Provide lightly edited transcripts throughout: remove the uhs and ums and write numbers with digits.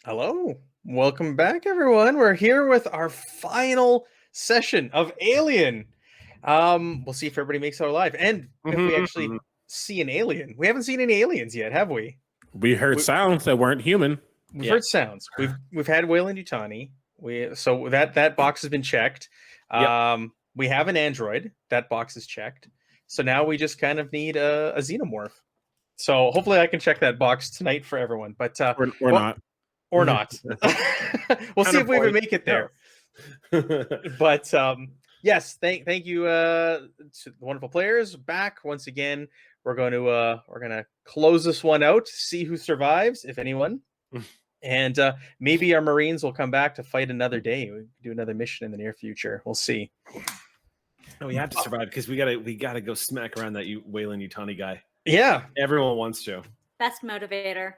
Hello. Welcome back, everyone. We're here with our final session of Alien. We'll see if everybody makes it alive. And if we actually see an alien. We haven't seen any aliens yet, have we? We heard sounds that weren't human. We've heard sounds. We've had Wayland Yutani. So that box has been checked. We have an android. That box is checked. So now we just kind of need a xenomorph. So hopefully I can check that box tonight for everyone. But or not. Or not. We'll see if we even make it there. But yes, thank you to the wonderful players back once again. We're gonna close this one out, see who survives, if anyone. And maybe our Marines will come back to fight another day. We do another mission in the near future. We'll see. No, we have to survive because we gotta go smack around that Wayland Yutani guy. Yeah. Everyone wants to. Best motivator.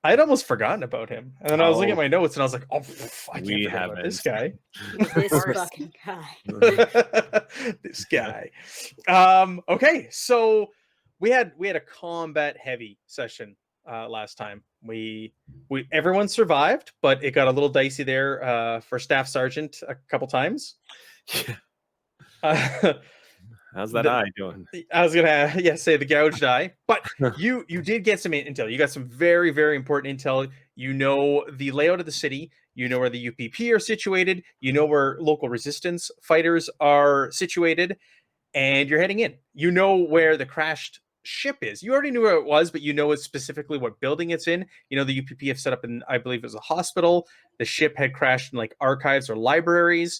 I'd almost forgotten about him, and then I was looking at my notes, and I was like, "Oh, I can't forget about this guy." This fucking guy. This guy. Okay, so we had a combat heavy session last time. Everyone survived, but it got a little dicey there for Staff Sergeant a couple times. How's that eye doing? I was gonna say the gouged eye, but you did get some intel. You got some very, very important intel. You know the layout of the city. You know where the UPP are situated. You know where local resistance fighters are situated, and you're heading in. You know where the crashed ship is. You already knew where it was, but you know specifically what building it's in. You know the UPP have set up in, I believe it was a hospital. The ship had crashed in like archives or library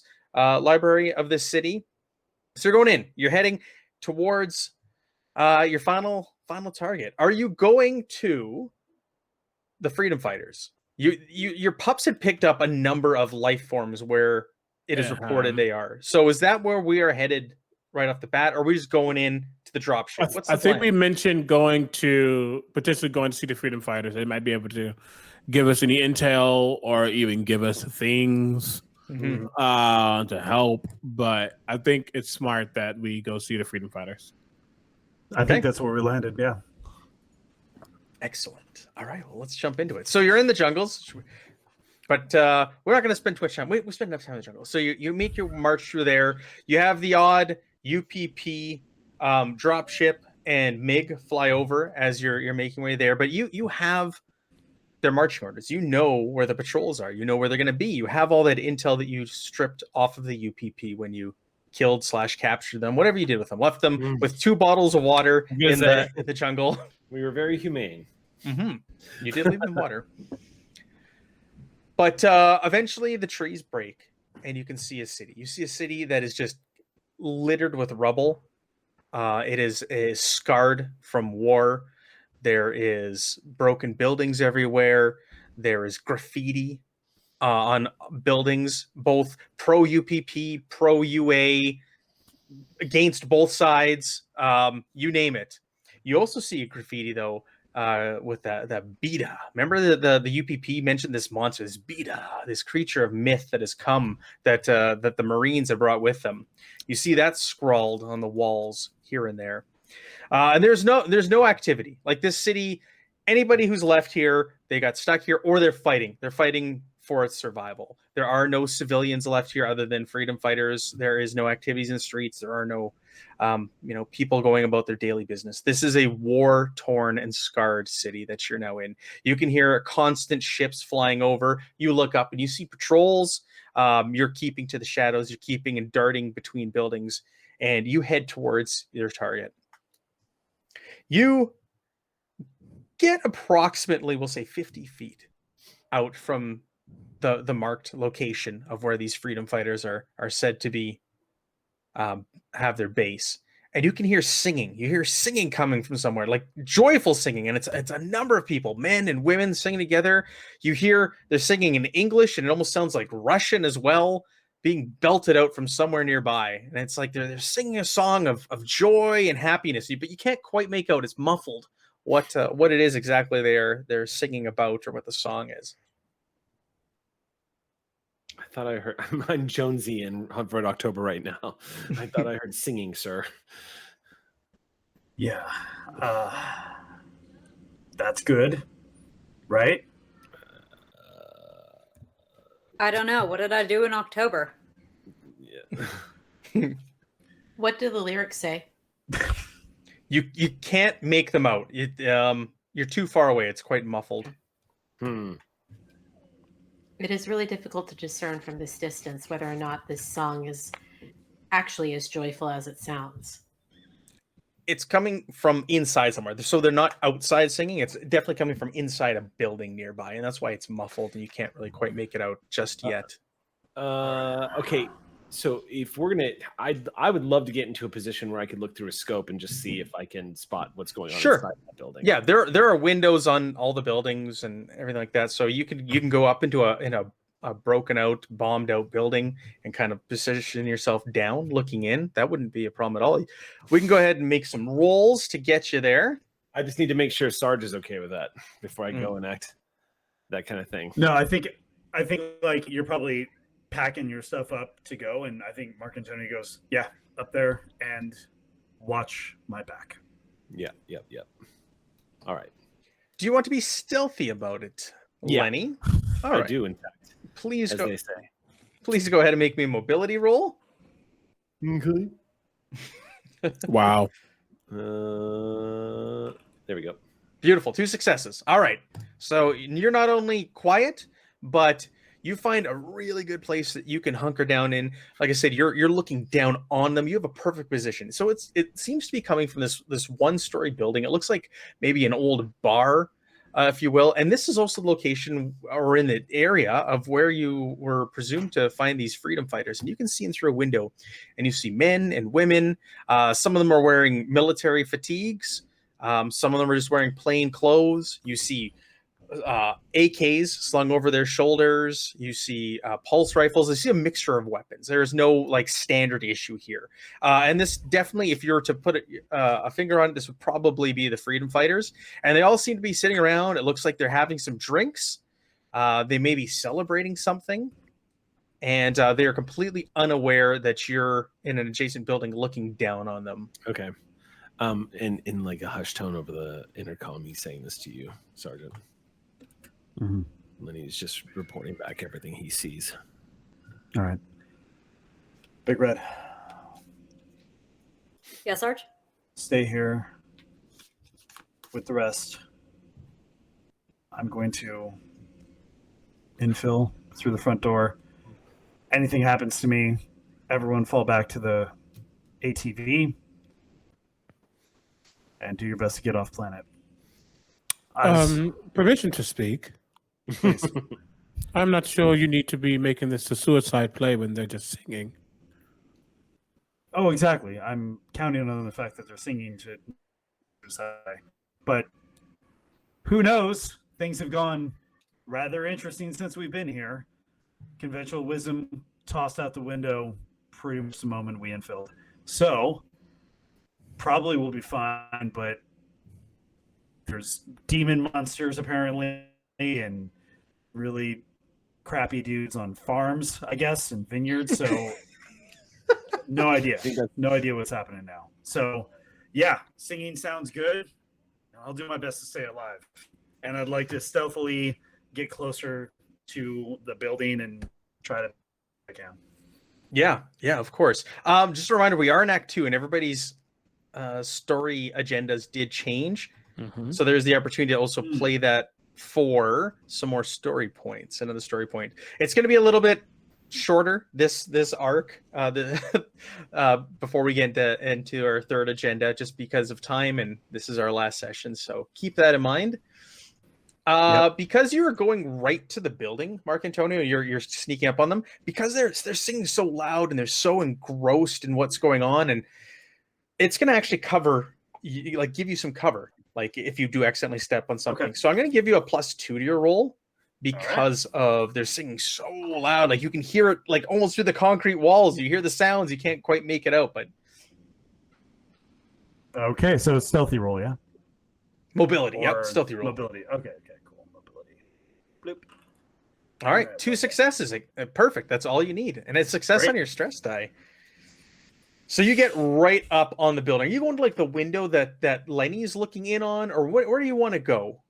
of this city. So you're going in. You're heading towards your final target. Are you going to the Freedom Fighters? Your pups had picked up a number of life forms where it is reported they are. So is that where we are headed right off the bat, or are we just going in to the dropship? I think we mentioned potentially going to see the Freedom Fighters. They might be able to give us any intel or even give us things. To help, but I think it's smart that we go see the Freedom Fighters. I think that's where we landed. Yeah. Excellent. All right. Well, let's jump into it. So you're in the jungles, but we're not going to spend too much time. We spend enough time in the jungle. So you make your march through there. You have the odd UPP drop ship and MiG fly over as you're making way there, but you have their marching orders. You know where the patrols are. You know where they're going to be. You have all that intel that you stripped off of the UPP when you killed / captured them. Whatever you did with them, left them with 2 bottles of water in the jungle. We were very humane. You did leave them water, but eventually the trees break, and you can see a city. You see a city that is just littered with rubble. It is scarred from war. There is broken buildings everywhere. There is graffiti on buildings, both pro-UPP, pro-UA, against both sides. You name it. You also see a graffiti, though, with that Beta. Remember the UPP mentioned this monster, this Beta, this creature of myth that has come, that the Marines have brought with them. You see that scrawled on the walls here and there. And there's no activity. Like this city, anybody who's left here, they got stuck here, or they're fighting. They're fighting for its survival. There are no civilians left here other than freedom fighters. There is no activities in the streets. There are no, people going about their daily business. This is a war-torn and scarred city that you're now in. You can hear constant ships flying over. You look up and you see patrols. You're keeping to the shadows. You're keeping and darting between buildings, and you head towards your target. You get approximately, we'll say, 50 feet out from the marked location of where these freedom fighters are said to be, have their base. And you can hear singing. You hear singing coming from somewhere, like joyful singing. And it's a number of people, men and women, singing together. You hear they're singing in English, and it almost sounds like Russian as well, being belted out from somewhere nearby. And it's like they're singing a song of joy and happiness, but you can't quite make out. It's muffled what it is exactly they're singing about, or what the song is. I thought I heard. I'm Jonesy in Red October right now. I thought I heard singing, sir. Yeah. That's good, right? I don't know. What did I do in October? Yeah. What do the lyrics say? You can't make them out. You're too far away. It's quite muffled. It is really difficult to discern from this distance whether or not this song is actually as joyful as it sounds. It's coming from inside somewhere, so they're not outside singing. It's definitely coming from inside a building nearby, and that's why it's muffled and you can't really quite make it out just yet. Okay, so if we're gonna, I would love to get into a position where I could look through a scope and just see if I can spot what's going on inside that building. Yeah, there are windows on all the buildings and everything like that, so you can go up into a broken out, bombed out building and kind of position yourself down, looking in. That wouldn't be a problem at all. We can go ahead and make some rolls to get you there. I just need to make sure Sarge is okay with that before I go and act that kind of thing. No, I think like you're probably packing your stuff up to go, and I think Mark Antonio goes, yeah, up there and watch my back. Yep. All right. Do you want to be stealthy about it, Yeah. Lenny? All I right. do, in fact. Please As go. they say. Please go ahead and make me a mobility roll. Okay. Wow. There we go. Beautiful. 2 successes. All right. So you're not only quiet, but you find a really good place that you can hunker down in. Like I said, you're looking down on them. You have a perfect position. So it seems to be coming from this 1-story building. It looks like maybe an old bar, if you will. And this is also the location or in the area of where you were presumed to find these freedom fighters. And you can see in through a window, and you see men and women. Some of them are wearing military fatigues. Some of them are just wearing plain clothes. You see AKs slung over their shoulders. You see pulse rifles. You see a mixture of weapons. There's no like standard issue here. And this definitely, if you were to put a finger on it, this would probably be the freedom fighters. And they all seem to be sitting around. It looks like they're having some drinks. They may be celebrating something. And they are completely unaware that you're in an adjacent building looking down on them. Okay. And in like a hushed tone over the intercom, he's saying this to you, Sergeant. Mm-hmm. And then he's just reporting back everything he sees. All right. Big Red, Yes, Sarge? stay here with the rest. I'm going to infill through the front door. Anything happens to me, everyone fall back to the ATV and do your best to get off planet. Permission to speak. Please. I'm not sure you need to be making this a suicide play when they're just singing. Oh, exactly. I'm counting on the fact that they're singing to but who knows? Things have gone rather interesting since we've been here. Conventional wisdom tossed out the window pretty much the moment we infilled. So probably we'll be fine, but there's demon monsters apparently and really crappy dudes on farms, I guess, and vineyards. So no idea. No idea what's happening now. So yeah, singing sounds good. I'll do my best to stay alive. And I'd like to stealthily get closer to the building and try to if I can. Yeah, of course. Just a reminder, we are in Act 2 and everybody's story agendas did change. Mm-hmm. So there's the opportunity to also play that for some more story points. Another story point. It's going to be a little bit shorter this arc before we get into our third agenda, just because of time, and this is our last session. So keep that in mind. Because you were going right to the building, Mark Antonio, you're sneaking up on them because they're singing so loud and they're so engrossed in what's going on, and it's going to actually give you some cover. Like if you do accidentally step on something. Okay. So I'm going to give you a +2 to your roll because of they're singing so loud. Like you can hear it like almost through the concrete walls. You hear the sounds. You can't quite make it out, but. Okay. So it's stealthy roll. Yeah. Mobility. Yep. Stealthy roll. Mobility. Okay. Cool. Mobility. Bloop. All right. 2 successes. Perfect. That's all you need. And it's success on your stress die. So you get right up on the building. Are you going to like the window that Lenny's looking in on, or where do you want to go?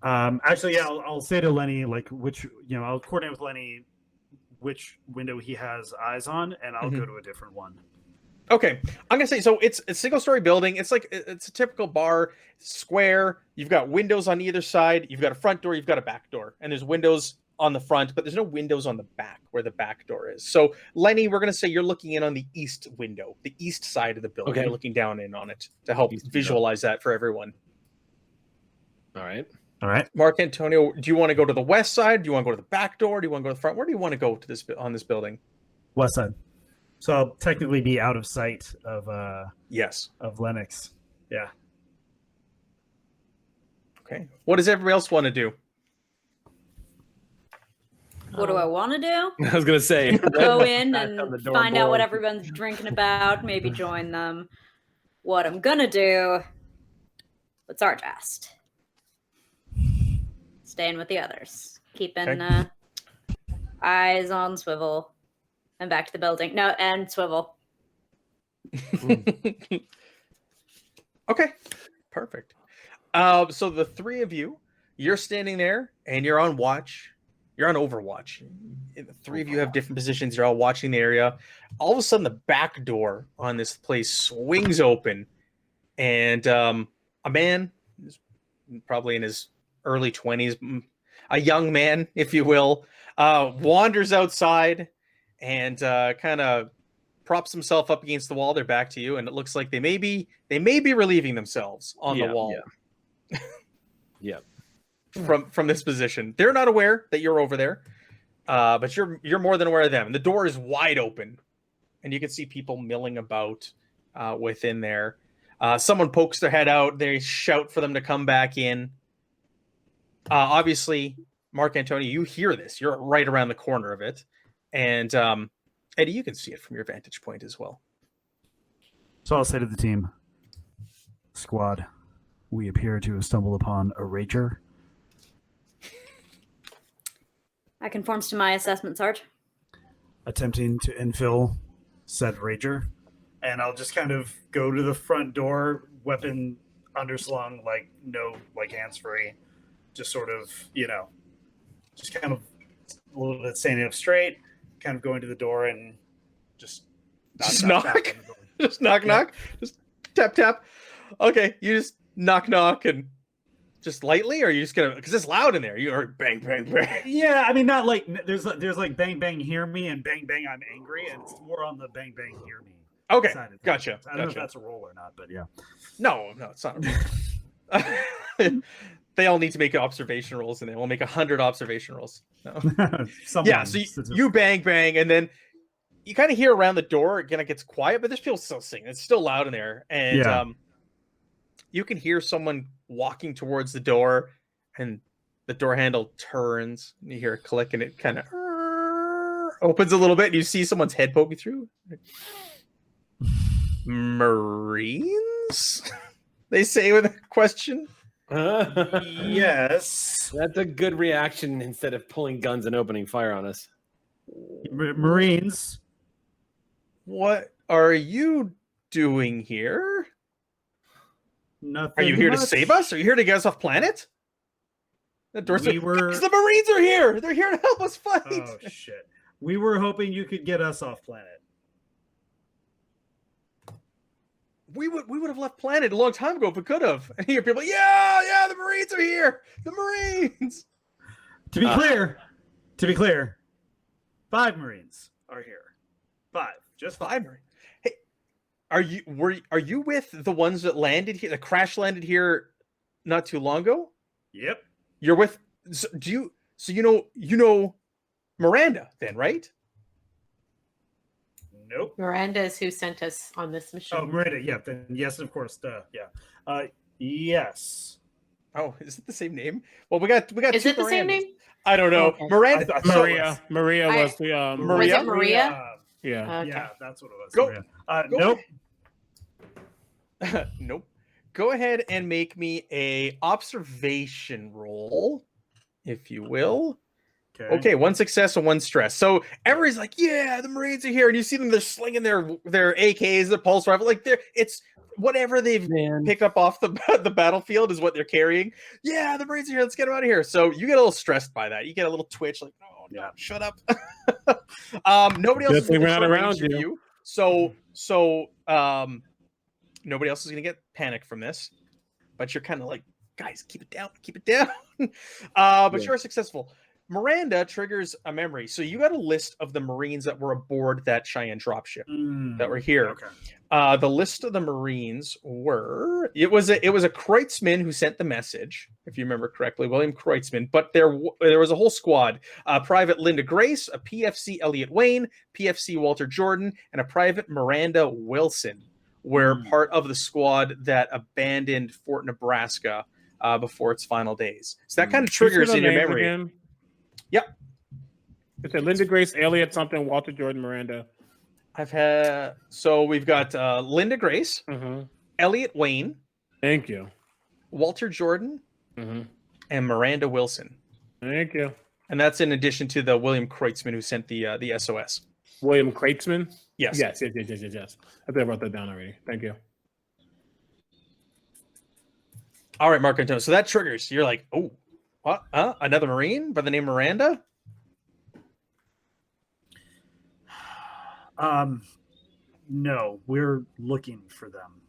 Actually, yeah, I'll say to Lenny like I'll coordinate with Lenny which window he has eyes on, and I'll go to a different one. Okay, I'm gonna say so. It's a single-story building. It's a typical bar, square. You've got windows on either side. You've got a front door. You've got a back door, and there's windows on the front, but there's no windows on the back where the back door is. So, Lenny, we're gonna say you're looking in on the east window, the east side of the building. Okay. You're looking down in on it to help visualize that for everyone. All right. All right. Mark Antonio, do you want to go to the west side? Do you want to go to the back door? Do you want to go to the front? Where do you want to go to this on this building? West side. So I'll technically be out of sight of Yes. of Lennox. Yeah. Okay. What does everybody else want to do? What do I want to do? I was gonna say Go in Back on and the find out what doorboard. everyone's drinking about. Maybe join them. What I'm gonna do? What Sarge asked. Staying with the others, keeping Okay. eyes on swivel, and back to the building. No, and swivel. Okay, perfect. So the three of you, you're standing there and you're on watch. You're on Overwatch. The three of you have different positions. You're all watching the area. All of a sudden, the back door on this place swings open, and a man, probably in his early 20s, a young man, if you will, wanders outside and kind of props himself up against the wall. They're back to you, and it looks like they may be relieving themselves on the wall. Yeah. From this position. They're not aware that you're over there, but you're more than aware of them. And the door is wide open, and you can see people milling about within there. Someone pokes their head out. They shout for them to come back in. Obviously, Mark Antonio, you hear this. You're right around the corner of it. And Eddie, you can see it from your vantage point as well. So I'll say to the team, squad, we appear to have stumbled upon a rager. That conforms to my assessment, Sarge. Attempting to infill said rager, and I'll just kind of go to the front door, weapon underslung, hands free, just sort of, just kind of a little bit standing up straight, kind of going to the door and just knock. on the door. Just knock. Just tap. Okay, you just knock and just lightly, or are you just gonna, because it's loud in there, you are bang. Yeah, I mean, not like there's like bang bang hear me and bang bang I'm angry, and it's more on the bang bang hear me. Okay, side of things. gotcha. I don't know if that's a roll or not, but yeah. No, it's not. They all need to make observation rolls, and they will make 100 observation rolls. No. Yeah, so you bang, and then you kind of hear around the door. Again, it gets quiet, but there's people still singing. It's still loud in there, and you can hear someone walking towards the door, and the door handle turns. And you hear a click, and it kind of opens a little bit, and you see someone's head poking through. Marines? They say with a question. Yes. That's a good reaction instead of pulling guns and opening fire on us. Marines. What are you doing here? Nothing. Are you here to much. save us? Are you here to get us off planet? The doors We were- Guys, the Marines are here. They're here to help us fight. Oh shit. We were hoping you could get us off planet. We would have left planet a long time ago if we could have. And here people, yeah, the Marines are here. The Marines. To be clear, 5 Marines are here. 5. Just 5. Five Marines. Hey, are you with the ones that landed here, that crash landed here not too long ago? Yep. You're with you know Miranda then, right? Nope. Miranda is who sent us on this mission. Oh, Miranda. Yeah. Then yes, of course. Yeah. Yes. Oh, is it the same name? Well, we got Is two it the same Mirandas. name? I don't know. Okay. Miranda. I thought it was. Maria was the Maria? Was it Maria? yeah. Okay. Yeah, that's what it was. Go- Maria. go Nope. Nope. Go ahead and make me a observation roll, if you will. Okay, 1 success and 1 stress. So everybody's like, "Yeah, the Marines are here," and you see them. They're slinging their AKs, their pulse rifle, like it's whatever they've picked up off the the battlefield is what they're carrying. Yeah, the Marines are here. Let's get them out of here. So you get a little stressed by that. You get a little twitch, like, "Oh no, shut up." Nobody else is going to around you. So nobody else is going to get panicked from this. But you're kind of like, guys, keep it down. But you're successful. Miranda triggers a memory. So you got a list of the Marines that were aboard that Cheyenne dropship that were here. Okay. The list of the Marines were it was a Kreutzmann who sent the message, if you remember correctly, William Kreutzmann. But there was a whole squad: Private Linda Grace, a PFC Elliot Wayne, PFC Walter Jordan, and a Private Miranda Wilson were part of the squad that abandoned Fort Nebraska before its final days. So that kind of triggers in your memory. Again? Yep. It's Linda Grace, Elliot something, Walter Jordan, Miranda. We've got Linda Grace, Elliot Wayne. Thank you. Walter Jordan, and Miranda Wilson. Thank you. And that's in addition to the William Kreutzmann who sent the SOS. William Kreutzmann? Yes. Yes. I think I wrote that down already. Thank you. All right, Mark Antonio. So that triggers. You're like, oh, what? Another Marine by the name Miranda? No, we're looking for them.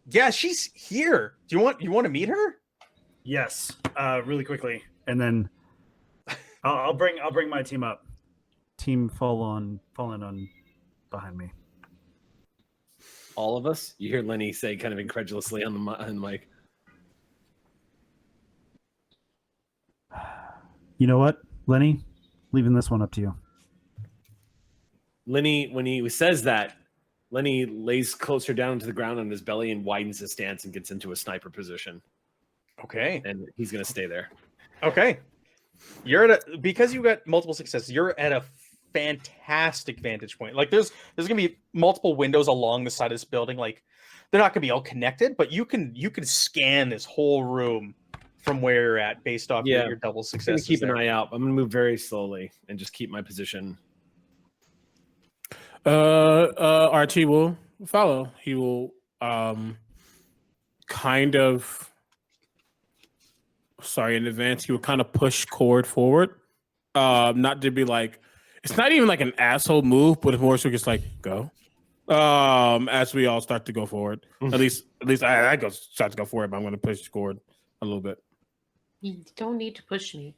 Yeah, she's here. Do you want to meet her? Yes, really quickly, and then I'll bring my team up. Team falling on behind me. All of us? You hear Lenny say kind of incredulously on the mic. You know what, Lenny? Leaving this one up to you. Lenny, when he says that, Lenny lays closer down to the ground on his belly and widens his stance and gets into a sniper position. Okay. And he's going to stay there. Okay. Because you got multiple successes, you're at a fantastic vantage point. Like there's going to be multiple windows along the side of this building. Like they're not going to be all connected, but you can scan this whole room from where you're at based off your double successes. Keep an eye out. I'm going to move very slowly and just keep my position. RT will follow. He will kind of in advance, he will kind of push Cord forward. Not to be like, it's not even like an asshole move, but it's more so just like go. As we all start to go forward. At least I start to go forward, but I'm gonna push Cord a little bit. You don't need to push me.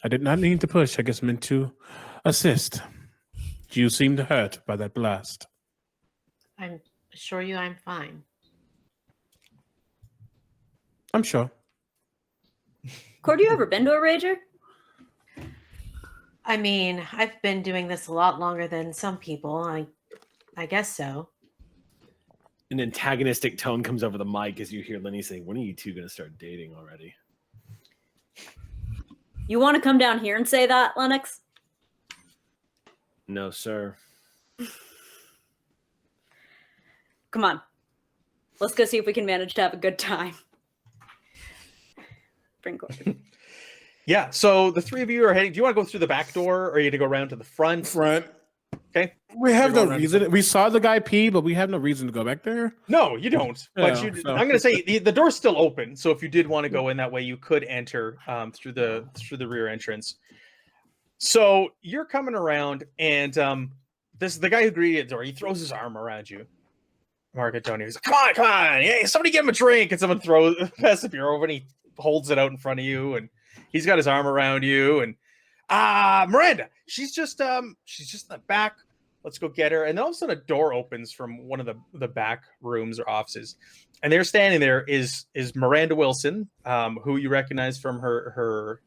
I did not need to push. I guess meant to assist. You seem hurt by that blast. I'm assure you I'm fine. I'm sure. Cord, you ever been to a rager? I mean, I've been doing this a lot longer than some people. I guess so. An antagonistic tone comes over the mic as you hear Lenny say, "When are you two going to start dating already?" You want to come down here and say that, Lennox? No, sir. Come on. Let's go see if we can manage to have a good time. Bring Cord. Yeah, so the three of you are heading. Do you want to go through the back door or are you going to go around to the front? Okay. We have no reason. We saw the guy pee, but we have no reason to go back there. No, you don't. But I'm going to say the door's still open. So if you did want to go in that way, you could enter through the rear entrance. So you're coming around, and this is the guy who greeted the door. He throws his arm around you, Mark Antonio. He's like, come on. Hey, somebody give him a drink. And someone passes the beer over, and he holds it out in front of you, and he's got his arm around you. And Miranda, she's just in the back. Let's go get her. And then all of a sudden a door opens from one of the back rooms or offices. And there standing there is Miranda Wilson, who you recognize from her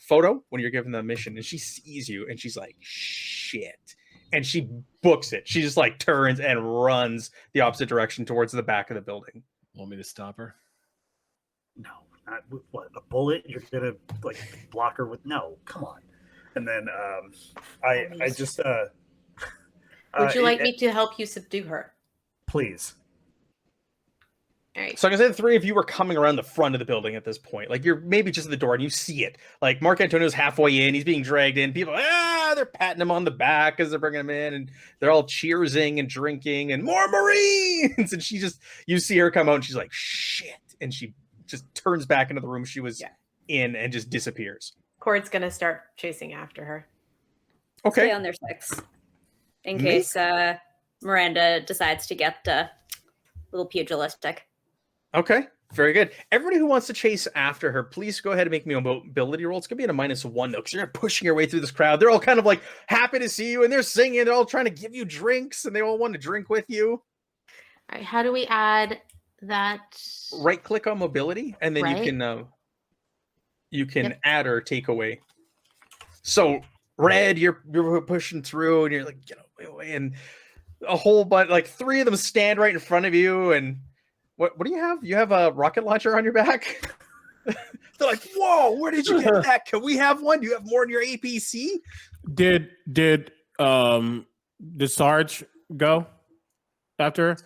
photo when you're given the mission. And she sees you and she's like, shit. And she books it. She just like turns and runs the opposite direction towards the back of the building. Want me to stop her? No, not with what, a bullet? You're gonna like block her with no, come on. And then I just would you like me to help you subdue her? Please. All right. So I'm gonna say the three of you were coming around the front of the building at this point. Like you're maybe just at the door and you see it. Like Mark Antonio's halfway in, he's being dragged in. People, they're patting him on the back as they're bringing him in, and they're all cheersing and drinking and more Marines. And you see her come out and she's like, shit. And she just turns back into the room she was in and just disappears. Cord's gonna start chasing after her. Okay. Stay on their 6. In case Miranda decides to get a little pugilistic. Okay, very good. Everybody who wants to chase after her, please go ahead and make me a mobility roll. It's gonna be at a -1 though, because you're pushing your way through this crowd. They're all kind of like happy to see you, and they're singing. They're all trying to give you drinks, and they all want to drink with you. All right, how do we add that? Right click on mobility, and then you can add or take away. So Red, you're pushing through, and you're like, get away, and a whole bunch, like 3 of them stand right in front of you, and what do you have? You have a rocket launcher on your back? They're like, whoa, where did you get that? Can we have one? Do you have more in your APC? Did Sarge go after her?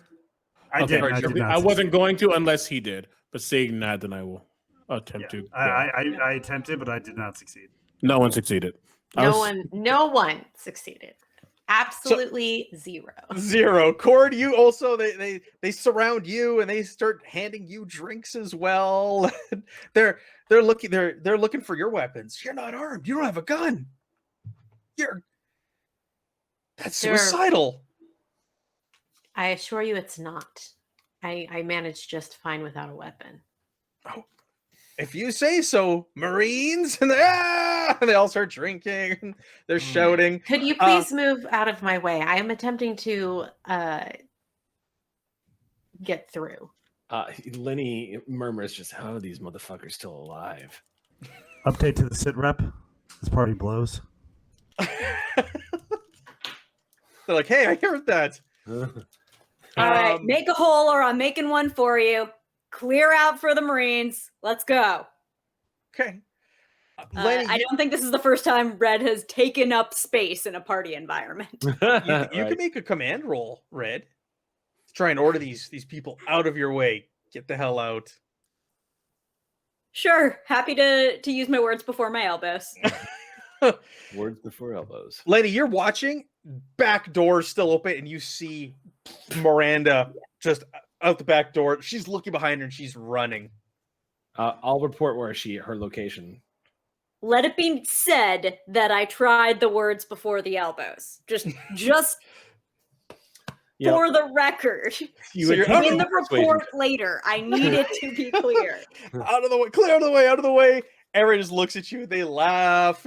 I did not I wasn't going to unless he did, but seeing that, then I will attempt to. I attempted, but I did not succeed. No one succeeded. No one succeeded. Absolutely zero. Cord, you also they surround you and they start handing you drinks as well. they're looking for your weapons. You're not armed. You don't have a gun. That's suicidal. I assure you it's not. I managed just fine without a weapon. Oh, if you say so, Marines, and they all start drinking. They're shouting. Could you please move out of my way? I am attempting to get through. Lenny murmurs, just how are these motherfuckers still alive? Update to the sit rep. This party blows. They're like, hey, I heard that. All right, make a hole or I'm making one for you. Clear out for the Marines. Let's go. Okay. Lenny, I don't think this is the first time Red has taken up space in a party environment. you can make a command roll, Red. Try and order these people out of your way. Get the hell out. Sure. Happy to use my words before my elbows. Words before elbows. Lenny, you're watching. Back door still open, and you see Miranda just out the back door. She's looking behind her and she's running. I'll report where her location. Let it be said that I tried the words before the elbows. Just for the record. In the report later, I need it to be clear. Out of the way, clear out of the way. Everyone just looks at you. They laugh.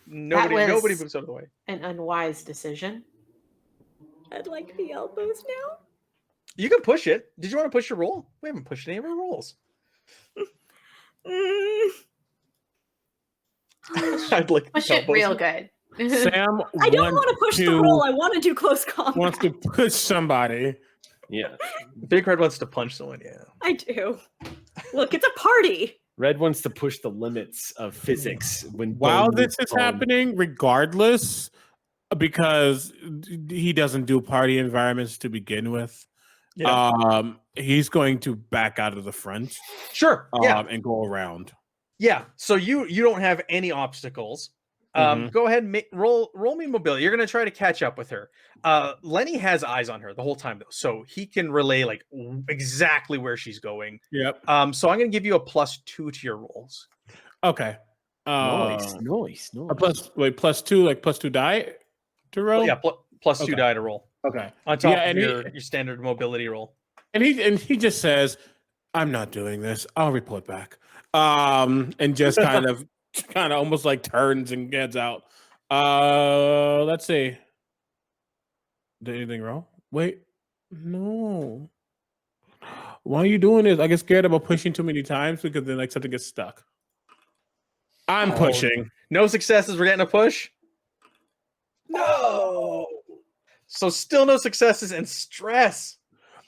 Nobody moves out of the way. An unwise decision. I'd like the elbows now. You can push it. Did you want to push your roll? We haven't pushed any of our rolls. I'd like push it real good. Sam, I don't want to push the roll. I want to do close combat. Wants to push somebody. Yeah. Big Red wants to punch someone. Yeah. I do. Look, it's a party. Red wants to push the limits of physics while this is happening, regardless, because he doesn't do party environments to begin with. Yeah. He's going to back out of the front. Sure. And go around. Yeah. So you don't have any obstacles. Go ahead and roll me mobility. You're going to try to catch up with her. Lenny has eyes on her the whole time, though, so he can relay like exactly where she's going. Yep. So I'm going to give you a +2 to your rolls. Okay. Nice. +2, like +2 die to roll. Yeah, +2 die to roll. Okay. On top of your standard mobility roll. And he just says, "I'm not doing this. I'll report back." And just kind of almost like turns and gets out. Let's see. Did anything wrong? Wait, no. Why are you doing this? I get scared about pushing too many times because then like something gets stuck. I'm pushing. No successes. We're getting a push. No. So still no successes and stress.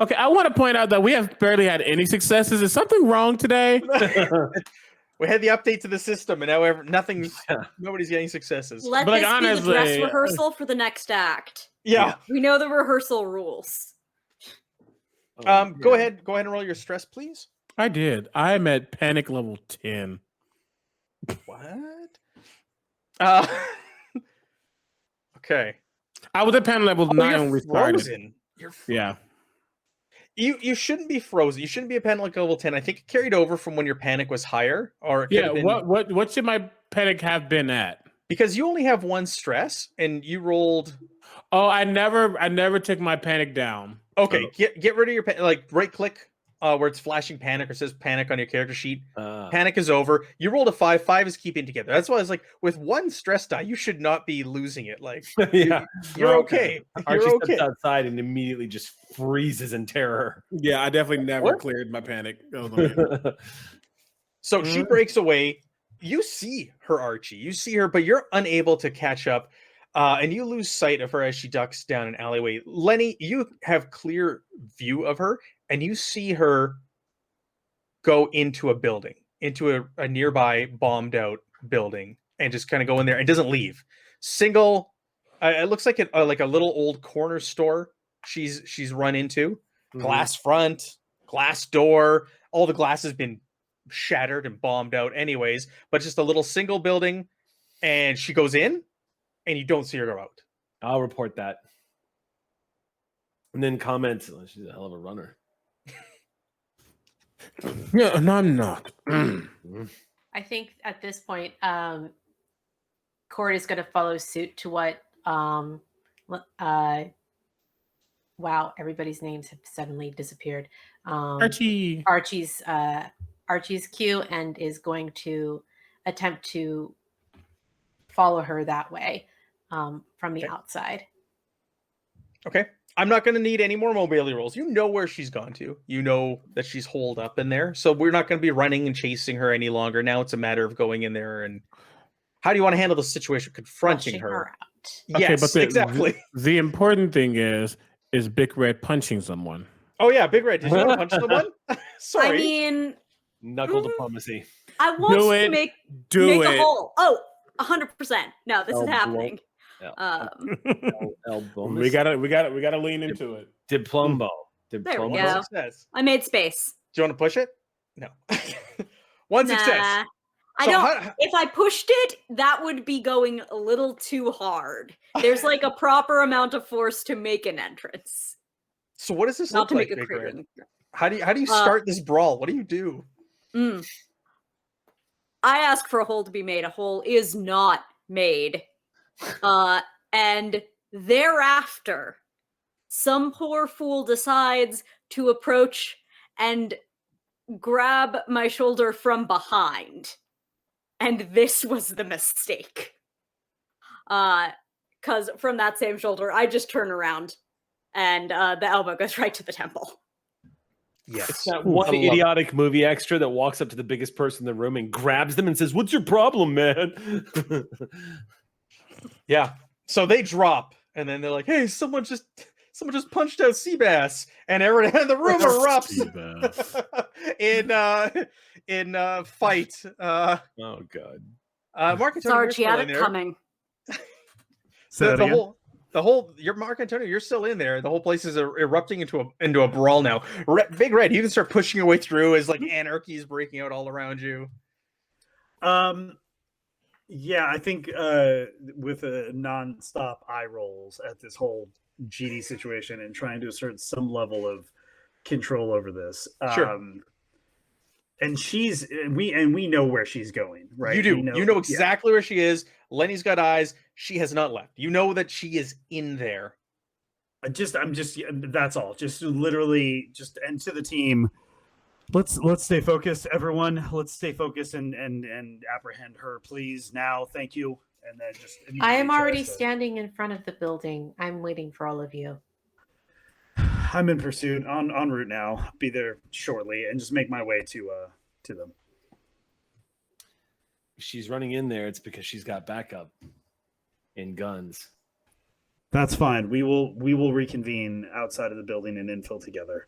Okay, I want to point out that we have barely had any successes. Is something wrong today? We had the update to the system, and now nobody's getting successes. Let this be the dress rehearsal for the next act. Yeah. We know the rehearsal rules. Go ahead and roll your stress, please. I did. I'm at panic level 10. What? Okay. I was at panic level 9 you're when we started. frozen. You're Yeah. You shouldn't be frozen. You shouldn't be a panic level 10. I think it carried over from when your panic was higher, or it could Yeah. have been, What should my panic have been at? because you only have one stress and you rolled. Oh, I never took my panic down. Okay, So- get rid of your like right click where it's flashing panic or says panic on your character sheet. Panic is over. You rolled a 5. 5 is keeping together. That's why I was like, with one stress die, you should not be losing it. Like, Yeah. you're okay. Archie You're steps okay. outside and immediately just freezes in terror. Yeah, I definitely never What? cleared my panic. That was amazing. So she breaks away. You see her, Archie. You see her, but you're unable to catch up. And you lose sight of her as she ducks down an alleyway. Lenny, you have clear view of her, and you see her go into a building, into a nearby bombed out building, and just kind of go in there and doesn't leave. Single, it looks like a little old corner store she's run into. Glass front, glass door. All the glass has been shattered and bombed out anyways, but just a little single building, and she goes in and you don't see her go out. I'll report that. And then comment, oh, she's a hell of a runner. Yeah, no, I'm not. I think at this point, Cord is going to follow suit to what. Wow, everybody's names have suddenly disappeared. Archie. Archie's cue, and is going to attempt to follow her that way from the outside. Okay. I'm not going to need any more mobility rolls. You know where she's gone to. You know that she's holed up in there. So we're not going to be running and chasing her any longer. Now it's a matter of going in there and how do you want to handle the situation? Confronting Rushing her. out. Yes, exactly. The important thing is Big Red punching someone? Oh yeah, Big Red. Did you want to punch someone? Sorry. I mean, Knuckle diplomacy. I want Do to it. make Do a it. hole. Oh, 100%. No, this El is Blo- happening. El bonus. We gotta lean into it. Diplombo. There we Diplombo. go. One success. I made space. Do you want to push it? No. One success. Nah. I So don't. how- If I pushed it, that would be going a little too hard. There's like a proper amount of force to make an entrance, So what does this not look to like, make a Big Red? crit. How do you start this brawl? What do you do? I ask for a hole to be made. A hole is not made. And thereafter, some poor fool decides to approach and grab my shoulder from behind. And this was the mistake. Because from that same shoulder, I just turn around and the elbow goes right to the temple. Yes. It's that one idiotic movie extra that walks up to the biggest person in the room and grabs them and says, "What's your problem, man?" Yeah. So they drop, and then they're like, "Hey, someone just punched out Seabass," and everyone in the room erupts in fight. Oh god. Mark Antonio, Sarge, he you're still had in it there. coming. Say that again? The whole you're Mark Antonio, you're still in there. The whole place is erupting into a brawl now. Big Red, you can start pushing your way through as like anarchy is breaking out all around you. Yeah, I think with a non-stop eye rolls at this whole GD situation and trying to assert some level of control over this. Sure. And we know where she's going, right? You do. We You know exactly where she is. Lenny's got eyes. She has not left. You know that she is in there. I'm just that's all. Just literally and to the team. Let's stay focused, everyone. Let's stay focused and apprehend her, please. Now, thank you. And then just I am already tries to- standing in front of the building. I'm waiting for all of you. I'm in pursuit en route now. Be there shortly and just make my way to them. If she's running in there, it's because she's got backup in guns. That's fine. We will reconvene outside of the building and infill together.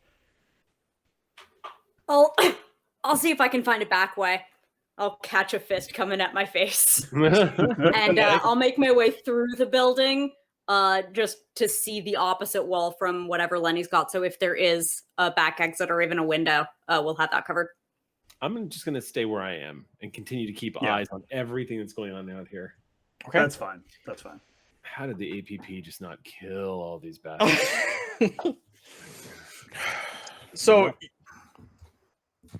I'll see if I can find a back way. I'll catch a fist coming at my face. And I'll make my way through the building just to see the opposite wall from whatever Lenny's got. So if there is a back exit or even a window, we'll have that covered. I'm just going to stay where I am and continue to keep eyes on everything that's going on out here. Okay. That's fine. That's fine. How did the APP just not kill all these bastards? So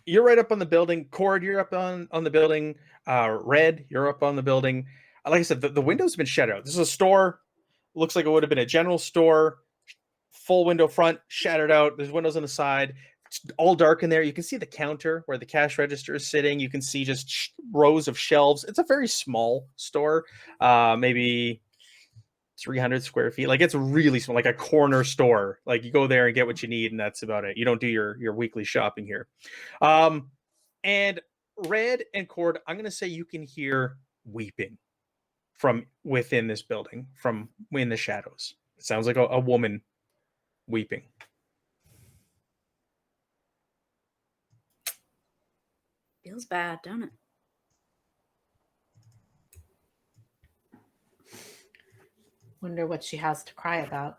you're right up on the building. Cord, you're up on the building. Red, you're up on the building. Like I said, the window's been shattered out. This is a store. Looks like it would have been a general store. Full window front, shattered out. There's windows on the side. It's all dark in there. You can see the counter where the cash register is sitting. You can see just rows of shelves. It's a very small store, maybe 300 square feet. Like, it's really small, like a corner store. Like, you go there and get what you need, and that's about it. You don't do your weekly shopping here. And Red and Cord, I'm going to say you can hear weeping from within this building, from in the shadows. It sounds like a woman weeping. Feels bad, don't it? Wonder what she has to cry about.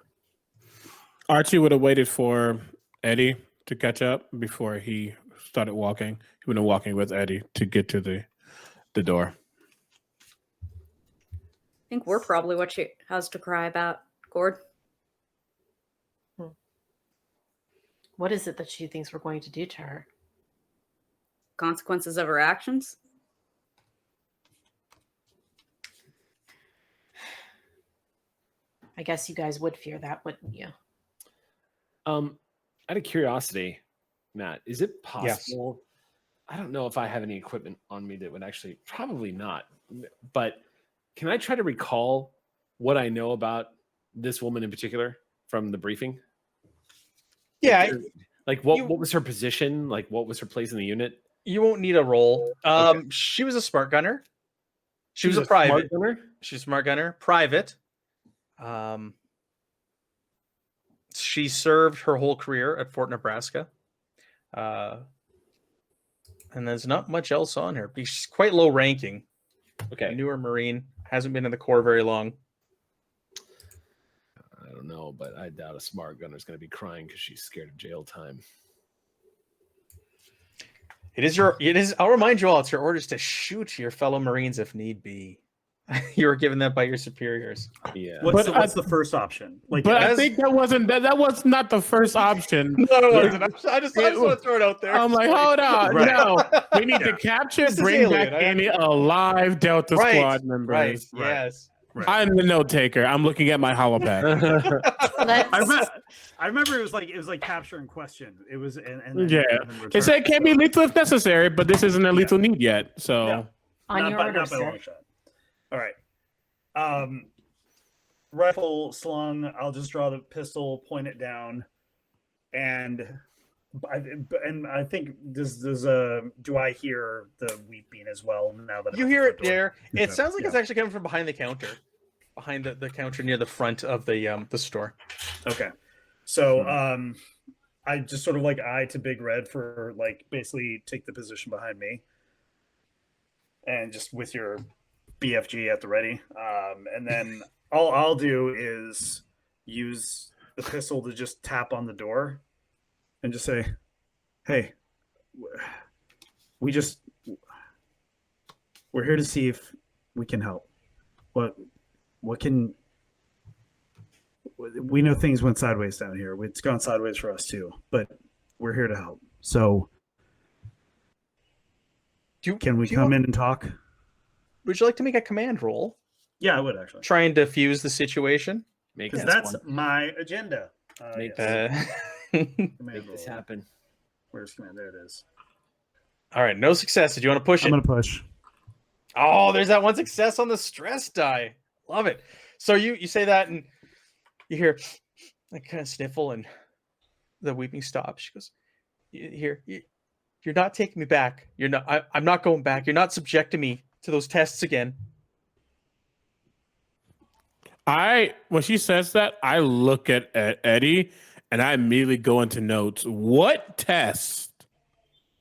Archie would have waited for Eddie to catch up before he started walking. He would have been walking with Eddie to get to the door. I think we're probably what she has to cry about, Gord. What is it that she thinks we're going to do to her? Consequences of her actions. I guess you guys would fear that, wouldn't you? Out of curiosity, Matt, is it possible? Yes. I don't know if I have any equipment on me that would actually, probably not, but can I try to recall what I know about this woman in particular from the briefing? Yeah. Like what was her position? Like what was her place in the unit? You won't need a roll. Okay. She was a smart gunner. She was a private. Smart gunner? She's a smart gunner. Private. She served her whole career at Fort Nebraska. And there's not much else on her. She's quite low ranking. Okay. Newer Marine. Hasn't been in the Corps very long. I don't know, but I doubt a smart gunner's going to be crying because she's scared of jail time. It is. I'll remind you all, it's your orders to shoot your fellow Marines if need be. You were given that by your superiors. Yeah. What's the first option? Like, but I think that was not the first option. No, it wasn't. I just want to throw it out there. I'm like, hold on. Right. No, we need to capture, bring back any alive Delta Squad members. Right. Yes. Right. I'm the note taker. I'm looking at my holopad. I remember it was like capture and question. It was and yeah. It said it can't be lethal if necessary, but this isn't a lethal need yet. So no. On your order, sir. All right. Rifle slung. I'll just draw the pistol, point it down, and I think do I hear the weeping as well now that you hear it there? It Okay. sounds like it's actually coming from behind the counter, behind the counter near the front of the store. Okay, so I just sort of like eye to Big Red for like basically take the position behind me, and just with your BFG at the ready, and then all I'll do is use the pistol to just tap on the door and just say, hey, we're here to see if we can help. We know things went sideways down here. It's gone sideways for us too, but we're here to help. So can we come in and talk? Would you like to make a command roll? Yeah, I would actually. Try and diffuse the situation. Because that's my agenda. Make this happen. Where's command? There it is. All right, no success. Did you want to push it? I'm going to push. Oh, there's that one success on the stress die. Love it. So you say that, and you hear like kind of sniffle, and the weeping stops. She goes, "You're not taking me back. You're not. I'm not going back. You're not subjecting me to those tests again." When she says that, I look at Eddie and I immediately go into notes. What test?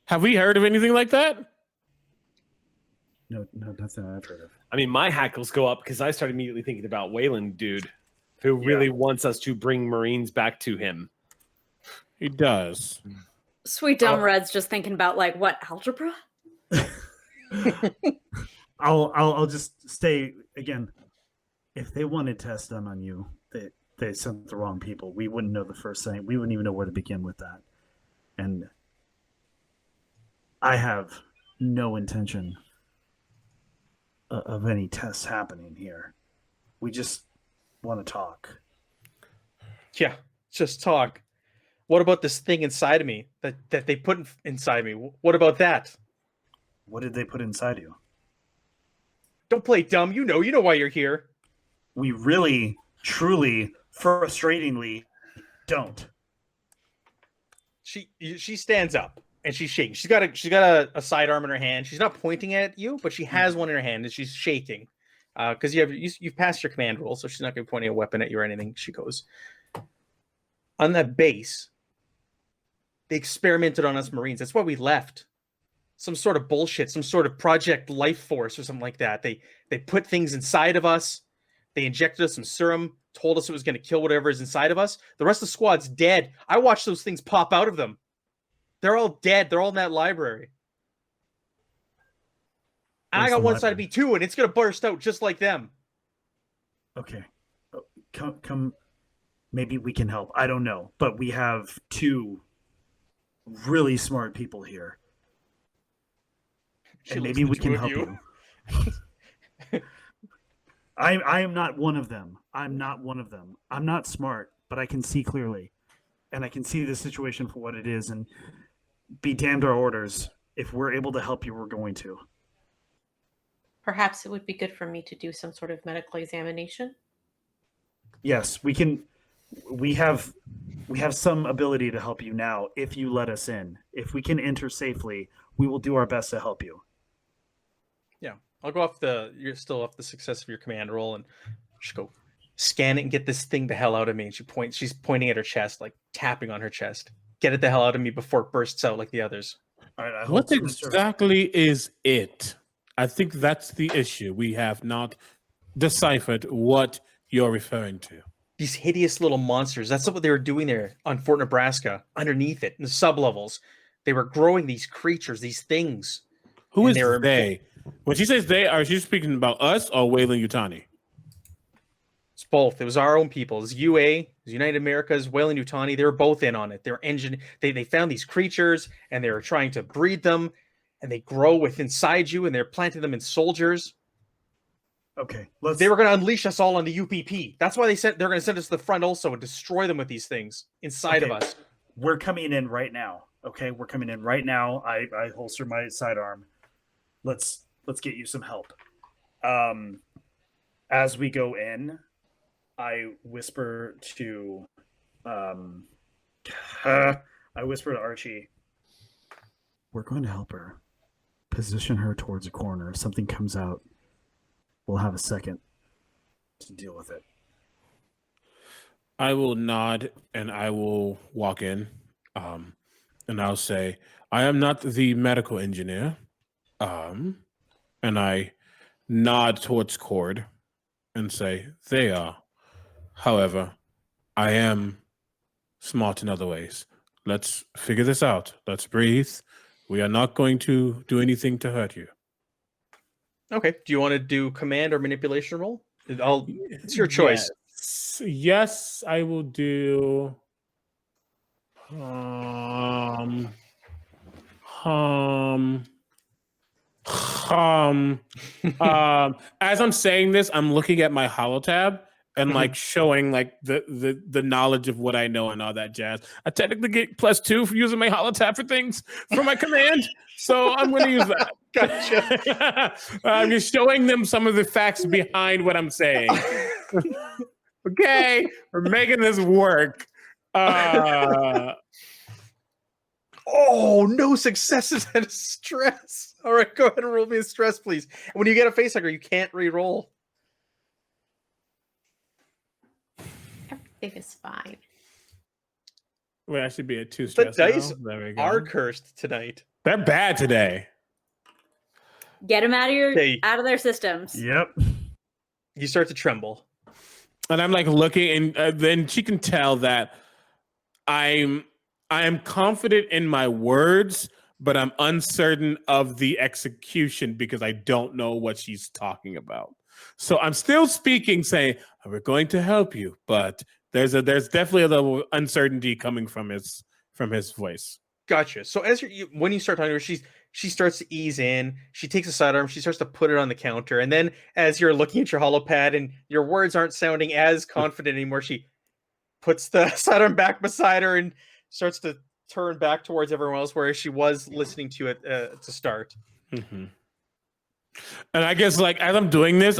Have we heard of anything like that? No, nothing I've heard of. I mean, my hackles go up because I start immediately thinking about Wayland, dude. who really wants us to bring Marines back to him. He does. Sweet dumb Red's just thinking about like what algebra? I'll just stay again. If they wanted tests done on you, they sent the wrong people. We wouldn't know the first thing. We wouldn't even know where to begin with that. And I have no intention of any tests happening here. We just want to talk. Yeah, just talk. What about this thing inside of me that they put inside me? What about that? What did they put inside you? Don't play dumb. You know why you're here. We really, truly, frustratingly don't. She stands up and she's shaking. She's got a sidearm in her hand. She's not pointing at you, but she has one in her hand and she's shaking. Because you've passed your command roll, so she's not going to be pointing a weapon at you or anything. She goes, on that base, they experimented on us Marines. That's why we left. Some sort of bullshit, some sort of Project Life Force or something like that. They put things inside of us. They injected us some serum, told us it was going to kill whatever is inside of us. The rest of the squad's dead. I watched those things pop out of them. They're all dead. They're all in that library. And I got one side of me too, and it's going to burst out just like them. Okay. Come. Maybe we can help. I don't know. But we have two really smart people here. And maybe we can help you. I am not one of them. I'm not one of them. I'm not smart, but I can see clearly. And I can see the situation for what it is. And be damned our orders. If we're able to help you, we're going to. Perhaps it would be good for me to do some sort of medical examination. Yes, we can. We have some ability to help you now if you let us in. If we can enter safely, we will do our best to help you. Yeah, I'll go off you're still off the success of your command roll and just go scan it and get this thing the hell out of me. And she's pointing at her chest, like tapping on her chest. Get it the hell out of me before it bursts out like the others. All right. What exactly is it? I think that's the issue. We have not deciphered what you're referring to. These hideous little monsters. That's what they were doing there on Fort Nebraska. Underneath it, in the sublevels, they were growing these creatures, these things. Who is they? When she says they, are she speaking about us or Wayland Yutani? It's both. It was our own people. It was UA, it was United Americas, Wayland Yutani. They were both in on it. They found these creatures and they were trying to breed them, and they grow inside you, and they're planting them in soldiers. Okay. They were going to unleash us all on the UPP. That's why they're going to send us to the front also and destroy them with these things inside of us. We're coming in right now. Okay, we're coming in right now. I holster my sidearm. Let's get you some help. As we go in, I whisper to Archie. We're going to help her. Position her towards a corner. If something comes out, we'll have a second to deal with it. I will nod and I will walk in. And I'll say, I am not the medical engineer. And I nod towards Cord and say, they are. However, I am smart in other ways. Let's figure this out. Let's breathe. We are not going to do anything to hurt you. Okay. Do you want to do command or manipulation roll? It's your choice. Yes, I will do. As I'm saying this, I'm looking at my holotab and like showing like the knowledge of what I know and all that jazz. I technically get +2 for using my holotab for things for my command, so I'm going to use that. Gotcha. I'm just showing them some of the facts behind what I'm saying. Okay, we're making this work. Oh, no successes and a stress. All right, go ahead and roll me a stress, please. And when you get a facehugger, you can't re-roll. Everything is fine. Would actually be a 2 stress. The dice there we go. are cursed tonight. They're bad today. Get them out of their systems. Yep. You start to tremble. And I'm like looking, and then she can tell that I am confident in my words, but I'm uncertain of the execution because I don't know what she's talking about. So I'm still speaking, saying, "We're going to help you," but there's definitely a little uncertainty coming from his voice. Gotcha. So as when you start talking to her, she starts to ease in. She takes a sidearm. She starts to put it on the counter, and then as you're looking at your holopad and your words aren't sounding as confident anymore, she puts the sidearm back beside her and starts to turn back towards everyone else, where she was listening to it to start. Mm-hmm. And I guess like as I'm doing this,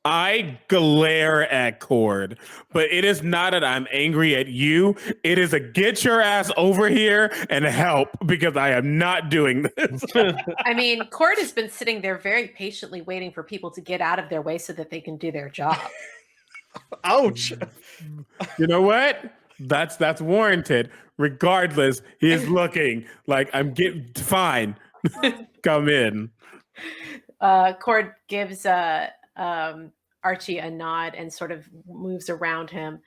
I glare at Cord, but it is not that I'm angry at you. It is a get your ass over here and help because I am not doing this. I mean, Cord has been sitting there very patiently waiting for people to get out of their way so that they can do their job. Ouch. You know what? That's warranted. Regardless, he's looking like I'm getting fine. Come in. Cord gives Archie a nod and sort of moves around him.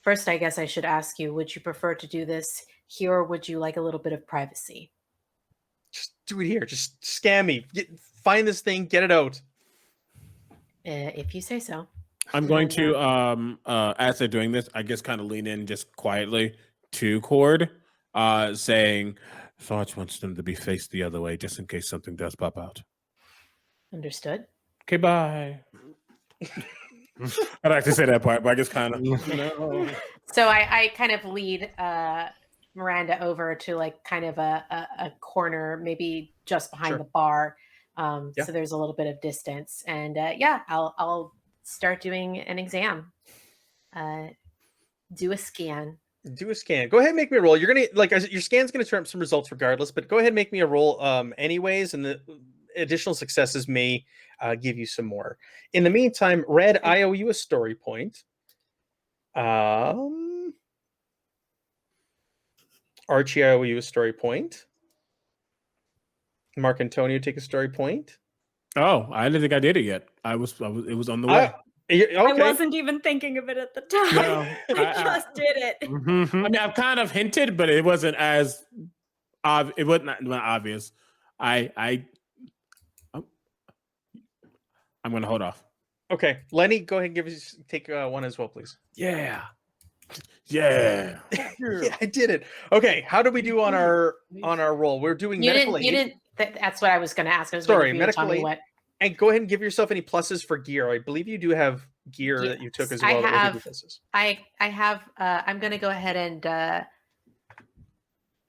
First, I guess I should ask you, would you prefer to do this here or would you like a little bit of privacy? Just do it here. Just scam me. Find this thing, get it out. If you say so. I'm going to, as they're doing this, I guess kind of lean in just quietly to Cord, saying, Sarge wants them to be faced the other way just in case something does pop out. Understood. Okay, bye. I'd like to say that part, but I just kind of. No. So I kind of lead Miranda over to like kind of a corner, maybe just behind the bar. So there's a little bit of distance. And I'll start doing an exam. Do a scan. Do a scan. Go ahead and make me a roll. You're gonna your scan's gonna turn up some results regardless, but go ahead and make me a roll anyways, and the additional successes may give you some more. In the meantime, Red, I owe you a story point. Archie, I owe you a story point. Mark Antonio, take a story point. Oh, I didn't think I did it yet. It was on the way. Okay. I wasn't even thinking of it at the time. No, I just did it. Mm-hmm. I mean, I've kind of hinted, but it wasn't as it wasn't not obvious. I'm going to hold off. Okay, Lenny, go ahead and take one as well, please. Yeah. Yeah, I did it. Okay, how do we do on our roll? We're doing medical aid. That's what I was going to ask. Sorry, medical aid. And go ahead and give yourself any pluses for gear. I believe you do have gear that you took as well. I have. I'm going to go ahead and I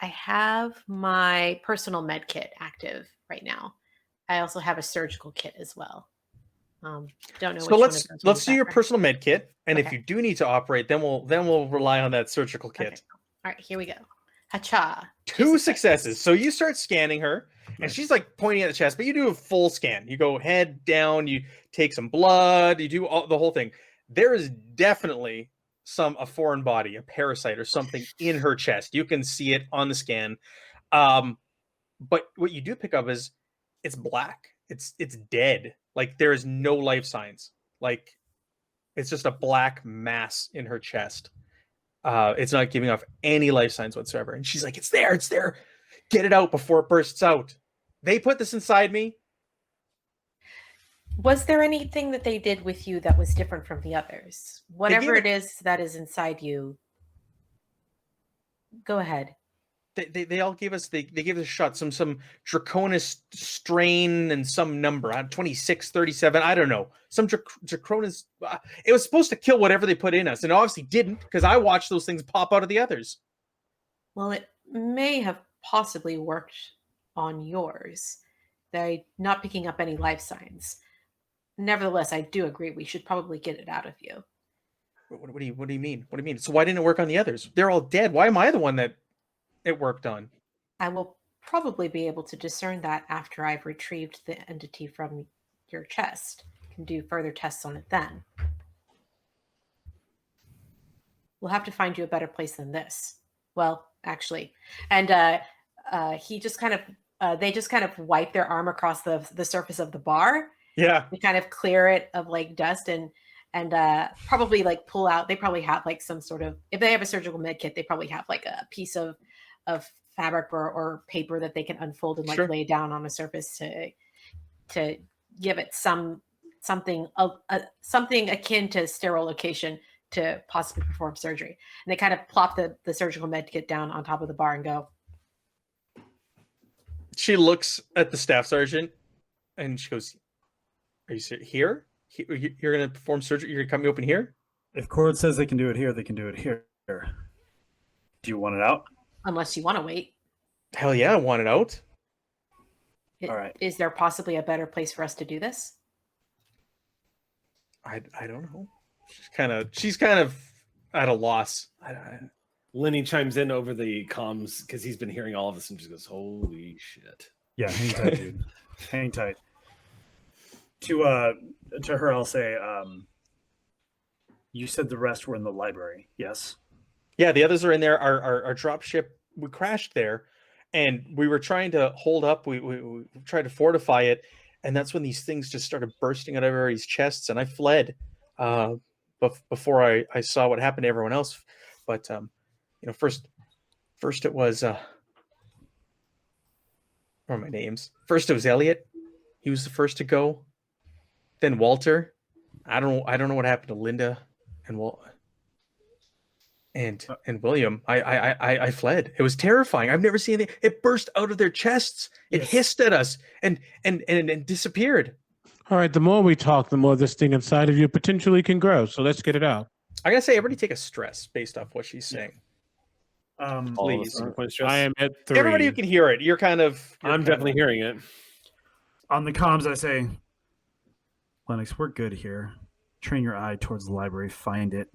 have my personal med kit active right now. I also have a surgical kit as well. Don't know. So let's do your personal med kit, and if you do need to operate, then we'll rely on that surgical kit. Okay. All right, here we go. Hacha. 2 successes. So you start scanning her, and she's like pointing at the chest, but you do a full scan. You go head down, you take some blood, you do the whole thing. There is definitely a foreign body, a parasite or something in her chest. You can see it on the scan. But what you do pick up is it's black. It's dead. Like there is no life signs. Like it's just a black mass in her chest. It's not giving off any life signs whatsoever. And she's like, it's there. Get it out before it bursts out. They put this inside me. Was there anything that they did with you that was different from the others? Whatever it is that is inside you, go ahead. They all gave us, they gave us a shot, some Draconis strain and some number, 26, 37, I don't know. Some Draconis, it was supposed to kill whatever they put in us, and obviously didn't, because I watched those things pop out of the others. Well, it may have possibly worked on yours. They're not picking up any life signs. Nevertheless, I do agree we should probably get it out of you. What do you mean? What do you mean? So why didn't it work on the others? They're all dead. Why am I the one that it worked on? I will probably be able to discern that after I've retrieved the entity from your chest. Can do further tests on it then. We'll have to find you a better place than this. Well, actually. And he just kind of they just kind of wipe their arm across the surface of the bar, Yeah. to kind of clear it of like dust and probably like pull out. They probably have like some sort of, if they have a surgical med kit, they probably have like a piece of fabric or paper that they can unfold and like lay down on a surface to give it something akin to sterile location to possibly perform surgery. And they kind of plop the surgical med kit down on top of the bar and go. She looks at the staff sergeant and she goes, "Are you here? You're going to perform surgery? You're going to cut me open here?" If Cord says they can do it here, they can do it here. Do you want it out? Unless you want to wait. Hell yeah, I want it out. All right. Is there possibly a better place for us to do this? I don't know. She's kind of at a loss. Lenny chimes in over the comms because he's been hearing all of this and just goes, "Holy shit!" Yeah, hang tight, dude. Hang tight. To her, I'll say, you said the rest were in the library. Yes. Yeah, the others are in there. Our drop ship, we crashed there, and we were trying to hold up. We tried to fortify it, and that's when these things just started bursting out of everybody's chests, and I fled. Before I saw what happened to everyone else, but first it was what are my names? First it was Elliot. He was the first to go. Then Walter. I don't know what happened to Linda and and William. I fled. It was terrifying. I've never seen anything. It burst out of their chests. It hissed at us and disappeared. All right, the more we talk, the more this thing inside of you potentially can grow. So let's get it out. I gotta say, everybody take a stress based off what she's saying. Please. I am at 3. Everybody who can hear it, I'm definitely hearing it. On the comms, I say, Lennox, we're good here. Train your eye towards the library. Find it.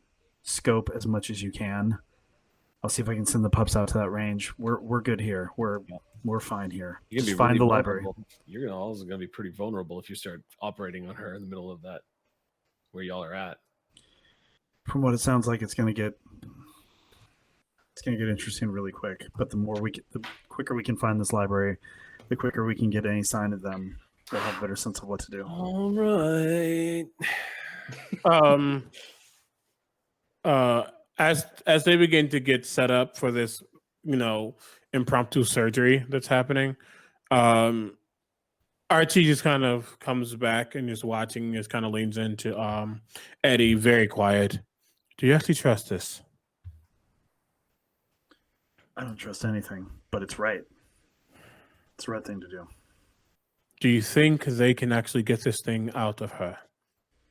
Scope as much as you can. I'll see if I can send the pups out to that range. We're good here. We're fine here. Just find the library. You're also going to be pretty vulnerable if you start operating on her in the middle of that, where y'all are at. From what it sounds like, it's going to get interesting really quick. But the quicker we can find this library, the quicker we can get any sign of them. We'll have a better sense of what to do. All right. As they begin to get set up for this, impromptu surgery that's happening, Archie just kind of comes back and just watching, just kind of leans into Eddie, very quiet. Do you actually trust this? I don't trust anything, but it's right. It's the right thing to do. Do you think they can actually get this thing out of her?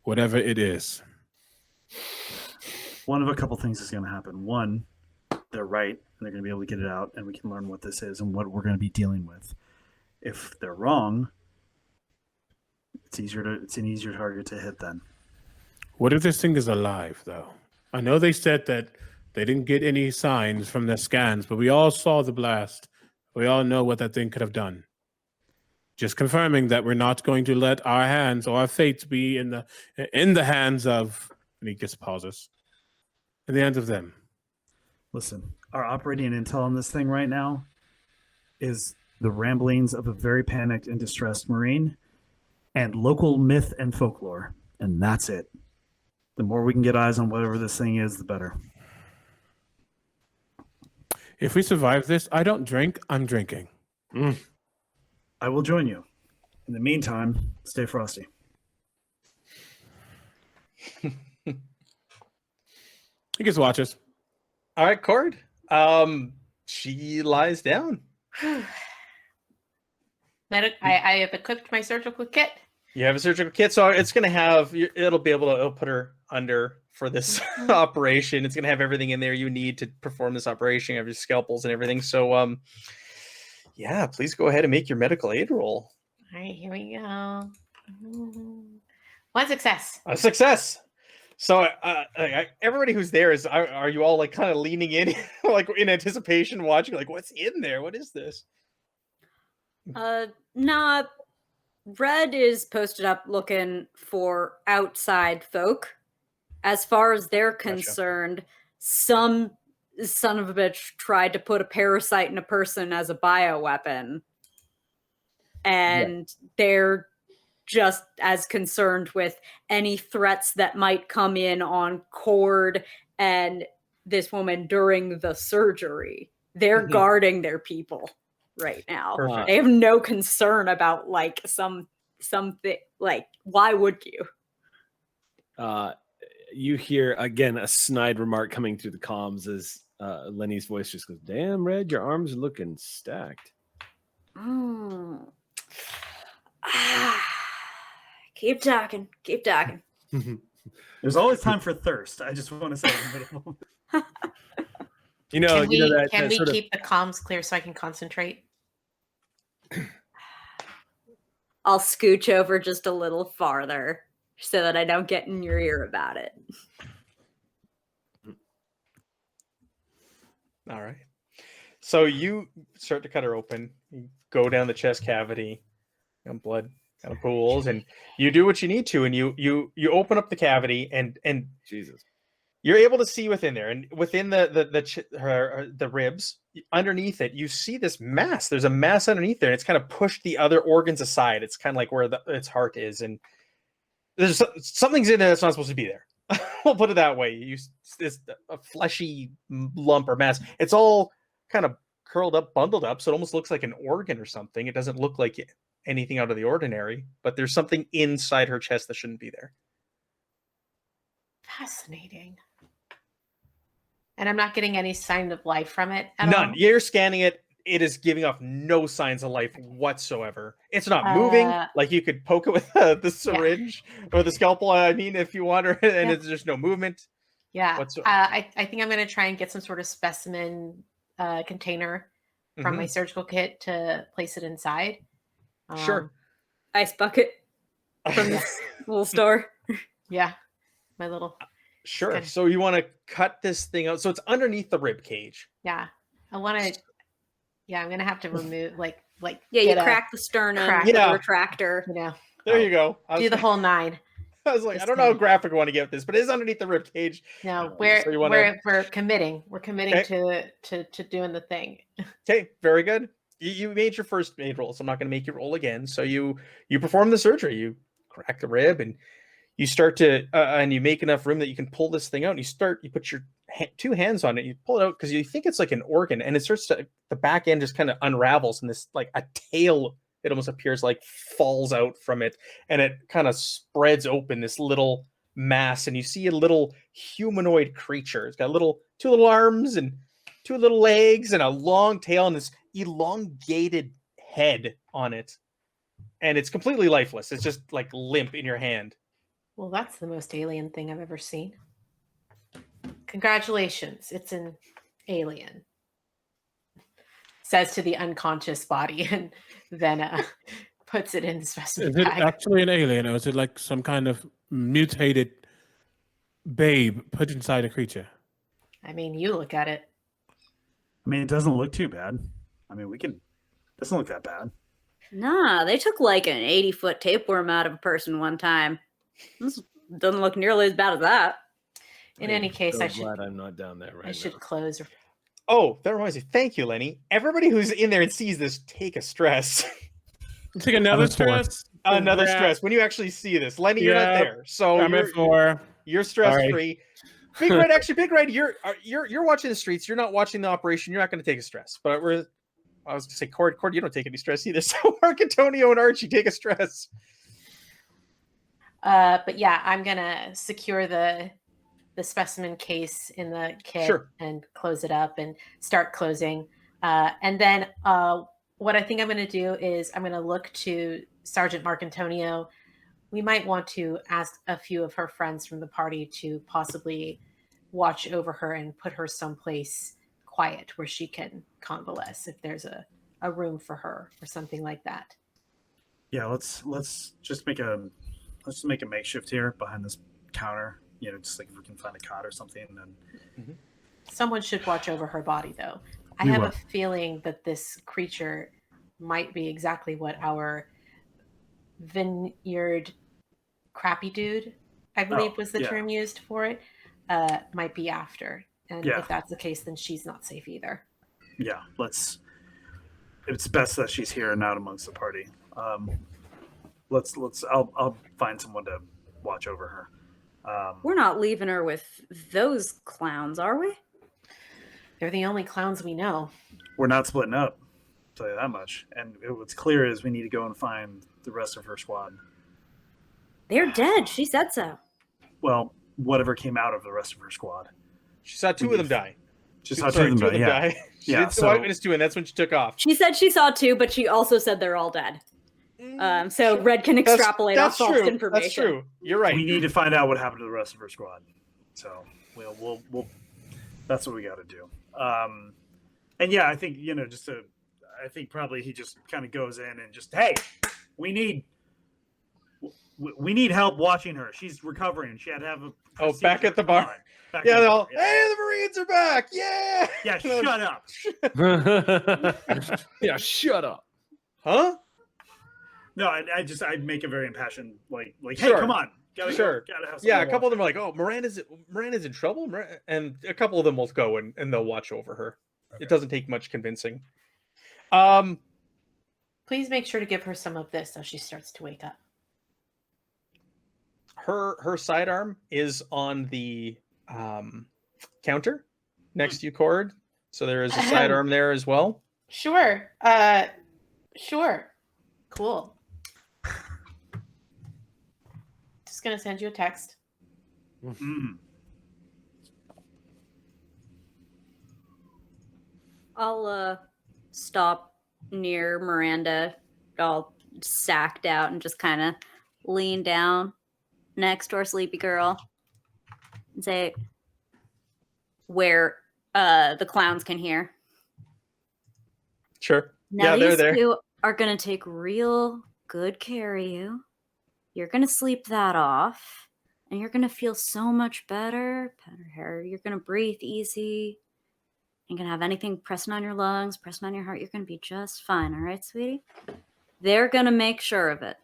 Whatever it is. One of a couple things is going to happen. One, they're right, and they're going to be able to get it out, and we can learn what this is and what we're going to be dealing with. If they're wrong, it's an easier target to hit then. What if this thing is alive, though? I know they said that they didn't get any signs from their scans, but we all saw the blast. We all know what that thing could have done. Just confirming that we're not going to let our hands or our fates be in the hands of, and he just pauses, in the hands of them. Listen, our operating intel on this thing right now is the ramblings of a very panicked and distressed Marine and local myth and folklore, and that's it. The more we can get eyes on whatever this thing is, the better. If we survive this, I don't drink, I'm drinking. I will join you. In the meantime, stay frosty. He gets watches. All right, Cord. She lies down. I have equipped my surgical kit. You have a surgical kit, so it's going to have. It'll put her under for this operation. It's going to have everything in there you need to perform this operation. You have your scalpels and everything. So, yeah, please go ahead and make your medical aid roll. All right, here we go. One success. A success. So everybody who's there are you all like kind of leaning in, like in anticipation, watching, like what's in there? What is this? Nah. Red is posted up looking for outside folk. As far as they're concerned, some son of a bitch tried to put a parasite in a person as a bioweapon. And they're just as concerned with any threats that might come in on Cord and this woman during the surgery. They're guarding their people right now. Perfect. They have no concern about like something like, why would you? You hear again a snide remark coming through the comms as Lenny's voice just goes, "Damn, Red, your arms are looking stacked." Keep talking. There's always time for thirst. I just want to say. Can we sort of- keep the comms clear so I can concentrate? I'll scooch over just a little farther so that I don't get in your ear about it. All right. So you start to cut her open. You go down the chest cavity, and blood kind of pools, and you do what you need to, and you open up the cavity, and Jesus, you're able to see within there, and within the ribs, underneath it, you see this mass. There's a mass underneath there, and it's kind of pushed the other organs aside. It's kind of like where its heart is, and there's something's in there that's not supposed to be there. We'll put it that way. It's a fleshy lump or mass. It's all kind of curled up, bundled up, so it almost looks like an organ or something. It doesn't look like anything out of the ordinary, but there's something inside her chest that shouldn't be there. Fascinating. And I'm not getting any sign of life from it at None. all? You're scanning it. It is giving off no signs of life whatsoever. It's not moving. Like you could poke it with the syringe or the scalpel, I mean, if you want, and there's just no movement. Yeah. whatsoever. I think I'm going to try and get some sort of specimen container from my surgical kit to place it inside. Sure. Ice bucket from the little store. Yeah. My little. Sure. Good. So you want to cut this thing out. So it's underneath the rib cage. Yeah. I want to. Yeah, I'm going to have to remove, Yeah, you crack the sternum with a retractor. You know, There you go. do the whole 9. I was like, I don't know how graphic I want to get this, but it is underneath the rib cage. No, So we're committing. We're committing to doing the thing. Okay, very good. You made your first made roll, so I'm not going to make you roll again. So you perform the surgery. You crack the rib, and you start to and you make enough room that you can pull this thing out. And you put your 2 hands on it. You pull it out because you think it's like an organ, and it starts to, the back end just kind of unravels, and this like a tail. It almost appears like falls out from it, and it kind of spreads open this little mass, and you see a little humanoid creature. It's got 2 little arms and 2 little legs and a long tail and this elongated head on it, and it's completely lifeless. It's just like limp in your hand. Well, that's the most alien thing I've ever seen. Congratulations, it's an alien. Says to the unconscious body, and then puts it in the specimen Is it bag. actually an alien, or is it like some kind of mutated babe put inside a creature? I mean, you look at it. I mean, it doesn't look too bad. I mean, doesn't look that bad. Nah, they took like an 80-foot tapeworm out of a person one time. This doesn't look nearly as bad as that. In any case, so I should. glad I'm not down there right I should now. close. Oh, that reminds me. Thank you, Lenny. Everybody who's in there and sees this, take a stress. Take another I'm at 4. stress. Another Yeah. stress. When you actually see this, Lenny, you're not Yeah. I So I'm at 4. you're stress free. Big Red, actually, Big Red, you're watching the streets. You're not watching the operation. You're not going to take a stress. But I was going to say, Cord, you don't take any stress either. So Mark, Antonio, and Archie take a stress. But yeah, I'm gonna secure the specimen case in the kit and close it up and start closing. And then what I think I'm going to do is I'm going to look to Sergeant Mark Antonio. We might want to ask a few of her friends from the party to possibly watch over her and put her someplace quiet where she can convalesce if there's a room for her or something like that. Yeah, let's just make a makeshift here behind this counter. You know, just like if we can find a cot or something. And then Someone should watch over her body, though. I We have will. a feeling that this creature might be exactly what our vineyard crappy dude, I believe was the term used for it, might be after. And if that's the case, then she's not safe either. yeah, it's best that she's here and not amongst the party. I'll find someone to watch over her. We're not leaving her with those clowns, are we? They're the only clowns we know. We're not splitting up. I'll tell you that much. And what's clear is we need to go and find the rest of her squad. They're dead. She said so. Well, whatever came out of the rest of her squad. She saw two of them die. She saw two of them die. She didn't see Eyewitness 2, and that's when she took off. She said she saw two, but she also said they're all dead. So Red can extrapolate off false information. That's true. You're right. We need to find out what happened to the rest of her squad. So we'll that's what we got to do. And yeah, I think I think probably he just kind of goes in and just, hey, we need help watching her. She's recovering. She had to have a back at the bar. Yeah, they're all, hey, the Marines are back. Yeah. Yeah, shut up. Yeah, shut up. Huh? No, I'd make a very impassioned like hey, Sure. come on. Gotta have Yeah, a couple of them are like, oh, Miranda's in trouble. And a couple of them will go and they'll watch over her. Okay. It doesn't take much convincing. Please make sure to give her some of this so she starts to wake up. Her sidearm is on the counter next to you, Cord. So there is a sidearm there as well. Sure. Sure. Cool. Just gonna send you a text. Mm. I'll stop near Miranda, all sacked out, and just kind of lean down next to our sleepy girl and say, where the clowns can hear. Sure. Now they're these there. two are going to take real good care of you. You're going to sleep that off, and you're going to feel so much better. You're going to breathe easy. You're going to have anything pressing on your lungs, pressing on your heart. You're going to be just fine. All right, sweetie? They're going to make sure of it.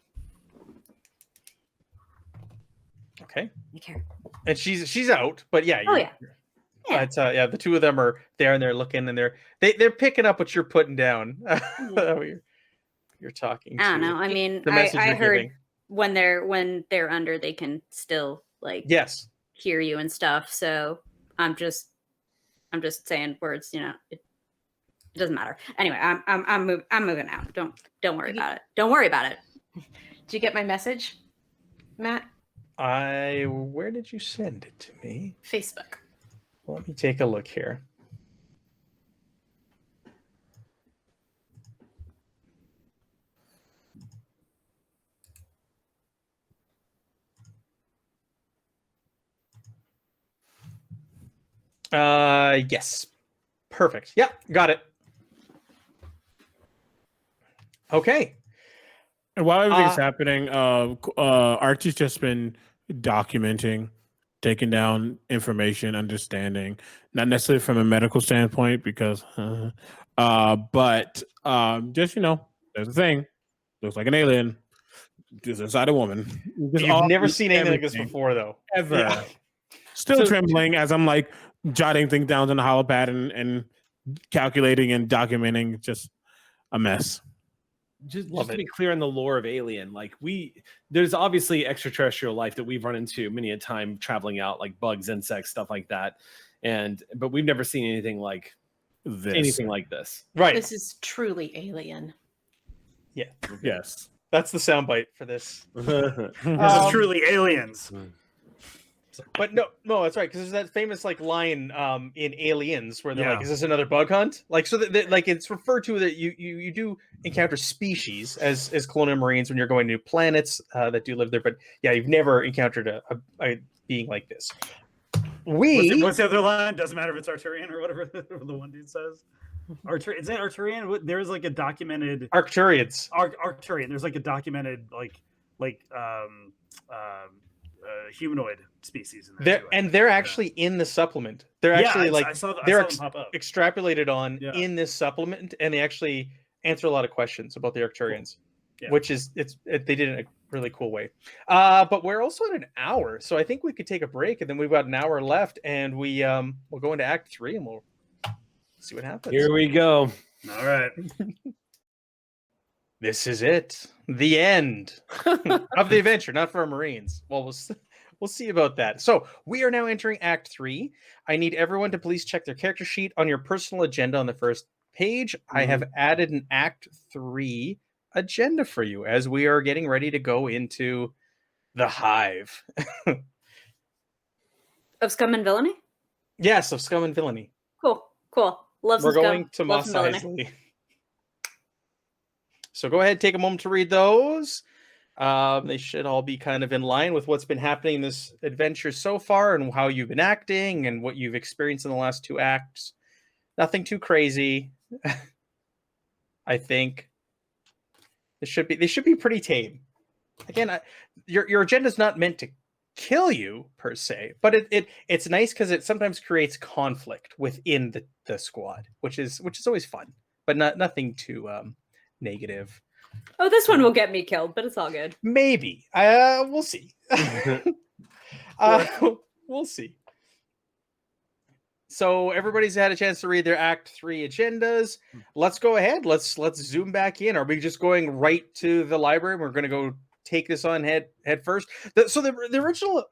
Okay. Take care. And she's out, but yeah. Oh, yeah. Yeah. The two of them are there, and they're looking, and they're picking up what you're putting down. You're talking. I don't know. I mean, I heard when they're under, they can still hear you and stuff. So I'm just saying words. It doesn't matter. Anyway, I'm moving out. Don't worry about it. Don't worry about it. Did you get my message, Matt? Where did you send it to me? Facebook. Let me take a look here. Yes. Perfect. Yeah, got it. Okay. And while everything's happening, Archie's just been documenting, taking down information, understanding, not necessarily from a medical standpoint, because, but just, there's a thing, looks like an alien, just inside a woman. You've never seen anything like this before, though. Ever. Yeah. Still trembling as I'm like jotting things down on the hollow pad and calculating and documenting, just a mess. Just to be clear on the lore of Alien, there's obviously extraterrestrial life that we've run into many a time traveling out, like bugs, insects, stuff like that. But we've never seen anything like this. Right. This is truly alien. Yeah. Yes. That's the soundbite for this. This is truly aliens. But no, that's right, because there's that famous line in Aliens where they're like, "Is this another bug hunt?" So it's referred to that you do encounter species as colonial marines when you're going to planets that do live there. But yeah, you've never encountered a being like this. What's the other line? Doesn't matter if it's Arcturian or whatever the one dude says. Is that Arcturian? There's a documented Arcturians. Arcturian. There's a documented humanoid species in there, and they're actually in the supplement. They're actually they're extrapolated on in this supplement, and they actually answer a lot of questions about the Arcturians, which is they did it in a really cool way. But we're also at an hour, so I think we could take a break, and then we've got an hour left, and we'll go into Act 3, and we'll see what happens. Here we go. All right. This is it. the end of the adventure, not for our Marines. Well, we'll see about that. So we are now entering Act 3. I need everyone to please check their character sheet on your personal agenda on the first page. I have added an Act 3 agenda for you as we are getting ready to go into the Hive. Of Scum and Villainy? Yes, of Scum and Villainy. Cool. Love some We're scum. going to Love Mos some villainy. Eisley. So go ahead, take a moment to read those. They should all be kind of in line with what's been happening in this adventure so far and how you've been acting and what you've experienced in the last 2 acts. Nothing too crazy. I think they should be pretty tame. Again, your agenda is not meant to kill you per se, but it's nice because it sometimes creates conflict within the squad, which is always fun, but nothing too negative. Oh, this one will get me killed, but it's all good. Maybe. We'll see. We'll see. So everybody's had a chance to read their Act 3 agendas. Let's go ahead. Let's zoom back in. Are we just going right to the library? We're going to go take this on head first. So the original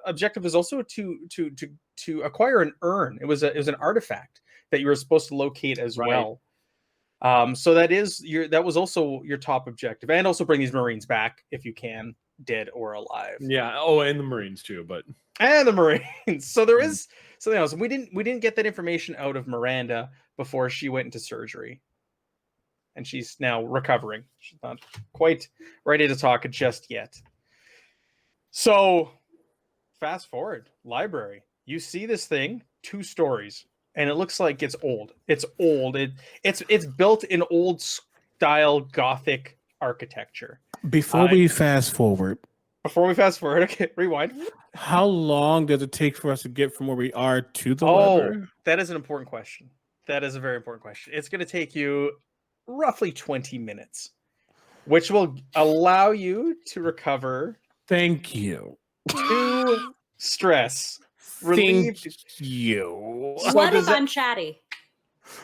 objective was also to acquire an urn. It was an artifact that you were supposed to locate as well. So that was also your top objective, and also bring these Marines back if you can, dead or alive. Yeah. Oh, and the Marines too, and the Marines. So there is something else. We didn't get that information out of Miranda before she went into surgery, and she's now recovering. She's not quite ready to talk just yet. So fast forward, library. You see this thing, 2 stories. And it looks like it's old. It's old. It's built in old style Gothic architecture. Before we fast forward, okay, rewind. How long does it take for us to get from where we are to the library? That is an important question. That is a very important question. It's going to take you roughly 20 minutes, which will allow you to recover. Thank you. 2 stress. Thank you. What if I'm chatty?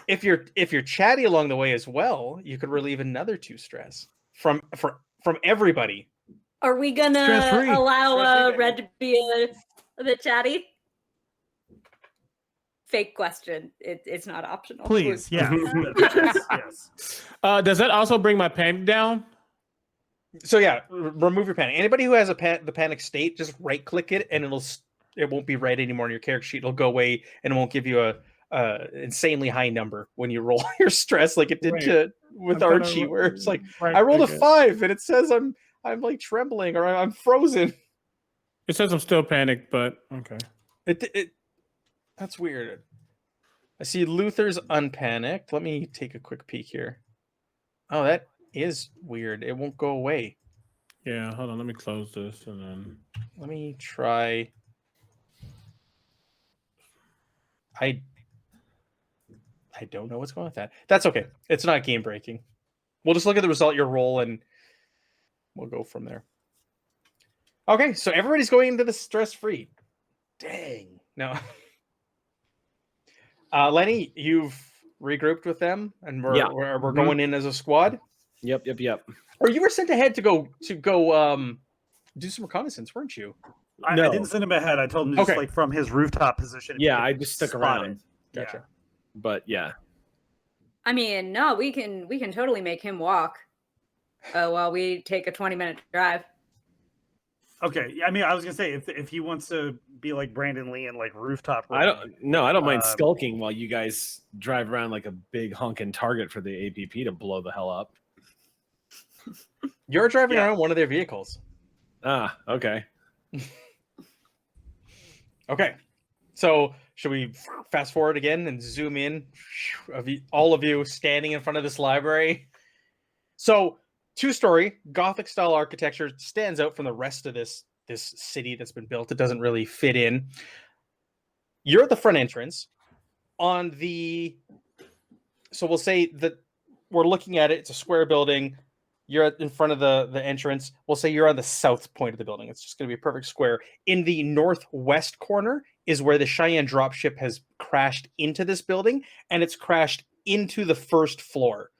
If you're chatty along the way as well, you could relieve another 2 stress from everybody. Are we gonna allow Red to be a bit chatty? Fake question. It's not optional. Please, yeah. Yes. Does that also bring my panic down? So yeah, remove your panic. Anybody who has the panic state, just right click it, and it won't be red anymore on your character sheet. It'll go away, and it won't give you a insanely high number when you roll your stress, like it did with Archie, where it's like I rolled a 5, and it says I'm like trembling or I'm frozen. It says I'm still panicked, but okay. That's weird. I see Luther's unpanicked. Let me take a quick peek here. Oh, that is weird. It won't go away. Yeah, hold on. Let me close this and then let me try. I don't know what's going on with that. That's okay. It's not game breaking. We'll just look at the result, your roll, and we'll go from there. Okay, so everybody's going into the stress-free. Dang. No. Lenny, you've regrouped with them, and we're going in as a squad. Yep. Or you were sent ahead to go do some reconnaissance, weren't you? I didn't send him ahead. I told him just like from his rooftop position. Yeah, I just stuck around. Gotcha. Yeah. But yeah. I mean, no, we can totally make him walk while we take a 20-minute drive. Okay. I mean, I was gonna say if he wants to be like Brandon Lee and like rooftop. I don't mind skulking while you guys drive around like a big honking target for the APP to blow the hell up. You're driving around one of their vehicles. Ah, okay. Okay. So should we fast forward again and zoom in of all of you standing in front of this library? So 2-story Gothic style architecture stands out from the rest of this city that's been built. It doesn't really fit in. You're at the front entrance. So we'll say that we're looking at it. It's a square building. You're in front of the entrance. We'll say you're on the south point of the building. It's just going to be a perfect square. In the northwest corner is where the Cheyenne dropship has crashed into this building, and it's crashed into the first floor.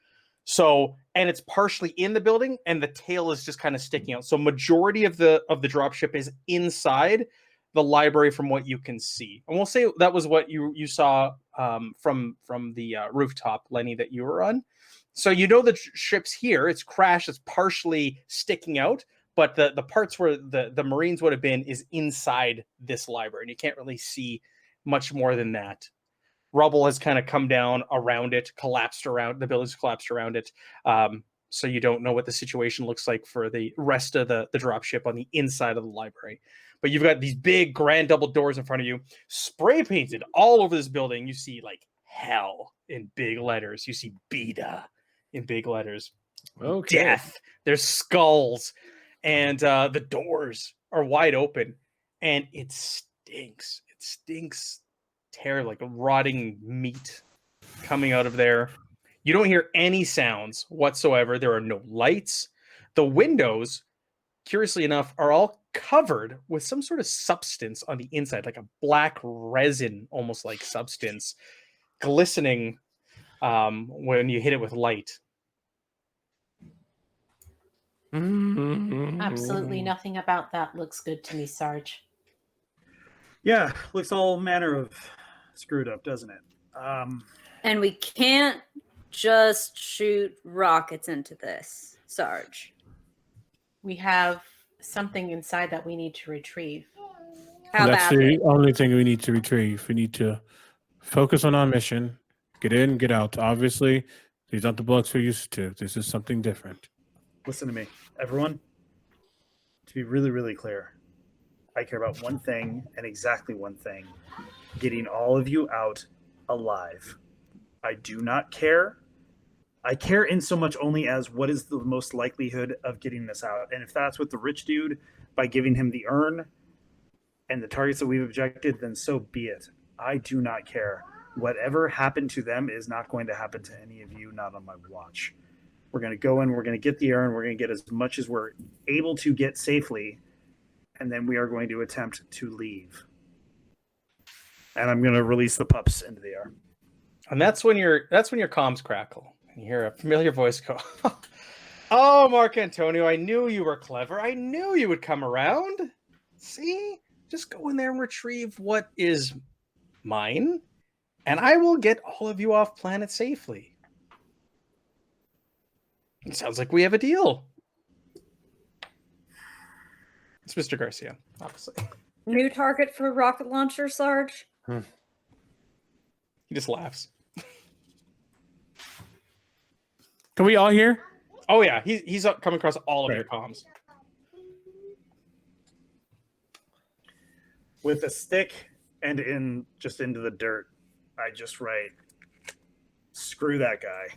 So, and it's partially in the building, and the tail is just kind of sticking out. So, majority of the dropship is inside the library, from what you can see. And we'll say that was what you saw from the rooftop, Lenny, that you were on. So you know the ship's here. It's crashed. It's partially sticking out, but the parts where the Marines would have been is inside this library, and you can't really see much more than that. Rubble has kind of come down around it, collapsed around the buildings, collapsed around it. So you don't know what the situation looks like for the rest of the dropship on the inside of the library. But you've got these big grand double doors in front of you, spray painted all over this building. You see like hell in big letters. You see Beta in big letters. Okay. Death. There's skulls. And the doors are wide open. And it stinks. It stinks terrible, like a rotting meat coming out of there. You don't hear any sounds whatsoever. There are no lights. The windows, curiously enough, are all covered with some sort of substance on the inside, like a black resin, almost like substance, glistening when you hit it with light. Absolutely nothing about that looks good to me, Sarge. Yeah, looks all manner of screwed up, doesn't it? And we can't just shoot rockets into this, Sarge. We have something inside that we need to retrieve. How That's badly? the only thing we need to retrieve. We need to focus on our mission, get in, get out. Obviously, these aren't the bullets we're used to. This is something different. Listen to me, everyone. To be really, really clear, I care about one thing and exactly one thing: getting all of you out alive. I do not care. I care in so much only as what is the most likelihood of getting this out. And if that's with the rich dude, by giving him the urn and the targets that we've objected, then so be it. I do not care. Whatever happened to them is not going to happen to any of you, not on my watch. We're going to go in, we're going to get the urn, we're going to get as much as we're able to get safely, and then we are going to attempt to leave. And I'm going to release the pups into the air. And that's when your comms crackle. And you hear a familiar voice go, "Oh, Mark Antonio, I knew you were clever. I knew you would come around. See? Just go in there and retrieve what is mine, and I will get all of you off planet safely." It sounds like we have a deal. It's Mr. Garcia, obviously. New target for rocket launcher, Sarge? He just laughs. Can we all hear? Oh yeah, he's coming across all of your comms. With a stick and into the dirt, I just write, "Screw that guy."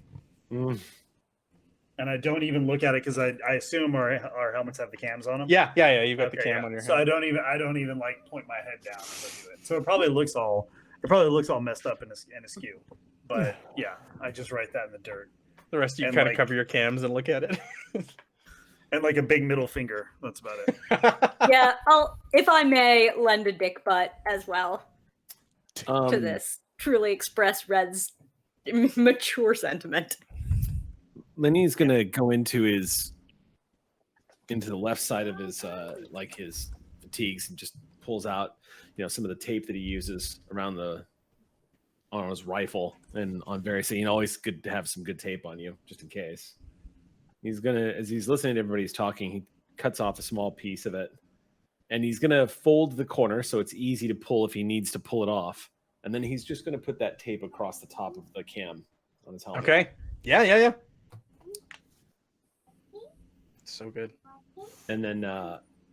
And I don't even look at it because I assume our helmets have the cams on them. Yeah. You've got the cam on your head. So I don't even like point my head down as I do it. So it probably looks all messed up and askew. But yeah, I just write that in the dirt. The rest of you kind of cover your cams and look at it. And like a big middle finger. That's about it. Yeah, I'll, if I may, lend a dick butt as well to this. Truly express Red's mature sentiment. Lenny's gonna go into the left side of his his fatigues and just pulls out some of the tape that he uses on his rifle and on various things. Always good to have some good tape on you just in case. He's gonna, as he's listening to everybody's talking, he cuts off a small piece of it and he's gonna fold the corner so it's easy to pull if he needs to pull it off. And then he's just gonna put that tape across the top of the cam on his helmet. Okay. Yeah. So good. And then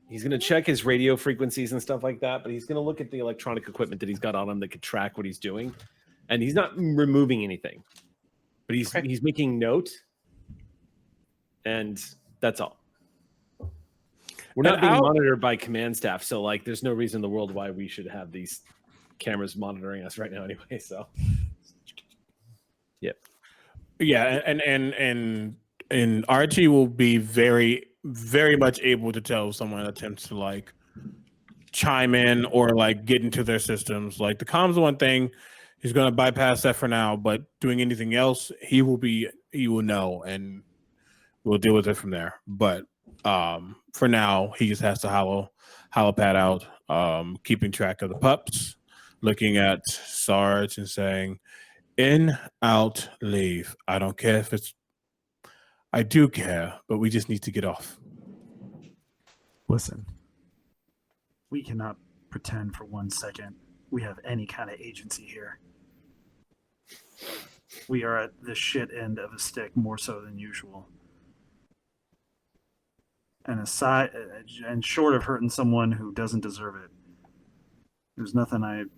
he's going to check his radio frequencies and stuff like that, but he's going to look at the electronic equipment that he's got on him that could track what he's doing. And he's not removing anything, but he's making note. And that's all. We're not being monitored by command staff, so there's no reason in the world why we should have these cameras monitoring us right now anyway. So, yep. Yeah, and Archie will be very, very much able to tell if someone attempts to chime in or get into their systems. The comms one thing He's going to bypass that for now, but doing anything else, he will know, and we'll deal with it from there. But for now, he just has to hollow pad out, keeping track of the pups, looking at Sarge and saying, in, out, leave. I don't care if it's... I do care, but we just need to get off. Listen, we cannot pretend for 1 second we have any kind of agency here. We are at the shit end of a stick more so than usual. And short of hurting someone who doesn't deserve it, there's nothing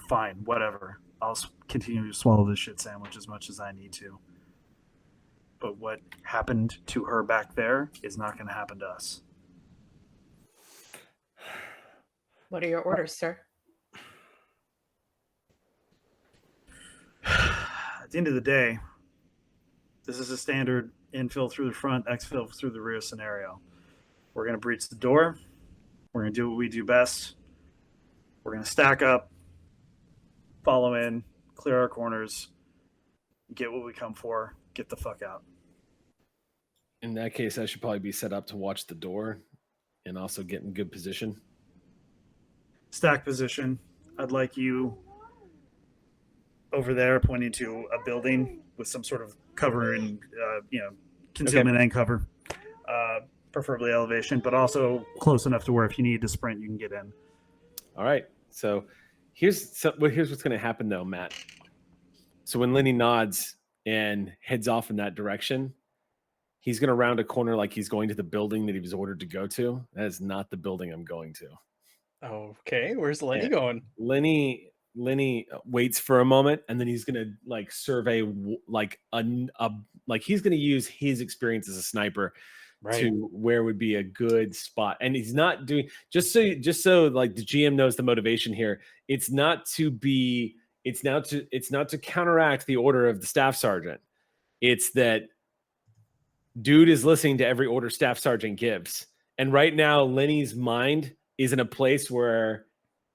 fine, whatever. I'll continue to swallow this shit sandwich as much as I need to. But what happened to her back there is not going to happen to us. What are your orders, sir? At the end of the day, this is a standard infill through the front, exfil through the rear scenario. We're going to breach the door. We're going to do what we do best. We're going to stack up, follow in, clear our corners, get what we come for, get the fuck out. In that case, I should probably be set up to watch the door and also get in good position. Stack position. I'd like you over there pointing to a building with some sort of cover and, concealment and cover. Preferably elevation, but also close enough to where if you need to sprint, you can get in. All right. So here's what's going to happen, though, Matt. So when Lenny nods and heads off in that direction, he's going to round a corner like he's going to the building that he was ordered to go to. That is not the building I'm going to. Okay, where's Lenny going? Lenny waits for a moment, and then he's going to survey he's going to use his experience as a sniper to where would be a good spot. And he's not doing just so the GM knows the motivation here. It's not to counteract the order of the staff sergeant. It's that dude is listening to every order staff sergeant gives. And right now, Lenny's mind is in a place where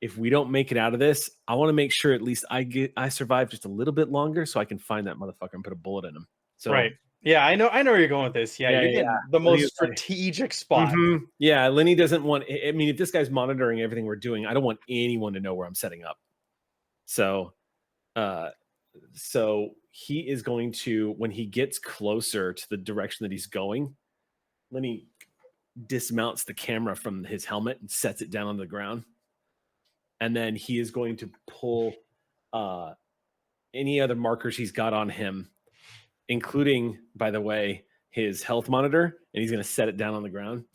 if we don't make it out of this, I want to make sure at least I survive just a little bit longer so I can find that motherfucker and put a bullet in him. So right. Yeah, I know where you're going with this. Yeah, you're getting the most strategic spot. Mm-hmm. Yeah, Lenny doesn't want... I mean, if this guy's monitoring everything we're doing, I don't want anyone to know where I'm setting up. So he is going to, when he gets closer to the direction that he's going, Lenny dismounts the camera from his helmet and sets it down on the ground. And then he is going to pull any other markers he's got on him, including, by the way, his health monitor, and he's going to set it down on the ground.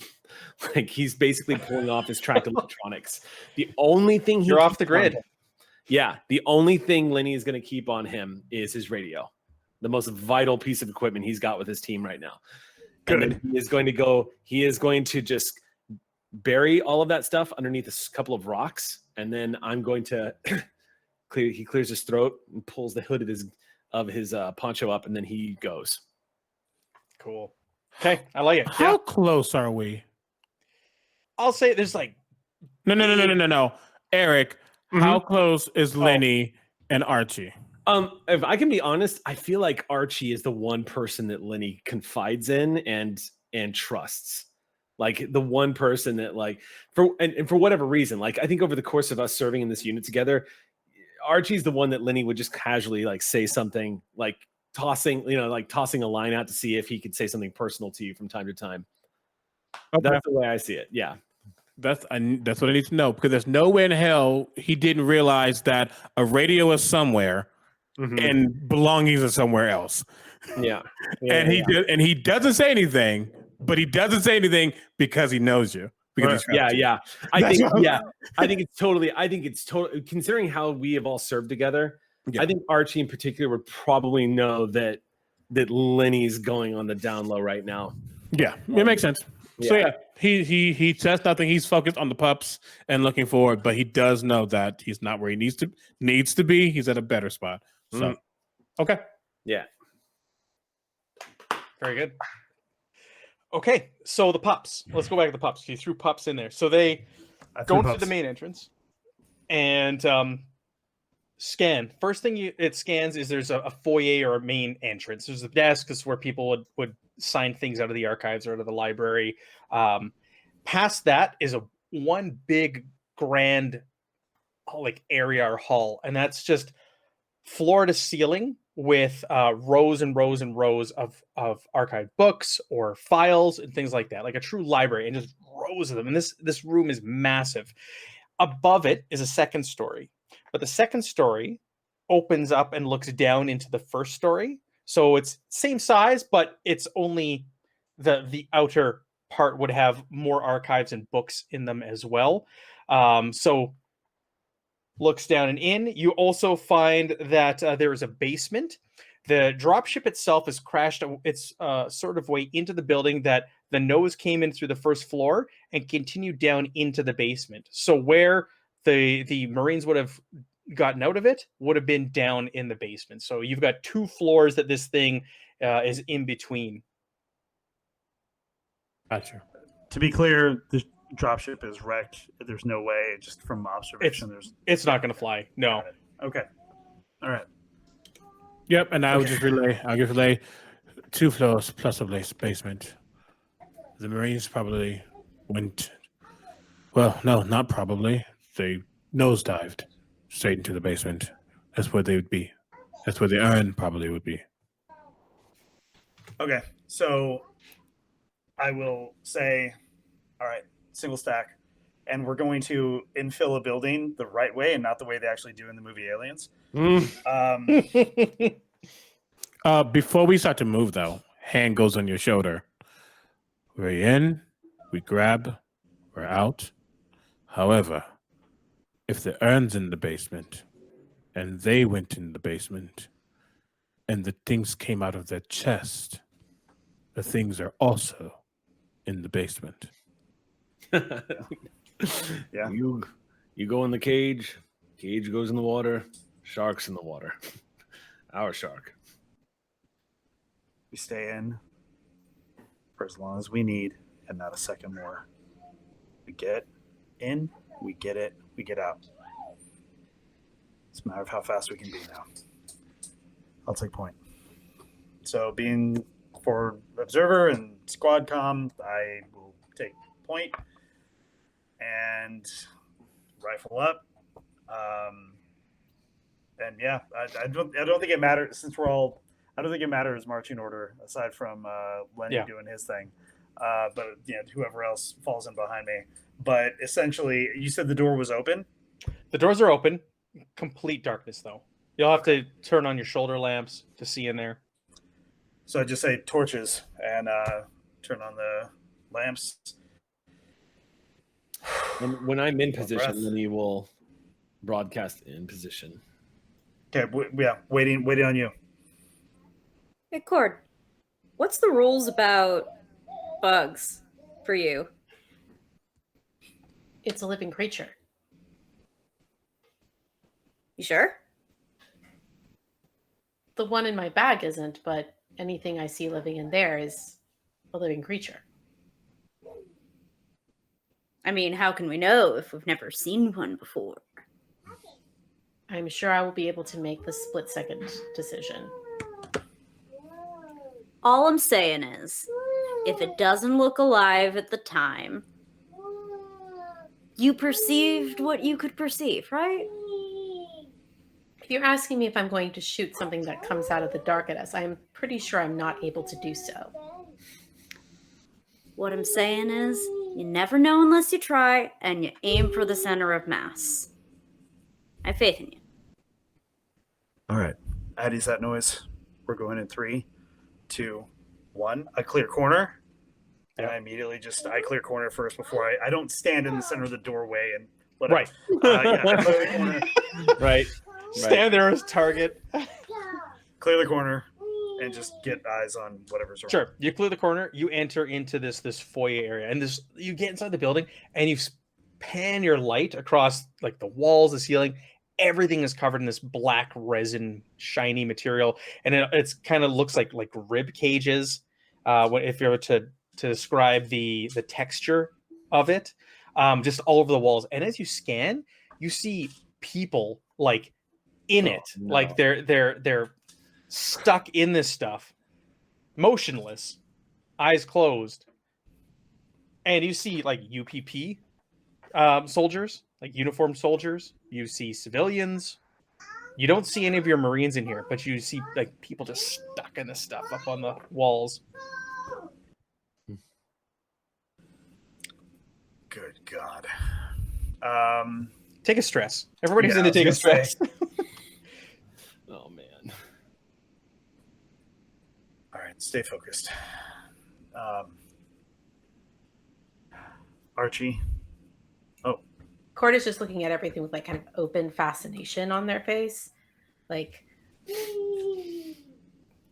Like he's basically pulling off his tracked electronics. The only thing you're off the grid. The only thing Lenny is going to keep on him is his radio, the most vital piece of equipment he's got with his team right now. Good. And then he is going to just bury all of that stuff underneath a couple of rocks, and then I'm going to he clears his throat and pulls the hood of his poncho up, and then he goes. Cool. Okay, I like it. How close are we? I'll say there's No. Eric, how close is Lenny and Archie? If I can be honest, I feel like Archie is the one person that Lenny confides in and trusts. Like the one person that for whatever reason, I think over the course of us serving in this unit together, Archie's the one that Lenny would just casually say something, tossing a line out to see if he could say something personal to you from time to time. Okay. That's the way I see it. Yeah. That's what I need to know, because there's no way in hell he didn't realize that a radio is somewhere and belongings are somewhere else. Yeah. And he doesn't say anything, but he doesn't say anything because he knows you. I think it's totally considering how we have all served together. Yeah. I think Archie in particular would probably know that Lenny's going on the down low right now. Yeah, it makes sense. Yeah. So he says nothing. He's focused on the pups and looking forward, but he does know that he's not where he needs to be. He's at a better spot. So, okay. Yeah. Very good. Okay, so the pups. Let's go back to the pups. You threw pups in there. So they go to the main entrance, and scan. First thing it scans is there's a foyer or a main entrance. There's a desk. This is where people would sign things out of the archives or out of the library. Past that is one big grand like area or hall, and that's just floor to ceiling with rows and rows and rows of archived books or files and things like that, like a true library, and just rows of them. And this room is massive. Above it is a second story, but the second story opens up and looks down into the first story. So it's same size, but it's only the outer part would have more archives and books in them as well. So looks down and in. You also find that there is a basement. The dropship itself is crashed its sort of way into the building that the nose came in through the first floor and continued down into the basement. So where the Marines would have gotten out of it would have been down in the basement. So you've got 2 floors that this thing is in between. Gotcha. To be clear, the dropship is wrecked. There's no way, just from observation, it's not going to fly. No. Okay. All right. Yep, and I'll just relay 2 floors plus a basement. The Marines probably went. Well, no, not probably. They nosedived straight into the basement. That's where they would be. That's where the urn probably would be. Okay, so I will say, all right, single stack, and we're going to infill a building the right way and not the way they actually do in the movie Aliens. Before we start to move, though, hand goes on your shoulder. We're in, we grab, we're out. However, if the urn's in the basement, and they went in the basement, and the things came out of their chest, the things are also in the basement. Yeah. You go in the cage goes in the water, shark's in the water. Our shark. We stay in for as long as we need and not a second more. We get in, we get it, we get out. It's a matter of how fast we can be now. I'll take point. So being for observer and squad comm, I will take point and rifle up. And yeah, I don't think it matters since we're all. I don't think it matters marching order aside from Lenny doing his thing. But yeah, whoever else falls in behind me. But essentially, you said the door was open. The doors are open. Complete darkness, though. You'll have to turn on your shoulder lamps to see in there. So I just say torches and turn on the lamps. When I'm in position, then you will broadcast in position. Okay, waiting on you. Hey, Cord, what's the rules about bugs for you? It's a living creature. You sure? The one in my bag isn't, but anything I see living in there is a living creature. I mean, how can we know if we've never seen one before? I'm sure I will be able to make the split-second decision. All I'm saying is, if it doesn't look alive at the time, you perceived what you could perceive, right? If you're asking me if I'm going to shoot something that comes out of the dark at us, I'm pretty sure I'm not able to do so. What I'm saying is, you never know unless you try, and you aim for the center of mass. I have faith in you. All right. Addie's that noise. We're going in 3, 2, 1. I clear corner. And I immediately I clear corner first before I don't stand in the center of the doorway and whatever. Right. I clear the corner. Right. Stand there as target. Clear the corner and just get eyes on whatever's around. Sure. You clear the corner, you enter into this foyer area, and you get inside the building and you pan your light across like the walls, the ceiling. Everything is covered in this black resin, shiny material, and it's kind of looks like rib cages. If you were to describe the texture of it, just all over the walls. And as you scan, you see people like in it. No. Like they're stuck in this stuff, motionless, eyes closed. And you see like UPP soldiers, like uniformed soldiers. You see civilians. You don't see any of your Marines in here, but you see like people just stuck in this stuff up on the walls. Good God. Take a stress. Everybody's Yeah, into I was take a gonna say. stress. Oh man. All right, stay focused. Archie. Cord is just looking at everything with like kind of open fascination on their face. Like,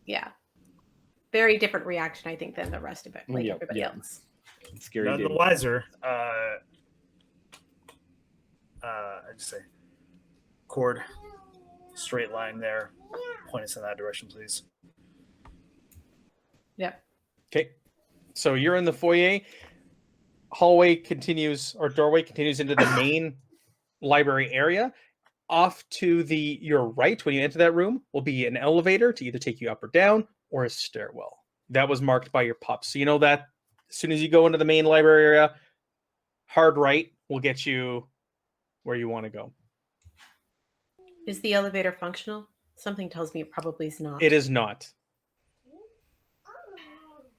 yeah. Very different reaction, I think, than the rest of it, like Yep, everybody yep. else. Scary None the dude. wiser. I'd say Cord, straight line there. Point us in that direction, please. Yep. Okay. So you're in the foyer. Hallway continues, or doorway continues into the main library area. Off to your right, when you enter that room, will be an elevator to either take you up or down, or a stairwell. That was marked by your pups. So you know that as soon as you go into the main library area, hard right will get you where you want to go. Is the elevator functional? Something tells me it probably is not. It is not.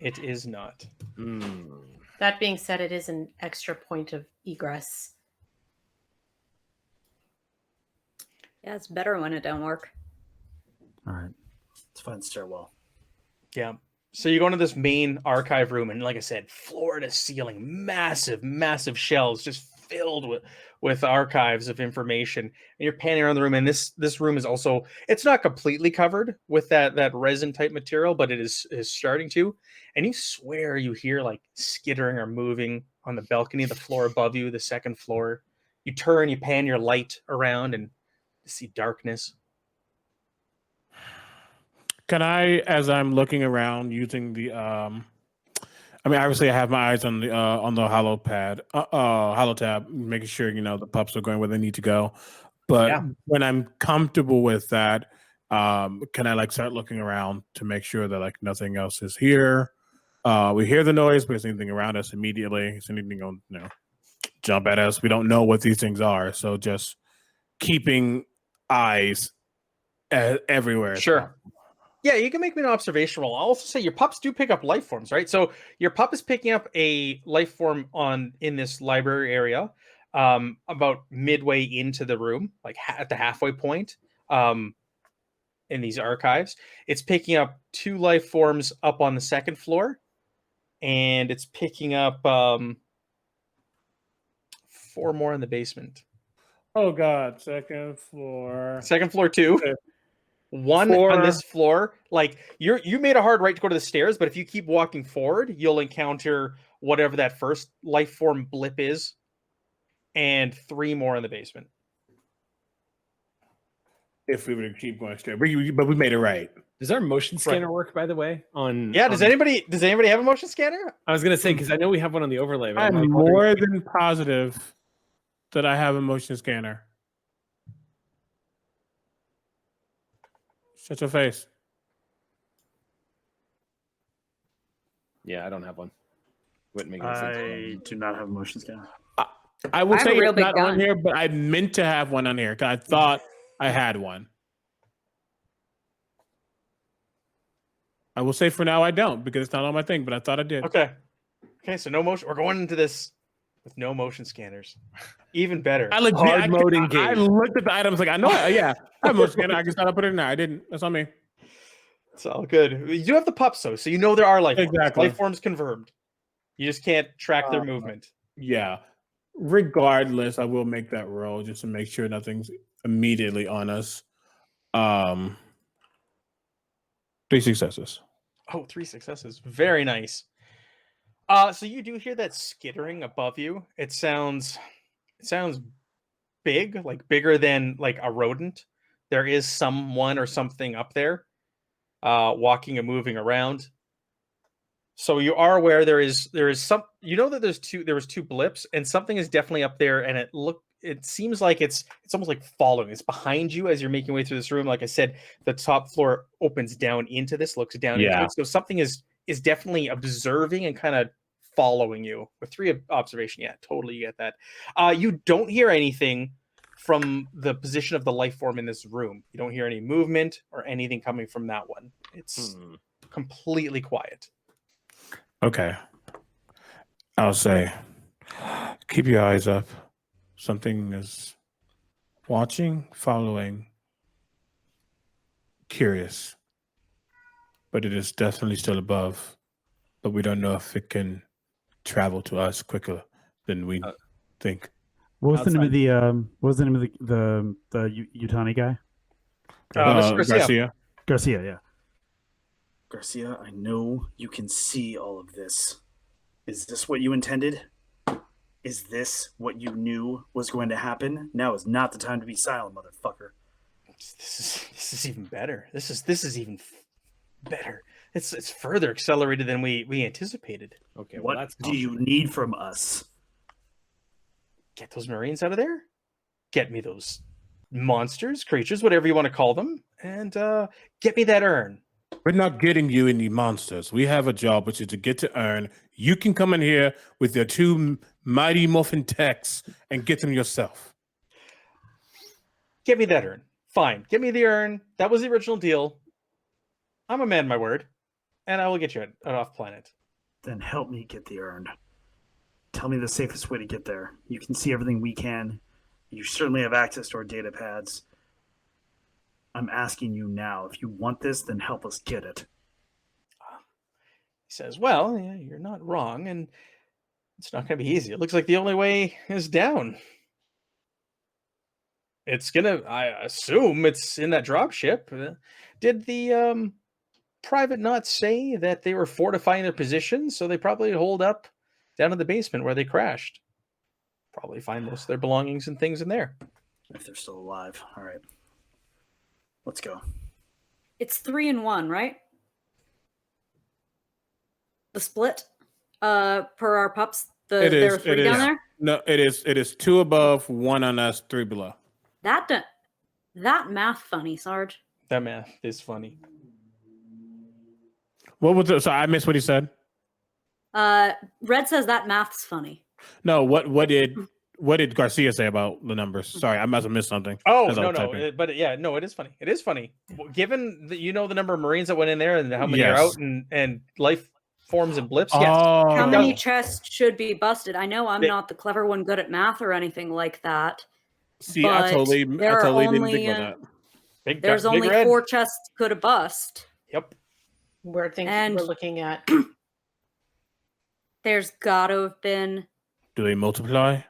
It is not. That being said, it is an extra point of egress. Yeah, it's better when it don't work. All right. Let's find stairwell. Yeah. So you go into this main archive room, and like I said, floor to ceiling, massive shelves just filled with archives of information. And you're panning around the room, and this room is also, it's not completely covered with that resin type material, but it is starting to. And you swear you hear like skittering or moving on the balcony, the floor above you, the second floor. You turn, you pan your light around, and you see darkness. Can I, as I'm looking around using the, I mean, obviously I have my eyes on the holo tab, making sure, the pups are going where they need to go. But when I'm comfortable with that, can I like start looking around to make sure that like nothing else is here? We hear the noise, but there's anything around us immediately. Is anything going to jump at us? We don't know what these things are. So just keeping eyes everywhere. Sure. Yeah, you can make me an observation roll. I'll also say your pups do pick up life forms, right? So your pup is picking up a life form in this library area, about midway into the room, like at the halfway point, in these archives. It's picking up 2 life forms up on the second floor, and it's picking up 4 more in the basement. Oh God, second floor. Second floor 2. Okay. 1 on this floor. Like you made a hard right to go to the stairs, but if you keep walking forward, you'll encounter whatever that first life form blip is, and 3 more in the basement. If we were to keep going straight, but we made it right. Does our motion scanner work, by the way? Does anybody have a motion scanner? I was gonna say, because I know we have one on the overlay. But I'm more than positive that I have a motion scanner. Shut your face. Yeah, I don't have one. Wouldn't make any sense. I do not have a motion scanner. I will say real it's big not gun. on here, but I meant to have one on here because I thought I had one. I will say for now I don't because it's not on my thing, but I thought I did. Okay, so no motion. We're going into this with no motion scanners. Even better. I legit Hard mode I engaged. looked at the items like I know. I have a motion scanner. I just thought I put it in there. I didn't. That's on me. It's all good. You do have the pups though, so you know there are life forms. Exactly. Life forms confirmed. You just can't track their movement. Yeah. Regardless, I will make that roll just to make sure nothing's immediately on us. 3 successes. Oh, 3 successes. Very nice. So you do hear that skittering above you. It sounds big, like bigger than like a rodent. There is someone or something up there, walking and moving around. So you are aware there is some, that there was 2 blips, and something is definitely up there, and it seems like it's almost like following. It's behind you as you're making your way through this room. Like I said, the top floor opens down into this, looks down into it. So something is definitely observing and kind of following you. With 3 observation, yeah, totally get that. You don't hear anything from the position of the life form in this room. You don't hear any movement or anything coming from that one. It's completely quiet. Okay. I'll say, keep your eyes up. Something is watching, following, curious. But it is definitely still above. But we don't know if it can travel to us quicker than we think. What was the name of the Utani guy? Garcia. Garcia, yeah. Garcia, I know you can see all of this. Is this what you intended? Is this what you knew was going to happen? Now is not the time to be silent, motherfucker. This is even better. This is even better. It's further accelerated than we anticipated. Okay, well, what do you need from us? Get those Marines out of there. Get me those monsters, creatures, whatever you want to call them, and get me that urn. We're not getting you any monsters. We have a job, which is to get to urn. You can come in here with your 2 mighty muffin techs and get them yourself. Get me that urn. Fine. Get me the urn. That was the original deal. I'm a man, my word. And I will get you an off planet. Then help me get the urn. Tell me the safest way to get there. You can see everything we can. You certainly have access to our data pads. I'm asking you now. If you want this, then help us get it. He says, well, yeah, you're not wrong, and it's not going to be easy. It looks like the only way is down. It's going to, I assume, it's in that dropship. Did the private not say that they were fortifying their position, so they probably hold up down in the basement where they crashed? Probably find most of their belongings and things in there. If they're still alive. All right. Let's go. It's 3 and 1, right? The split per our pups. There are 3 down there? No, it is 2 above, 1 on us, 3 below. That math funny, Sarge. That math is funny. What was it? So I missed what he said. Red says that math's funny. No, what did Garcia say about the numbers? Sorry, I must have missed something. Oh, no. But yeah, no, it is funny. It is funny. Given that the number of Marines that went in there and how many are out and life forms and blips. Yes. How many chests should be busted? I know I'm not the clever one good at math or anything like that. See, I totally didn't think about that. There's only 4 chests could have bust. Yep. We're looking at. There's got to have been. Do they multiply?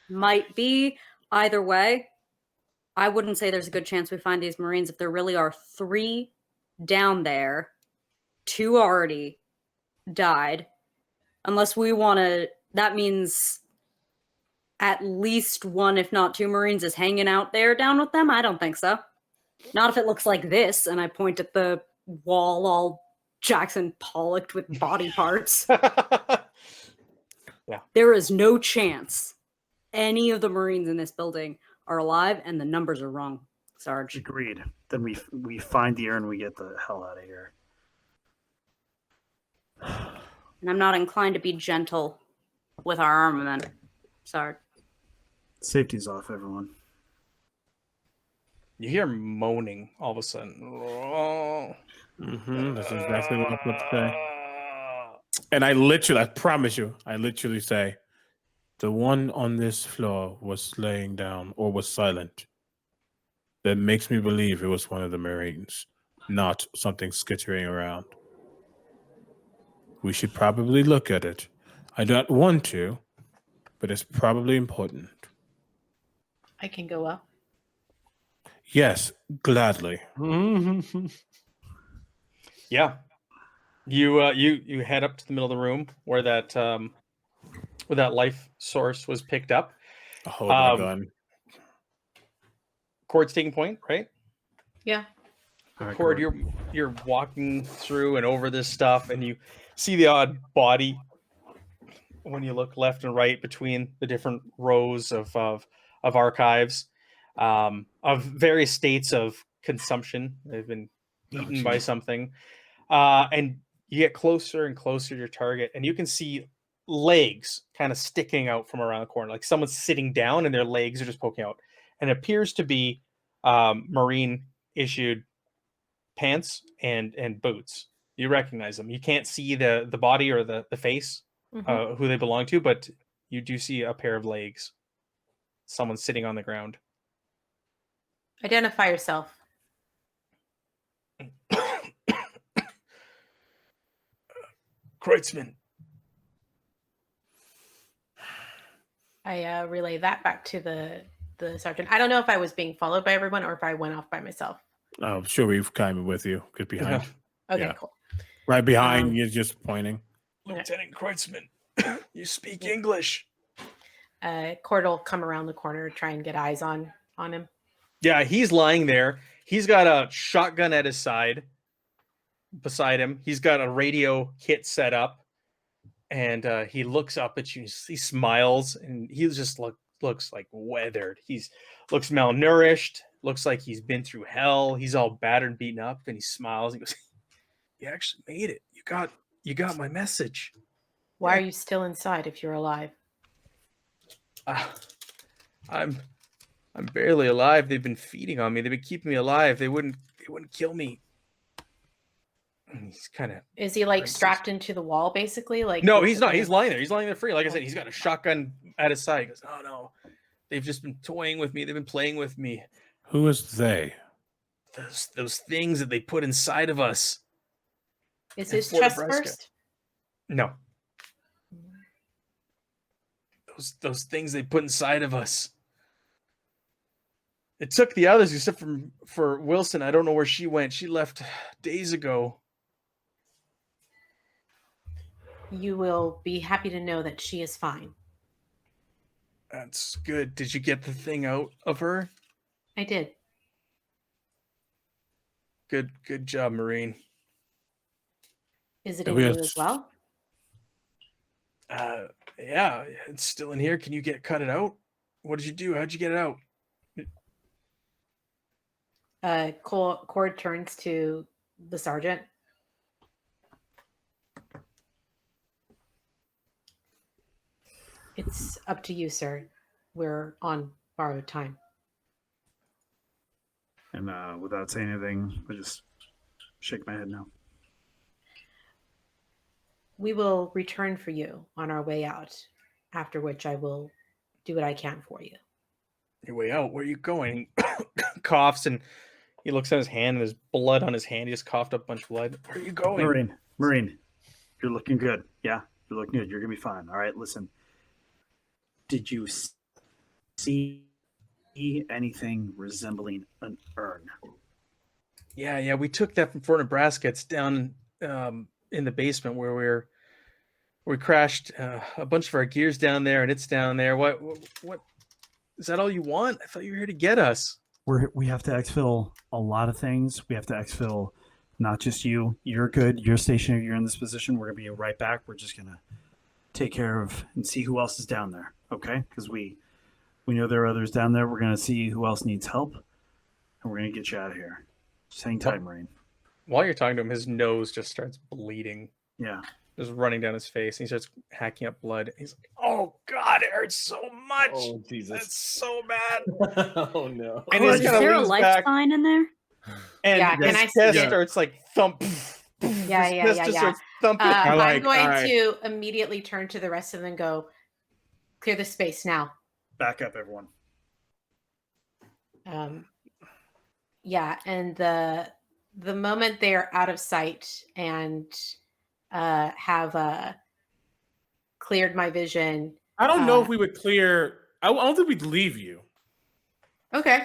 Might be. Either way, I wouldn't say there's a good chance we find these Marines if there really are 3 down there. 2 already died. Unless we want to. That means at least 1, if not 2 Marines is hanging out there down with them. I don't think so. Not if it looks like this, and I point at the wall all Jackson Pollocked with body parts. Yeah. There is no chance any of the Marines in this building are alive, and the numbers are wrong, Sarge. Agreed. Then we find the urn, we get the hell out of here. And I'm not inclined to be gentle with our armament, Sarge. Safety's off, everyone. You hear moaning all of a sudden. That's exactly what I'm about to say. And I promise you, I literally say, the one on this floor was laying down or was silent. That makes me believe it was one of the Marines, not something skittering around. We should probably look at it. I don't want to, but it's probably important. I can go up. Yes, gladly. Yeah. You head up to the middle of the room where that life source was picked up. Hold my gun. Cord's taking point, right? Yeah. Cord, you're walking through and over this stuff, and you see the odd body when you look left and right between the different rows of archives of various states of consumption. They've been eaten by something. And you get closer and closer to your target, and you can see legs kind of sticking out from around the corner. Like someone's sitting down and their legs are just poking out. And it appears to be Marine issued pants and boots. You recognize them. You can't see the body or the face, who they belong to, but you do see a pair of legs. Someone sitting on the ground. Identify yourself. Kreutzmann. I relay that back to the sergeant. I don't know if I was being followed by everyone or if I went off by myself. Oh, sure, we've kind of with you. Get behind. Okay, Yeah. cool. Right behind you, just pointing. Lieutenant Kreutzmann, you speak English. Cord will come around the corner, try and get eyes on him. Yeah, he's lying there. He's got a shotgun at his side. Beside him, he's got a radio kit set up, and he looks up at you. He smiles, and he just looks like weathered. Looks malnourished. Looks like he's been through hell. He's all battered and beaten up, and he smiles. And he goes, "You actually made it. You got my message." Why are you still inside if you're alive? I'm barely alive. They've been feeding on me. They've been keeping me alive. They wouldn't kill me. And he's kind of. Is he like strapped into the wall, basically? Like no, he's not. He's lying there. He's lying there free. Like I said, he's got a shotgun at his side. He goes, "Oh no, they've just been toying with me. They've been playing with me." Who is they? Those things that they put inside of us. Is his chest first? No. Those things they put inside of us. It took the others, except for Wilson. I don't know where she went. She left days ago. You will be happy to know that she is fine. That's good. Did you get the thing out of her? I did. Good job, Marine. Is it in you as well? Yeah, it's still in here. Can you cut it out? What did you do? How'd you get it out? Cord turns to the sergeant. It's up to you, sir. We're on borrowed time. And without saying anything, I just shake my head no. We will return for you on our way out, after which I will do what I can for you. Your way out? Where are you going? Coughs, and he looks at his hand, and there's blood on his hand. He just coughed up a bunch of blood. Where are you going? Marine, you're looking good. Yeah, you're looking good. You're going to be fine. All right, listen. Did you see anything resembling an urn? Yeah, we took that from Fort Nebraska. It's down in the basement where we crashed a bunch of our gear's down there, and it's down there. What is that all you want? I thought you were here to get us. We have to exfil a lot of things. We have to exfil not just you. You're good. You're stationary. You're in this position. We're going to be right back. We're just going to take care of and see who else is down there. Okay? Because we know there are others down there. We're going to see who else needs help, and we're going to get you out of here. Just hang tight, Marine. While you're talking to him, his nose just starts bleeding. Yeah. Just running down his face. And he starts hacking up blood. He's like, "Oh God, it hurts so much. Oh Jesus, that's so bad." Oh no. And is there a life sign in there? And Yeah, can I his see chest it? starts like thump. Yeah. Starts thumping. I'm going to immediately turn to the rest of them and go, clear the space now. Back up, everyone. Yeah, and the moment they are out of sight and have cleared my vision. I don't know if we would clear. I don't think we'd leave you. Okay.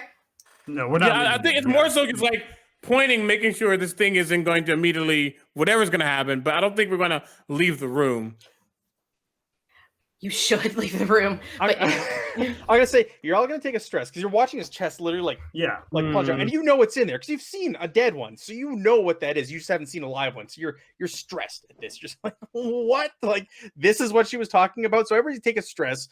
No, we're not. Yeah, I think it's more so just like pointing, making sure this thing isn't going to immediately, whatever's going to happen, but I don't think we're going to leave the room. you should leave the room. But I'm gonna say you're all gonna take a stress because you're watching his chest literally like plunge out, and you know it's in there because you've seen a dead one, so you know what that is. You just haven't seen a live one, so you're stressed at this. You're just like, what? Like this is what she was talking about. So everybody take a stress,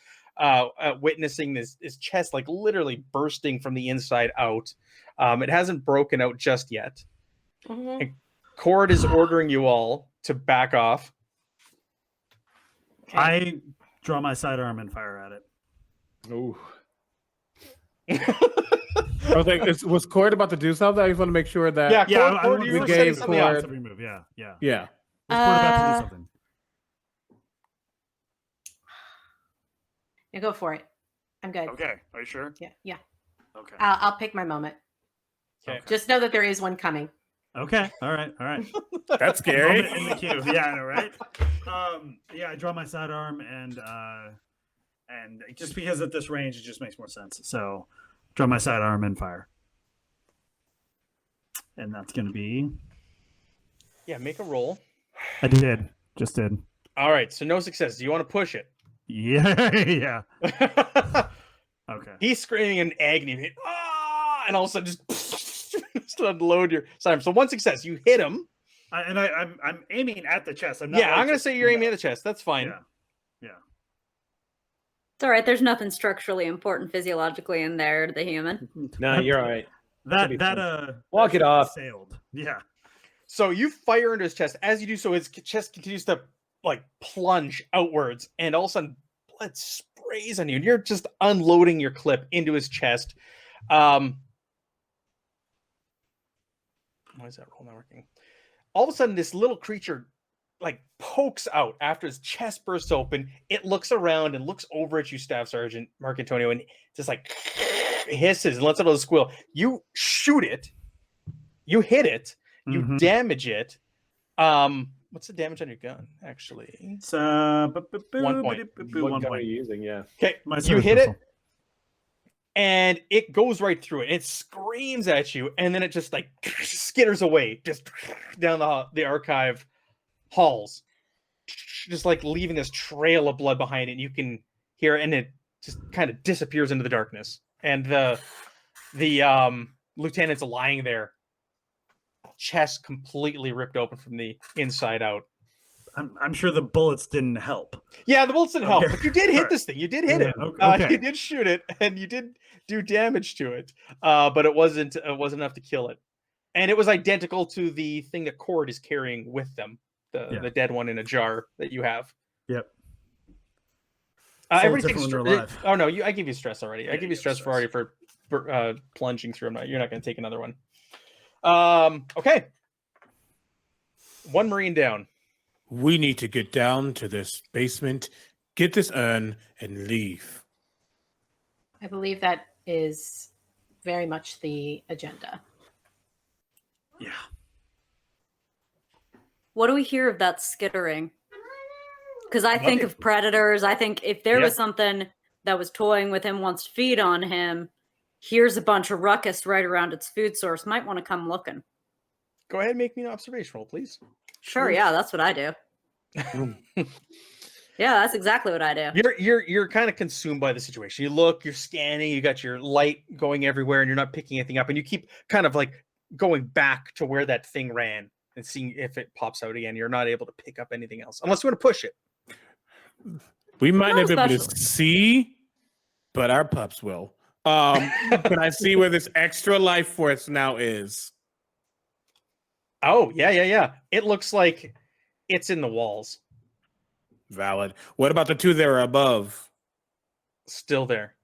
witnessing his chest like literally bursting from the inside out. It hasn't broken out just yet. And Cord is ordering you all to back off. okay. I draw my sidearm and fire at it. Ooh. I was like, was Cord about to do something? I just want to make sure that. Yeah, Cord, I you were gave setting something up. Cord- every move. Yeah. Yeah. Was Cord about to do something? Yeah, go for it. I'm good. Okay. Are you sure? Yeah. Okay. I'll pick my moment. Okay. Just know that there is one coming. Okay. All right. That's scary. Moment in the queue. Yeah, I know, right? I draw my sidearm and just because at this range it just makes more sense. So draw my sidearm and fire. And that's gonna be Make a roll. I did. Just did. All right, so no success. Do you want to push it? Yeah. Okay. He's screaming in agony, and all of a sudden just unload your sidearm. So one success, you hit him. I'm aiming at the chest. I'm not I'm gonna say you're aiming at the chest. That's fine. Yeah. It's all right. There's nothing structurally important physiologically in there to the human. No, you're all right. Walk it off. Sailed. Yeah. So you fire into his chest. As you do so, his chest continues to like plunge outwards, and all of a sudden blood sprays on you, and you're just unloading your clip into his chest. Why is that roll not working? All of a sudden, this little creature like pokes out after his chest bursts open. It looks around and looks over at you, Staff Sergeant Mark Antonio, and just like hisses and lets out a squeal. You shoot it. You hit it. You damage it. What's the damage on your gun, actually? It's 1 point. What 1 gun are point. you using? Yeah. Okay, My you service hit pistol. it, and it goes right through it. It screams at you, and then it just like skitters away, just down the archive halls, just like leaving this trail of blood behind it. And you can hear it, and it just kind of disappears into the darkness. And the lieutenant's lying there, chest completely ripped open from the inside out. I'm sure the bullets didn't help. Yeah, the bullets didn't help, Okay. but you did hit this thing. You did hit it. Okay. You did shoot it, and you did do damage to it. But it wasn't enough to kill it. And it was identical to the thing that Cord is carrying with them, the dead one in a jar that you have. Yep. Everybody different takes when they're alive. Oh no, I give you stress already. I Yeah, give you you give stress stress. already for plunging through. You're not going to take another one. Okay. One Marine down. We need to get down to this basement, get this urn, and leave. I believe that is very much the agenda. Yeah. What do we hear of that skittering? Because I think of predators. I think if there was something that was toying with him, wants to feed on him, here's a bunch of ruckus right around its food source, might want to come looking. Go ahead and make me an observation roll, please. Sure, yeah, that's what I do. Yeah, that's exactly what I do. You're kind of consumed by the situation. You look, you're scanning, you got your light going everywhere, and you're not picking anything up, and you keep kind of like going back to where that thing ran and seeing if it pops out again. You're not able to pick up anything else unless you want to push it. We might not be able to especially. see, but our pups will. Can I see where this extra life force now is? Oh, yeah. It looks like it's in the walls. Valid. What about the two that are above? Still there.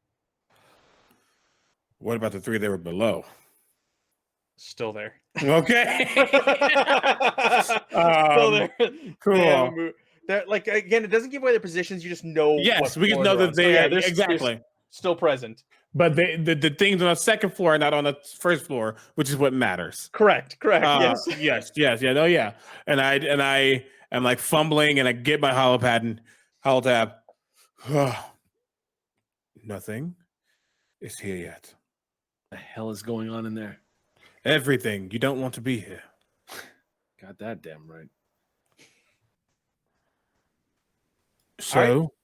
What about the three that were below? Still there. Okay. Still there. Cool. They're, like, again, it doesn't give away their positions. You just know. Yes, what we can floor know they're that on. So, they yeah, are they're exactly. still present. But the things on the second floor are not on the first floor, which is what matters. Correct. Yes. yes. Yeah. And I am like fumbling, and I get my holotab. Nothing is here yet. The hell is going on in there? Everything. You don't want to be here. Got that damn right. So,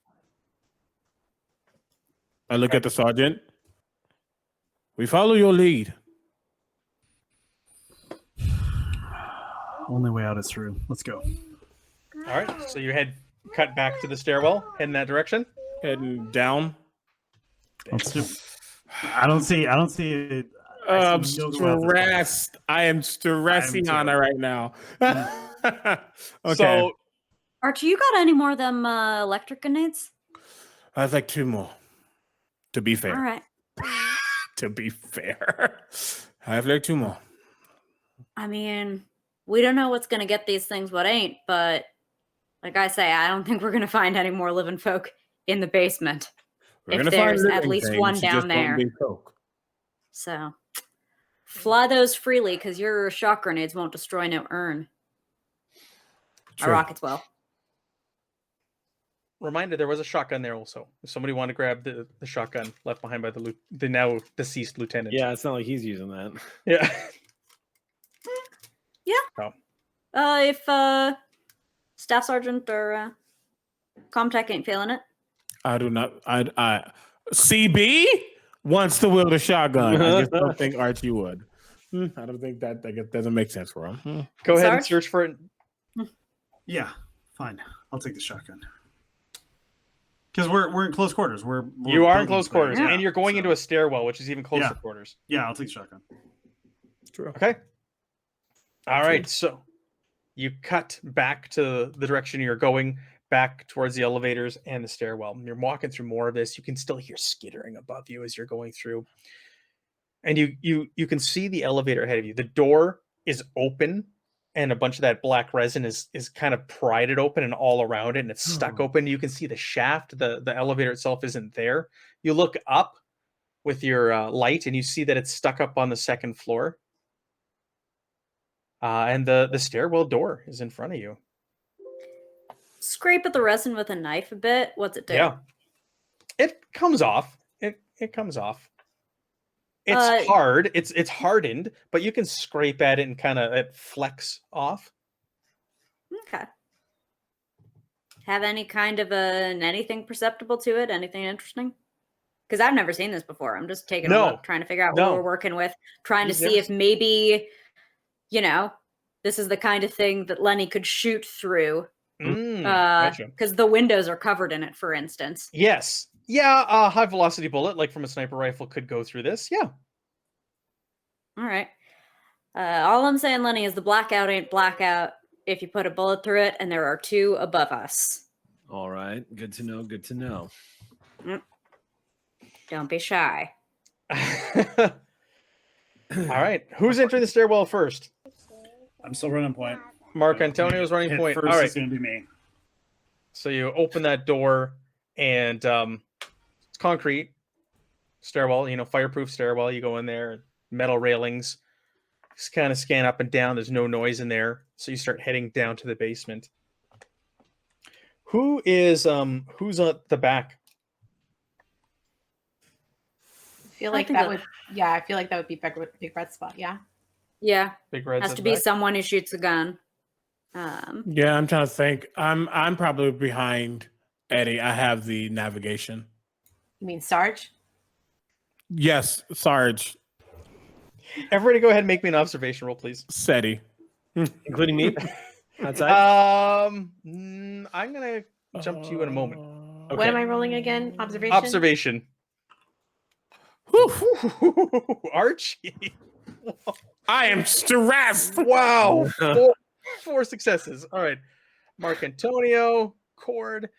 I look at the sergeant. We follow your lead. Only way out is through. Let's go. All right, so you cut back to the stairwell, head in that direction. Heading down. Let's do. I don't see. I'm stressed. I am stressing on it right now. Okay. So, Archie, you got any more of them electric grenades? I have like 2 more. To be fair. All right. To be fair. I have like 2 more. I mean, we don't know what's going to get these things, what ain't, but like I say, I don't think we're going to find any more living folk in the basement. We're if there's at least one down there. So, fly those freely, because your shock grenades won't destroy no urn. Our rockets will. Reminder, there was a shotgun there also. If somebody wanted to grab the shotgun left behind by the now deceased lieutenant. Yeah, it's not like he's using that. Yeah. Yeah. Oh. If Staff Sergeant or Comtech ain't feeling it. I do not. I CB wants to wield a shotgun. I just don't think Archie would. I don't think that doesn't make sense for him. Go ahead and search for it. Yeah, fine. I'll take the shotgun. Because we're in close quarters. You are in close quarters, Yeah. and you're going into a stairwell, which is even closer quarters. Yeah, I'll take the shotgun. True. Okay. All right. So you cut back to the direction you're going, back towards the elevators and the stairwell. You're walking through more of this. You can still hear skittering above you as you're going through. And you can see the elevator ahead of you. The door is open, and a bunch of that black resin is kind of pried open and all around it, and it's stuck open. You can see the shaft. The elevator itself isn't there. You look up with your light, and you see that it's stuck up on the second floor. And the stairwell door is in front of you. Scrape at the resin with a knife a bit. What's it do? Yeah. It comes off. It comes off. It's hard. It's hardened, but you can scrape at it and kind of it flex off. Okay. Have any kind of anything perceptible to it? Anything interesting? Because I've never seen this before. I'm just taking a look, trying to figure out what we're working with, trying to see if maybe, this is the kind of thing that Lenny could shoot through. Because the windows are covered in it, for instance. Yes. Yeah, a high velocity bullet, like from a sniper rifle, could go through this. Yeah. All right. All I'm saying, Lenny, is the blackout ain't blackout if you put a bullet through it, and there are 2 above us. All right. Good to know. Good to know. Don't be shy. All right. Who's entering the stairwell first? I'm still running point. Mark Antonio's running point. First, all right. it's going to be me. So you open that door, and it's concrete stairwell, fireproof stairwell. You go in there, metal railings. Just kind of scan up and down. There's no noise in there. So you start heading down to the basement. Who's at the back? I feel like that would be Big Red's spot. Yeah. Yeah. Big Red's has to be someone who shoots a gun. Yeah, I'm trying to think. I'm probably behind Eddie. I have the navigation. You mean Sarge? Yes, Sarge. Everybody go ahead and make me an observation roll, please. SETI. Including me? Outside? I'm going to jump to you in a moment. Okay. What am I rolling again? Observation? Observation. Archie. I am stressed. Wow. 4 successes. All right. Mark Antonio, Cord.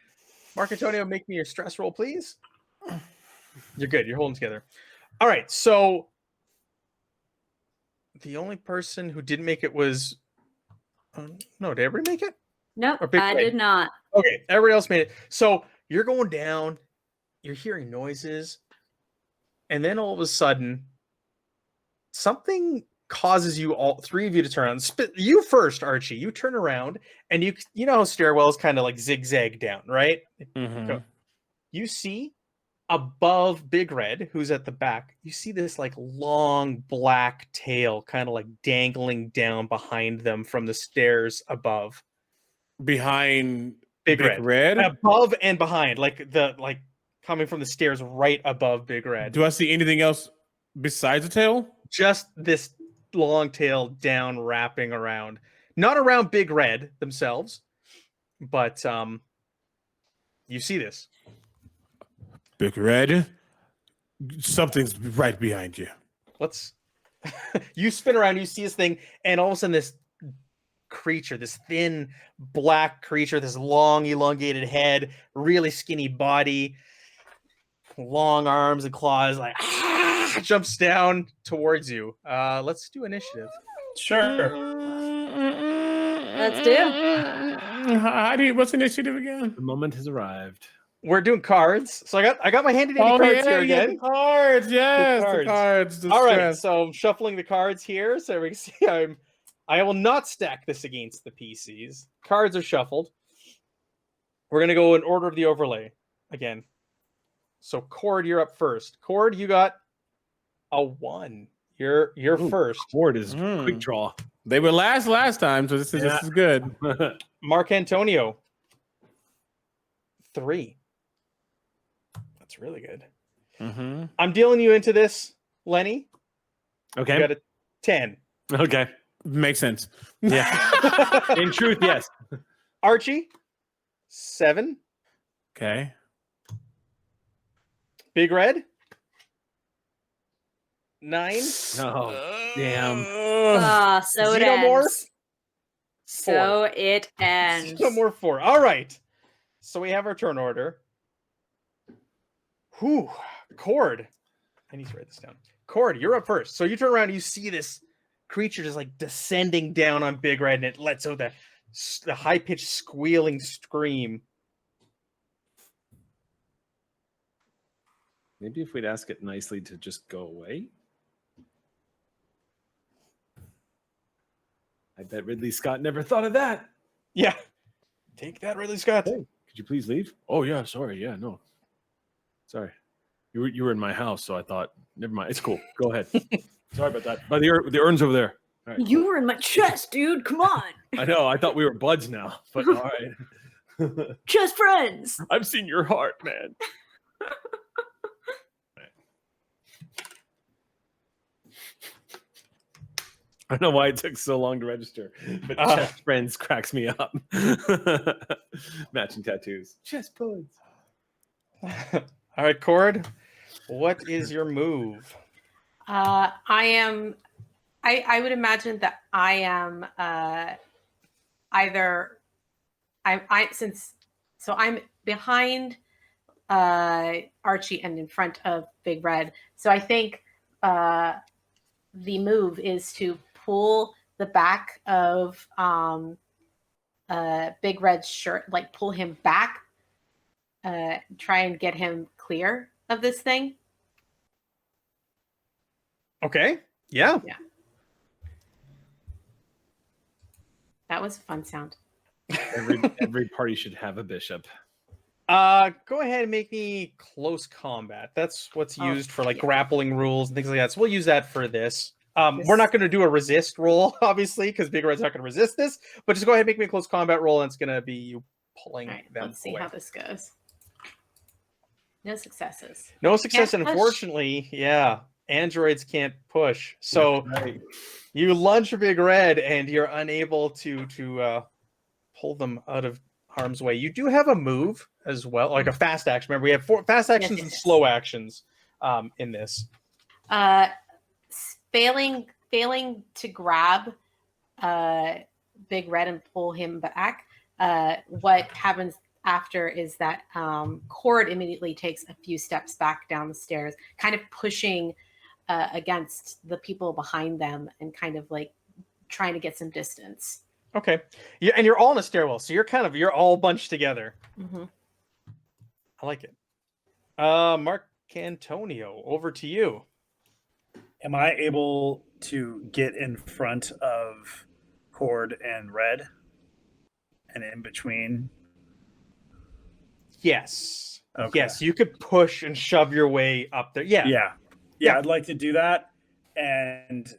Mark Antonio, make me your stress roll, please. You're good. You're holding together. All right. So the only person who didn't make it was... no, did everybody make it? Nope, I did not. Okay. Everybody else made it. So you're going down. You're hearing noises. And then all of a sudden, something causes you all 3 of you to turn around. You first, Archie. You turn around, and you know how stairwells kind of like zigzag down, right? Mm-hmm. You see above Big Red, who's at the back, you see this like long black tail kind of like dangling down behind them from the stairs above. Behind Big Red. Red? Above and behind, kind coming from the stairs right above Big Red. Do I see anything else besides the tail? Just this long tail down, wrapping around. Not around Big Red themselves, but you see this. Big Red, something's right behind you. Let's. You spin around, you see this thing, and all of a sudden, this creature, this thin black creature, this long, elongated head, really skinny body, long arms and claws, like jumps down towards you. Let's do initiative. Sure. Let's do. What's initiative again? The moment has arrived. We're doing cards, so I got my handy dandy cards here again. The cards, yes, The the cards. All right, so I'm shuffling the cards here, so we can see I will not stack this against the PCs. Cards are shuffled. We're gonna go in order of the overlay again. So Cord, you're up first. Cord, you got a 1. You're first. Cord is quick draw. They were last time, so this is good. Mark Antonio, 3. That's really good. Mm-hmm. I'm dealing you into this, Lenny. Okay. You got a 10. Okay. Makes sense. Yeah. In truth, yes. Archie, 7. Okay. Big Red, 9. Oh, damn. So it Xenomorph, ends. So it ends. Xenomorph, 4. All right. So we have our turn order. Whew. Cord. I need to write this down. Cord, you're up first. So you turn around and you see this creature just like descending down on Big Red, and it lets out the high-pitched squealing scream. Maybe if we'd ask it nicely to just go away. I bet Ridley Scott never thought of that. Yeah. Take that, Ridley Scott. Hey, could you please leave? Oh yeah, sorry. Yeah, no. Sorry. You were in my house, so I thought, never mind. It's cool. Go ahead. Sorry about that. By the urn's over there. All right, You were in my chest, dude. Come on. I know. I thought we were buds now, but all right. Just friends. I've seen your heart, man. I don't know why it took so long to register, but chest friends cracks me up. Matching tattoos. Chest buds. All right, Cord, what is your move? I would imagine that I am I'm behind Archie and in front of Big Red. So I think the move is to pull the back of Big Red's shirt, like pull him back, try and get him clear of this thing. Okay. Yeah. That was a fun sound. Every party should have a bishop. Go ahead and make me close combat. That's what's used for like grappling rules and things like that. So we'll use that for this. We're not going to do a resist roll, obviously, because Big Red's not going to resist this. But just go ahead and make me a close combat roll, and it's going to be you pulling them Let's see away. how this goes. No successes. No success, Can't and push. unfortunately, androids can't push. So Right. you lunge Big Red, and you're unable to pull them out of harm's way. You do have a move as well, like a fast action. Remember, we have 4 fast actions and slow actions in this. Failing to grab Big Red and pull him back. What happens after is that Cord immediately takes a few steps back down the stairs, kind of pushing against the people behind them and kind of like trying to get some distance. Okay. Yeah, and you're all in a stairwell, so you're all bunched together. Mm-hmm. I like it. Mark Antonio, over to you. Am I able to get in front of Cord and Red and in between? Yes. Okay. Yes, you could push and shove your way up there. Yeah. Yeah, I'd like to do that and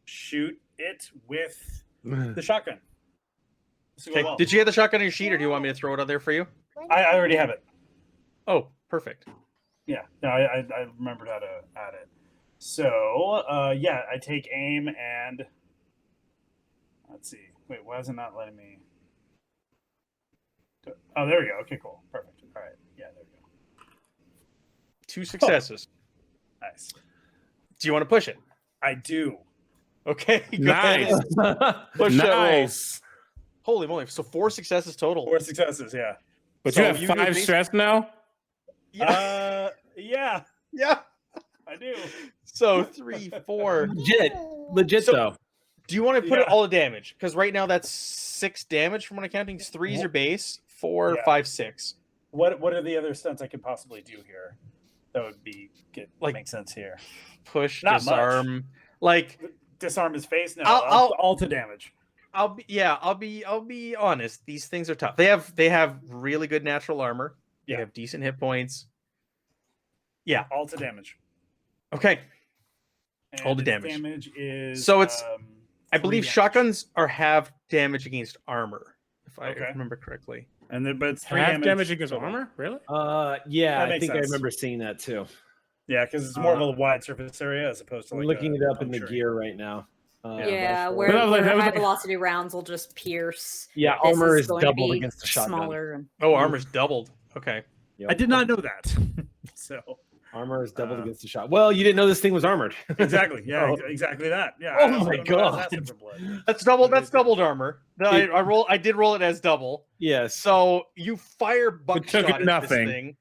shoot it with the shotgun. This will go Okay. well. Did you get the shotgun on your sheet, or do you want me to throw it out there for you? I already have it. Oh, Perfect. Yeah, no, I remembered how to add it. So, yeah, I take aim and let's see. Wait, why is it not letting me? Oh, there we go. Okay, cool. Perfect. All right. Yeah, there we go. 2 successes. Nice. Do you want to push it? I do. Okay. Go Nice. ahead. Push that roll. Nice. Holy moly. So 4 successes total. 4 successes, yeah. But So you have you 5 stress now? Yeah. Yeah, Yeah. I do. So 3, 4. Legit So- though. Do you want to put it Yeah. all to damage? Because right now that's 6 damage from what I'm counting. 3 is your base. 4, Yeah. 5, 6. What are the other stunts I could possibly do here? That would be good. Like- Make sense here. Push, Not disarm. Like Disarm his face. No, I'll- all to damage. I'll be honest. These things are tough. They have really good natural armor. They Yeah. have decent hit points. All to damage. Okay. And All to its damage. Damage is So it's- I 3 believe damage. shotguns are half damage against armor, if I Okay. remember correctly. And then, but it's 3 Half damage against against armor? Really? Yeah, That I makes think sense. I remember seeing that too. Yeah, because it's more of a wide surface area as opposed to I'm like looking it up in the puncturing. gear right now. Yeah, rifle. where, That was like- where that was high like- velocity rounds will just pierce. Yeah, This armor is going to doubled be against the shotgun. smaller. And... Oh, armor's doubled. Okay. Yep. I did not know that. So Armor is doubled against the shot. Well, you didn't know this thing was armored. exactly, yeah, Oh. exactly that. Yeah. Oh I don't my know how God. that's in for blood. That's doubled armor. No, I did roll it as double. Yes. So you fire took buckshot it at this nothing. thing,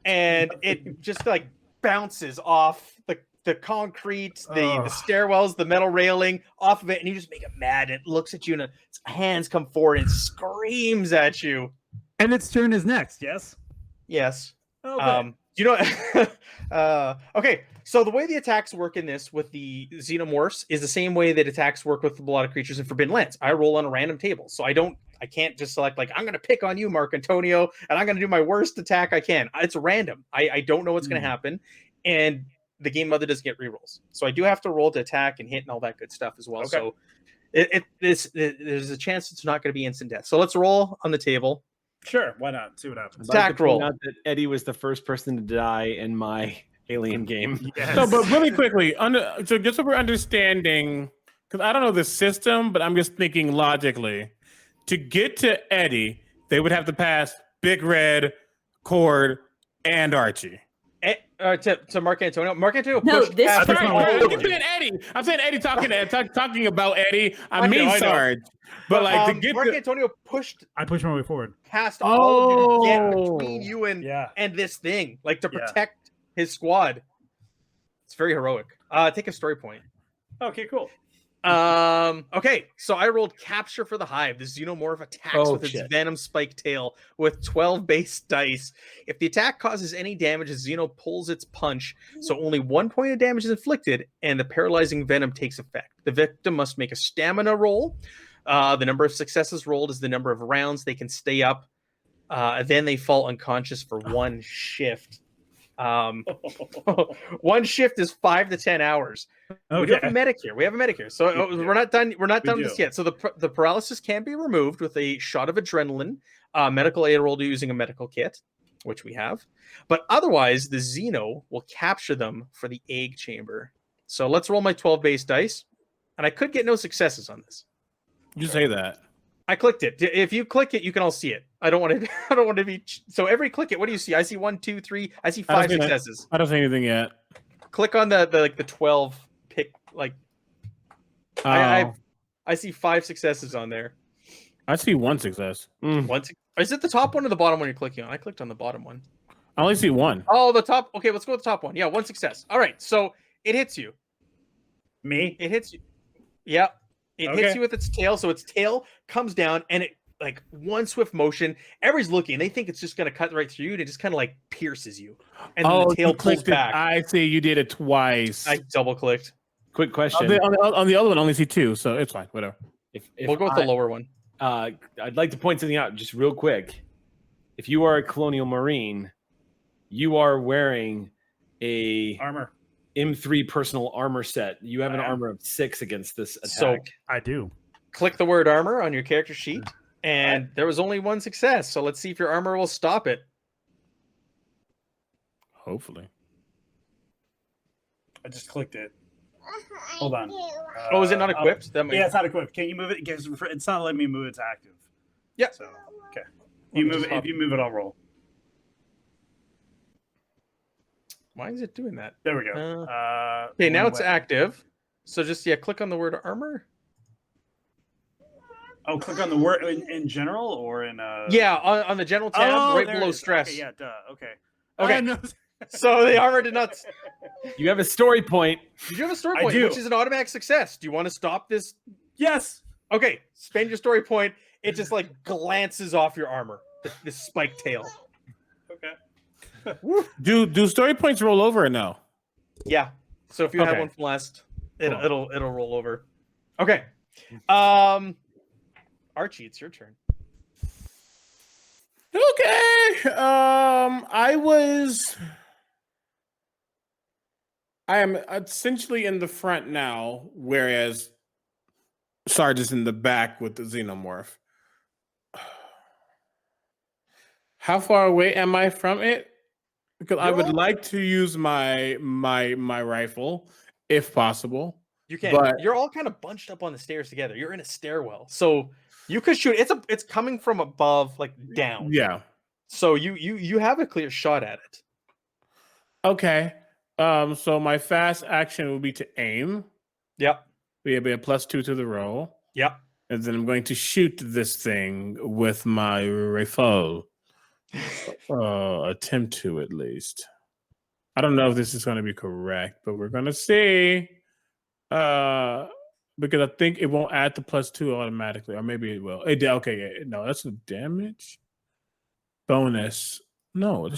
and it just like bounces off the concrete, the Ugh. stairwells, the metal railing off of it, and you just make it mad. And it looks at you, and its hands come forward and screams at you. And its turn is next. Yes. Yes. Okay. You know, okay. So the way the attacks work in this with the xenomorphs is the same way that attacks work with a lot of creatures in Forbidden Lands. I roll on a random table, so I can't just select like I'm going to pick on you, Mark Antonio, and I'm going to do my worst attack I can. It's random. I don't know what's going to happen, and the game mother doesn't get rerolls, so I do have to roll to attack and hit and all that good stuff as well. Okay. So there's a chance it's not going to be instant death. So let's roll on the table. Sure. Why not? See what happens. I'd like to Attack point roll. out that Eddie was the first person to die in my Alien game. Yes. So, but really quickly, so just so we're understanding, because I don't know the system, but I'm just thinking logically. To get to Eddie, they would have to pass Big Red, Cord, and Archie. To Mark Antonio. Mark Antonio No, pushed this past part- Sorry, my I'm lord. saying Eddie. I'm saying Eddie talking about Eddie. I I mean know. Sarge. But like to get Mark to, Antonio pushed I push my way forward. past all of you to get Oh. between you Yeah. and this thing, like to Yeah. protect his squad. It's very heroic. Take a story point. Okay. Cool. Okay, so I rolled capture for the hive. The xenomorph attacks Oh, with its shit. venom spike tail with 12 base dice. If the attack causes any damage, the xeno pulls its punch, so only 1 point of damage is inflicted, and the paralyzing venom takes effect. The victim must make a stamina roll. The number of successes rolled is the number of rounds they can stay up. Then they fall unconscious for 1 shift. One shift is 5 to 10 hours. We do have a medic here. We have a medic here. So we're not done. We're not We done with this yet. So the paralysis can be removed with a shot of adrenaline, medical aid roll using a medical kit, which we have. But otherwise, the Xeno will capture them for the egg chamber. So let's roll my 12 base dice, and I could get no successes on this. you say that. I clicked it. If you click it, you can all see it. I don't want to. I don't want to be. So every click it. What do you see? I see 1, 2, 3. I see 5 see that. successes. I don't see anything yet. Click on the 12 pick. Like I see 5 successes on there. I see 1 success. Is it the top one or the bottom one you're clicking on? I clicked on the bottom one. I only see 1. Oh, the top. Okay, let's go with the top one. Yeah, 1 success. All right, so it hits you. Me? It hits you. Yeah, it hits Okay. you with its tail. So its tail comes down, and it like one swift motion. Everybody's looking. They think it's just gonna cut right through you, and it just kind of like pierces you. And then the tail you pulls clicked it. back. I see. You did it twice. I double clicked. Quick question. on the other one, I only see 2, so it's fine. Whatever. If We'll go with the lower one. I'd like to point something out just real quick. If you are a Colonial Marine, you are wearing a Armor. M3 personal armor set. You have an I am. armor of 6 against this attack. So I do. click the word armor on your character sheet, and there was only 1 success. So let's see if your armor will stop it. Hopefully. I just clicked it. Hold on. Oh, is it not equipped? That might... Yeah, it's not equipped. Can you move it? It's not letting me move. It's active. Yeah. So okay. You move it. If you move it, I'll roll. Why is it doing that? There we go. Okay, now it's active. So just click on the word armor. Oh, click on the word in general or in Yeah, on the general tab right below stress. Okay, yeah, duh. Okay. Okay. So the armor did not. You have a story point. You do have a story point, I do. which is an automatic success. Do you want to stop this? Yes. Okay, spend your story point. It just like glances off your armor. This spiked tail. Okay. Do story points roll over or no? Yeah. So if you have Okay. one from last, Cool. it'll roll over. Okay. Archie, it's your turn. Okay. I am essentially in the front now, whereas Sarge is in the back with the xenomorph. How far away am I from it? Because I would like to use my rifle if possible. You can. But you're all kind of bunched up on the stairs together. You're in a stairwell, so you could shoot. It's coming from above, like down. Yeah. So you have a clear shot at it. Okay. So my fast action will be to aim. Yep. Be a +2 to the roll. Yep. And then I'm going to shoot this thing with my rifle. Attempt to, at least. I don't know if this is going to be correct, but we're going to see. Because I think it won't add the +2 automatically, or maybe it will. Okay, no, that's a damage bonus. No,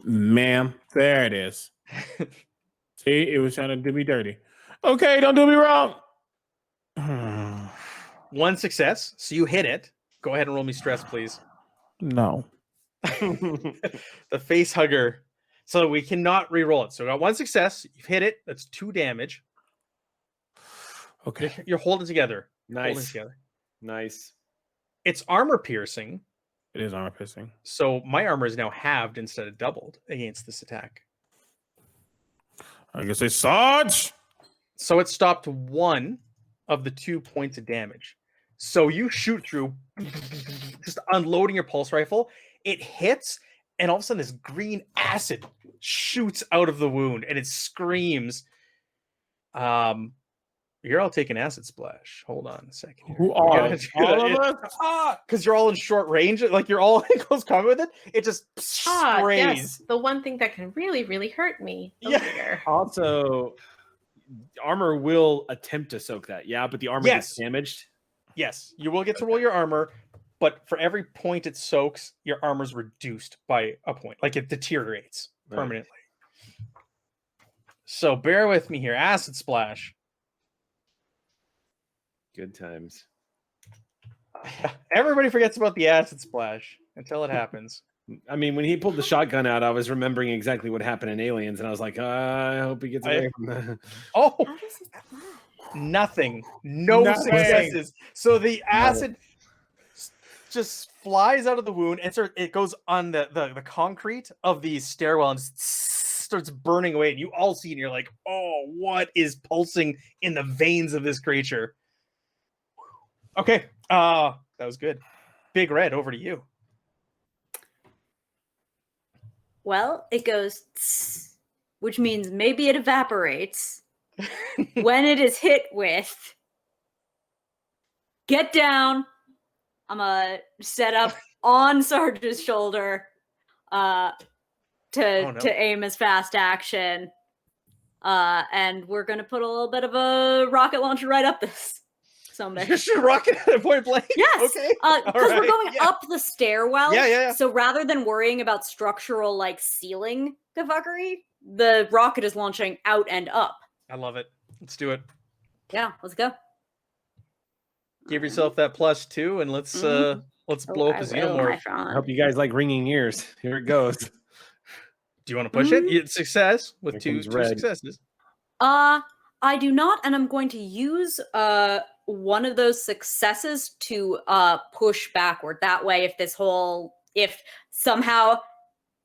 ma'am, there it is. See, it was trying to do me dirty. Okay, don't do me wrong. One success, so you hit it. Go ahead and roll me stress, please. No. The face hugger. So we cannot re-roll it. So we got one success. You've hit it. That's 2 damage. Okay. You're holding together. Nice. Holding together. Nice. It's armor piercing. It is armor piercing. So my armor is now halved instead of doubled against this attack. I can say Sarge. So it stopped 1 of the 2 points of damage. So you shoot through, just unloading your pulse rifle. It hits, and all of a sudden this green acid shoots out of the wound, and it screams. You're all taking acid splash. Hold on a second. Here. Who are all of us? Because you're all in short range, like you're all in close combat with it. It just sprays. Yes, the one thing that can really, really hurt me. Yeah. Also, armor will attempt to soak that. Yeah, but the armor gets damaged. Yes, you will get to roll your armor, but for every point it soaks, your armor's reduced by a point. Like it deteriorates permanently. So bear with me here. Acid splash. Good times. Everybody forgets about the acid splash until it happens. I mean, when he pulled the shotgun out, I was remembering exactly what happened in Aliens, and I was like, I hope he gets away from that. Oh, nothing. No successes. So the acid just flies out of the wound, and it goes on the concrete of the stairwell and starts burning away. And you all see it, and you're like, oh, what is pulsing in the veins of this creature? Okay, that was good. Big Red, over to you. Well, it goes, tss, which means maybe it evaporates. When it is hit with, get down. I'm gonna set up on Sarge's shoulder to aim as fast action. And we're gonna put a little bit of a rocket launcher right up this. You should rocket at point blank. Yes. Okay. Because we're going up the stairwell. Yeah. So rather than worrying about structural ceiling fuckery, the rocket is launching out and up. I love it. Let's do it. Yeah, let's go. Give yourself that +2 and let's blow up a xenomorph. I hope you guys like ringing ears. Here it goes. Do you want to push it? It's success with two successes. I do not, and I'm going to use one of those successes to push backward. That way, if somehow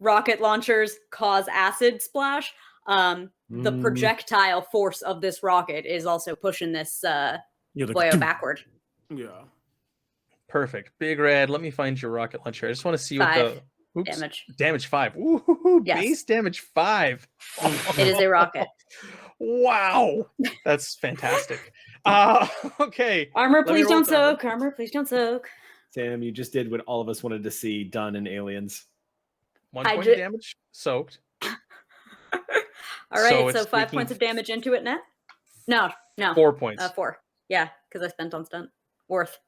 rocket launchers cause acid splash, the projectile force of this rocket is also pushing this boyo backward. Yeah. Perfect. Big Red, let me find your rocket launcher. I just want to see what 5 the damage. Damage 5. Ooh, Yes. base damage 5. It is a rocket. Wow. That's fantastic. Okay. Armor, please don't soak. Armor, please don't soak. Sam, you just did what all of us wanted to see done in Aliens. 1 point of damage soaked. All right, so 5 points of damage into it net? No. 4 points. 4. Yeah, because I spent on stunt. Worth.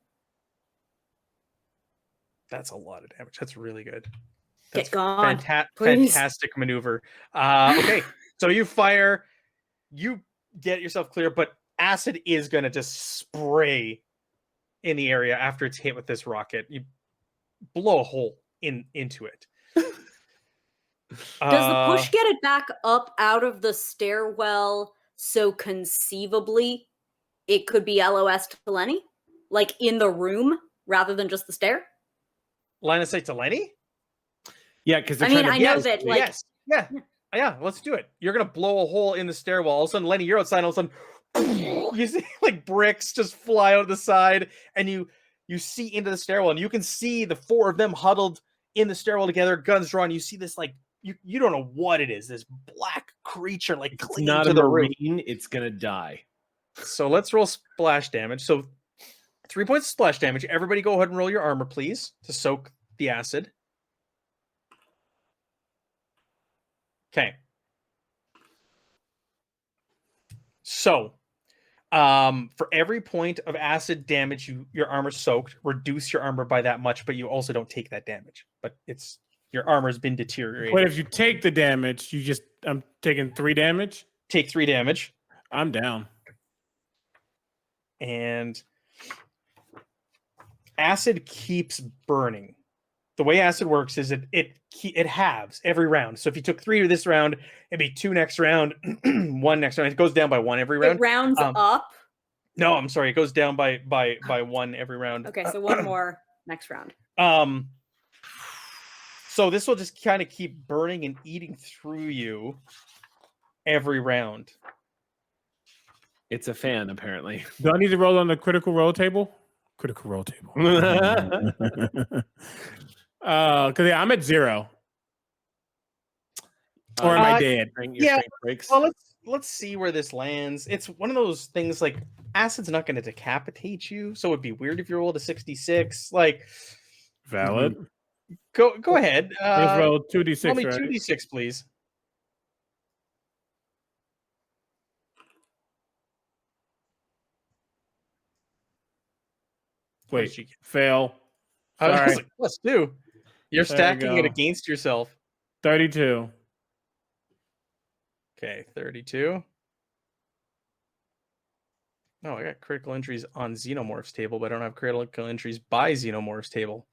That's a lot of damage. That's really good. Get gone. Fantastic maneuver. Okay, so you fire, you get yourself clear, but acid is going to just spray in the area after it's hit with this rocket. You blow a hole into it. Does the push get it back up out of the stairwell so conceivably it could be LOS to Lenny? Like in the room rather than just the stair? Line of sight to Lenny? Yeah, because I mean, I know that, like... Yes, yeah, let's do it. You're going to blow a hole in the stairwell. All of a sudden, Lenny, you're outside. All of a sudden, you see like bricks just fly out the side, and you see into the stairwell, and you can see the 4 of them huddled in the stairwell together, guns drawn. You see this, like, you don't know what it is, this black creature, like, clinging to the roof. It's going to die. So let's roll splash damage. So 3 points of splash damage. Everybody go ahead and roll your armor, please, to soak the acid. Okay. So, for every point of acid damage your armor soaked, reduce your armor by that much, but you also don't take that damage. But your armor's been deteriorated. But if you take the damage, I'm taking 3 damage. Take 3 damage. I'm down. And acid keeps burning. The way acid works is it halves every round. So if you took 3 this round, it'd be 2 next round, 1 next round. It goes down by 1 every round. It rounds up? No, I'm sorry. It goes down by 1 every round. Okay, so 1 more next round. So this will just kind of keep burning and eating through you every round. It's a fan, apparently. Do I need to roll on the critical roll table? Critical roll table. Because I'm at 0. Or am I dead? Yeah. Well, let's see where this lands. It's one of those things, like, acid's not going to decapitate you, so it'd be weird if you rolled a 66. Like, valid. Go ahead. Let's roll 2d6. Roll me right? 2d6, please. Wait, fail. I was like, plus 2. You're stacking it against yourself. 32. Okay, 32. No, I got critical entries on Xenomorph's table, but I don't have critical entries by Xenomorph's table.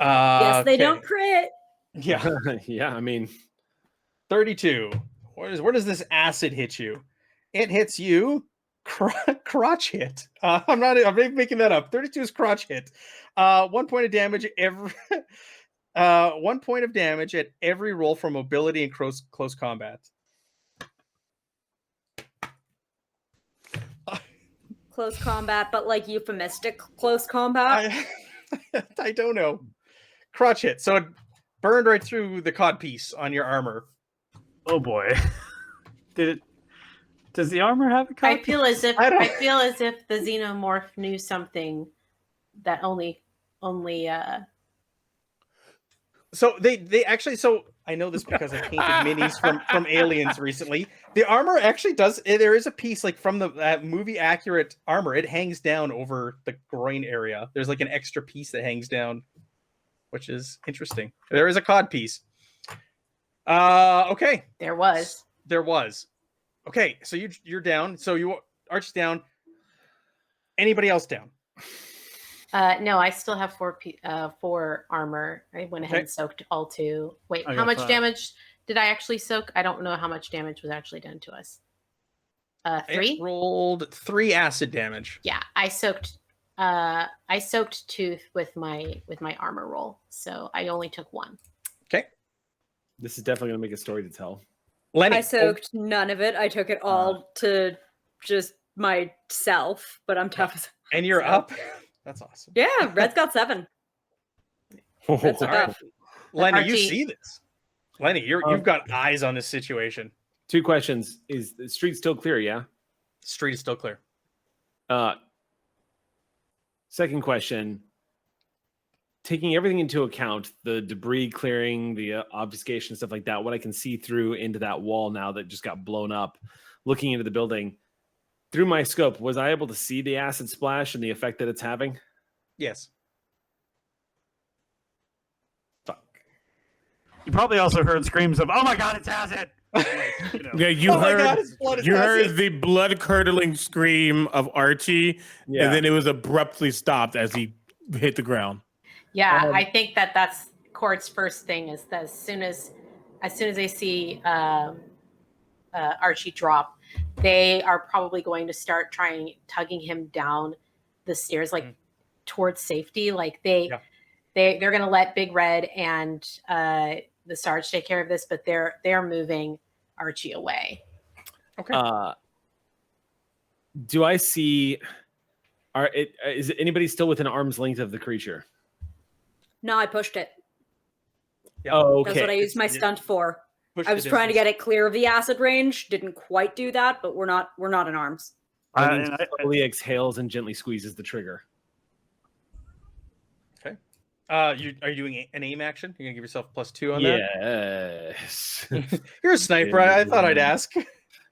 Yes, they don't crit. Yeah. Yeah, I mean, 32. Where does this acid hit you? It hits you crotch hit. I'm not making that up. 32 is crotch hit. 1 point of damage every 1 point of damage at every roll for mobility and close combat. Close combat, but like euphemistic close combat? I don't know. Crotch hit. So it burned right through the cod piece on your armor. Oh boy. Does the armor have a cod I feel as if the xenomorph knew something that only So they actually, so I know this because I painted minis from Aliens recently. The armor actually does, there is a piece like from the movie accurate armor. It hangs down over the groin area. There's like an extra piece that hangs down, which is interesting. There is a cod piece. Okay. there was. Okay, so you're down. So you Arch's down. Anybody else down? No, I still have 4 armor. I went ahead and soaked all 2. Wait, how much 5. damage did I actually soak? I don't know how much damage was actually done to us. 3? It rolled 3 acid damage. Yeah, I soaked 2 with my armor roll, so I only took 1. Okay, This is definitely gonna make a story to tell. Lenny, I soaked none of it. I took it all to just myself, but I'm tough as and you're so. up. That's awesome. Yeah, Red's got 7. Red's All right. tough. Lenny, you Archie. see this. Lenny, you've got eyes on this situation. 2 questions. Is the street still clear? Yeah. Street is still clear. Second question. Taking everything into account, the debris clearing, the obfuscation, stuff like that, what I can see through into that wall now that just got blown up, looking into the building, through my scope, was I able to see the acid splash and the effect that it's having? Yes. Fuck. You probably also heard screams of, "Oh my God, it's acid!" Yeah, you Oh my heard. God, it's blood, it's You heard acid. the blood-curdling scream of Archie, Yeah. and then it was abruptly stopped as he hit the ground. Yeah, I think that's Court's first thing is that as soon as they see Archie drop, they are probably going to start tugging him down the stairs, like towards safety. Like they're going to let Big Red and the Sarge take care of this, but they're moving Archie away. Okay. Do I see? Is anybody still within arm's length of the creature? No, I pushed it. Yeah. Oh, okay. That's what I used my stunt for. Push I was the trying to distance. get it clear of the acid range. Didn't quite do that, but we're not in arms. Arlene slowly exhales and gently squeezes the trigger. Okay. Are you doing an aim action? You're gonna give yourself +2 on that? Yes. You're a sniper. I thought I'd ask.